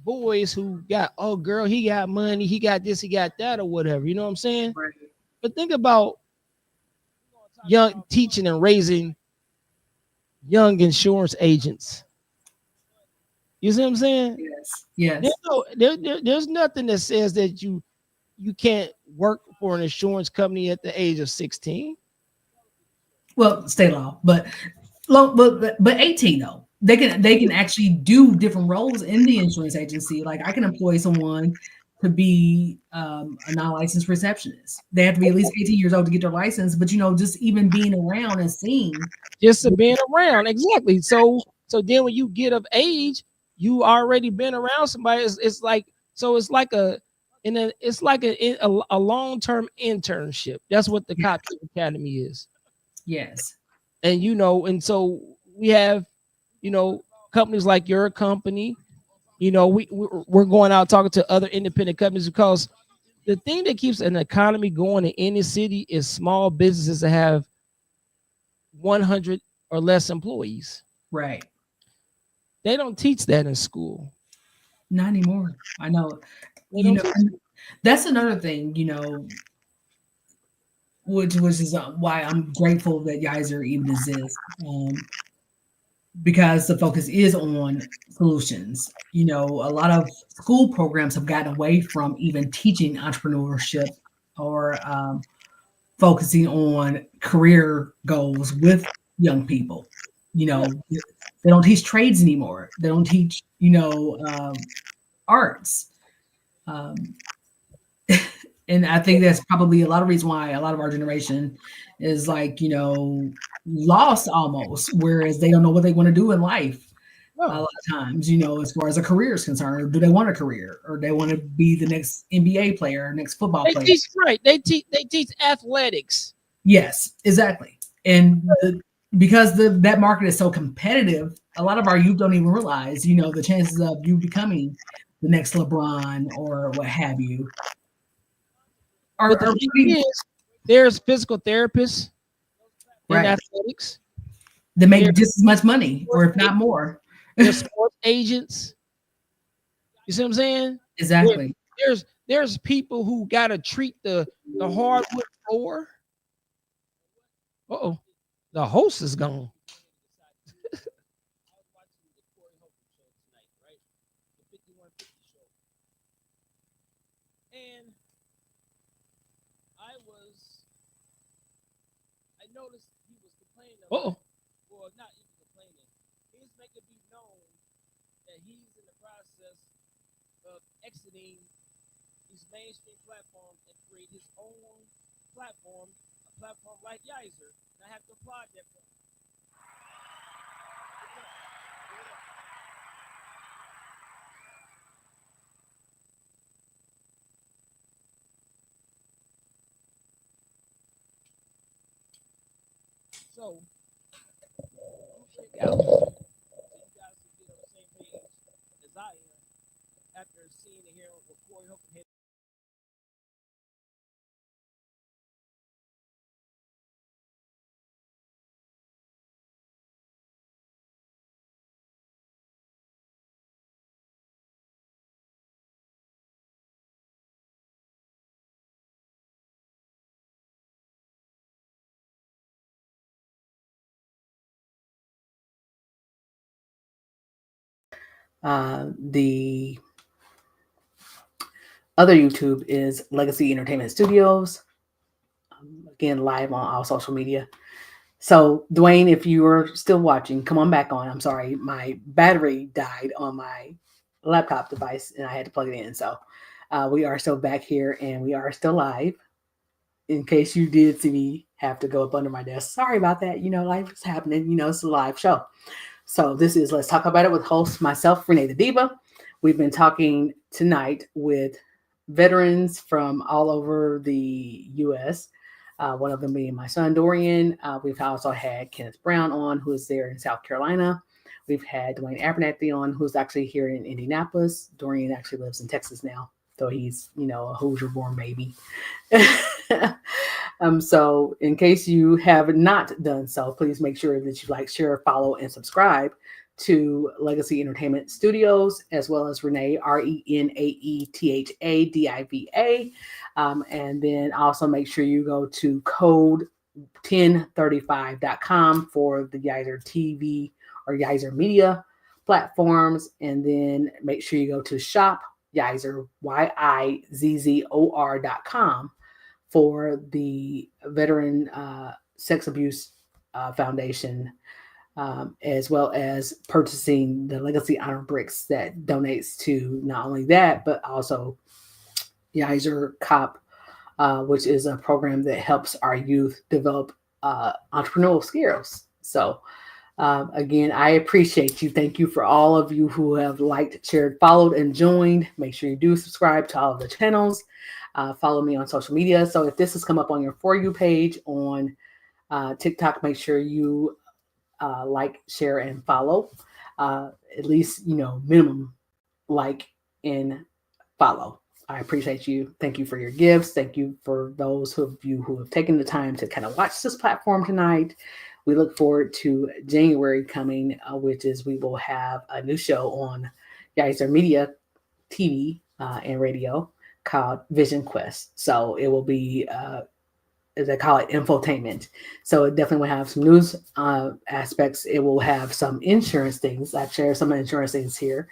[SPEAKER 6] boys who got, oh, girl, he got money, he got this, he got that, or whatever. You know what I'm saying?
[SPEAKER 1] Right.
[SPEAKER 6] But think about young teaching and raising young insurance agents. You see what I'm saying?
[SPEAKER 1] Yes. Yes.
[SPEAKER 6] There's nothing that says that you can't work for an insurance company at the age of 16.
[SPEAKER 1] Well, state law, but 18 though. They can actually do different roles in the insurance agency. Like I can employ someone to be a non-licensed receptionist. They have to be at least 18 years old to get their license. But just even being around and seeing.
[SPEAKER 6] Just to being around, exactly. So then when you get of age, you already been around somebody. It's like, so it's like it's like a long-term internship. That's what the cop academy is.
[SPEAKER 1] Yes.
[SPEAKER 6] And and so we have companies like your company. We're going out talking to other independent companies, because the thing that keeps an economy going in any city is small businesses that have 100 or less employees.
[SPEAKER 1] Right.
[SPEAKER 6] They don't teach that in school.
[SPEAKER 1] Not anymore. I know.
[SPEAKER 6] They don't teach it.
[SPEAKER 1] That's another thing. Which is why I'm grateful that Yizer even exists. Because the focus is on solutions. A lot of school programs have gotten away from even teaching entrepreneurship or focusing on career goals with young people. They don't teach trades anymore. They don't teach, arts. Um, and I think that's probably a lot of reason why a lot of our generation is like, lost almost, whereas they don't know what they want to do in life. A lot of times, as far as a career is concerned, do they want a career, or they want to be the next NBA player, next football player?
[SPEAKER 6] They teach athletics.
[SPEAKER 1] Yes, exactly. And because that market is so competitive, a lot of our youth don't even realize, the chances of you becoming the next LeBron or what have you.
[SPEAKER 6] But the thing is, there's physical therapists in athletics.
[SPEAKER 1] They make just as much money, or if not more.
[SPEAKER 6] There's sports agents. You see what I'm saying?
[SPEAKER 1] Exactly.
[SPEAKER 6] There's people who gotta treat the hardwood floor. Uh-oh, the host is gone. And I noticed he was complaining. Oh, well, not even complaining. He was making me known that he's in the process of exiting these mainstream platforms and create his own platform, a platform like Yizer. And I have to applaud that for him. So, I'm shake out so you guys can get on the same page as I am after seeing and hearing what Corey Holcomb had.
[SPEAKER 1] The other YouTube is Legacy Entertainment Studios. Again, live on all social media. So, Dwayne, if you are still watching, come on back on. I'm sorry, my battery died on my laptop device and I had to plug it in. So, we are still back here and we are still live. In case you did see me have to go up under my desk, sorry about that. Life is happening. It's a live show. So, this is Let's Talk About It with host myself, RenaeThaDiva. We've been talking tonight with veterans from all over the U.S., one of them being my son, Dorian. We've also had Kenneth Brown on, who is there in South Carolina. We've had Dwayne Abernathy on, who's actually here in Indianapolis. Dorian actually lives in Texas now, though he's, a Hoosier-born baby. So in case you have not done so, please make sure that you like, share, follow, and subscribe to Legacy Entertainment Studios, as well as Renee, RenaeThaDiva. And then also make sure you go to code1035.com for the Yizer TV or Yizer Media platforms. And then make sure you go to shop Yizer, YIZZOR.com for the Veteran Sex Abuse Foundation, as well as purchasing the Legacy Honor Bricks that donates to not only that, but also Yizer COP, which is a program that helps our youth develop entrepreneurial skills. So again, I appreciate you. Thank you for all of you who have liked, shared, followed, and joined. Make sure you do subscribe to all of the channels. Follow me on social media. So if this has come up on your For You page on TikTok, make sure you like, share, and follow. At least, minimum like and follow. I appreciate you. Thank you for your gifts. Thank you for those of you who have taken the time to kind of watch this platform tonight. We look forward to January coming, which is we will have a new show on Yizer Media TV and radio called Vision Quest. So it will be, as I call it, infotainment. So it definitely will have some news aspects. It will have some insurance things. I've shared some insurance things here.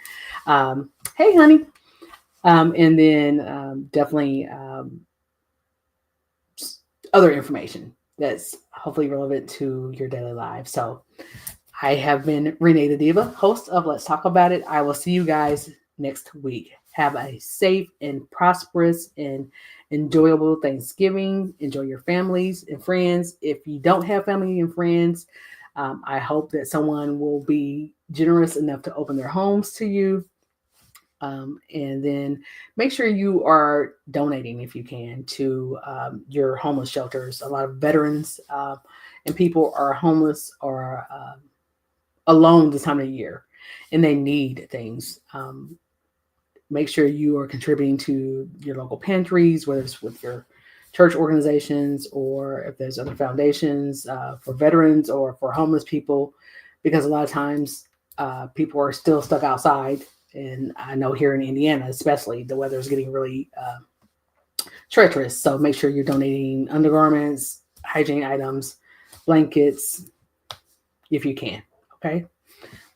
[SPEAKER 1] Hey, honey. And then definitely other information that's hopefully relevant to your daily life. So I have been RenaeThaDiva, host of Let's Talk About It. I will see you guys next week. Have a safe and prosperous and enjoyable Thanksgiving. Enjoy your families and friends. If you don't have family and friends, I hope that someone will be generous enough to open their homes to you. And then make sure you are donating if you can to your homeless shelters. A lot of veterans and people are homeless or alone this time of year, and they need things. Make sure you are contributing to your local pantries, whether it's with your church organizations or if there's other foundations for veterans or for homeless people, because a lot of times people are still stuck outside. And I know here in Indiana, especially, the weather is getting really treacherous. So make sure you're donating undergarments, hygiene items, blankets, if you can. Okay.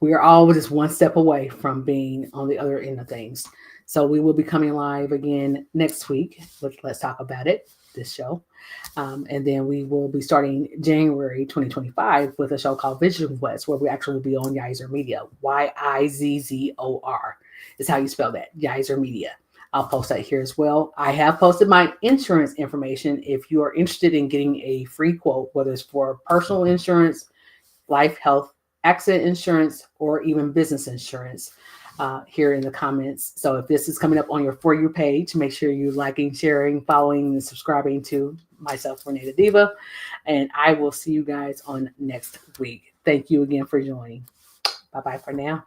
[SPEAKER 1] We are all just one step away from being on the other end of things. So we will be coming live again next week. Let's talk about it. this show. And then we will be starting January 2025 with a show called Vision Quest, where we actually will be on Yizer Media. Yizzor is how you spell that, Yizer Media. I'll post that here as well. I have posted my insurance information. If you are interested in getting a free quote, whether it's for personal insurance, life, health, accident insurance, or even business insurance, here in the comments. So if this is coming up on your For You page, make sure you're liking, sharing, following, and subscribing to myself, RenaeThaDiva. And I will see you guys on next week. Thank you again for joining. Bye-bye for now.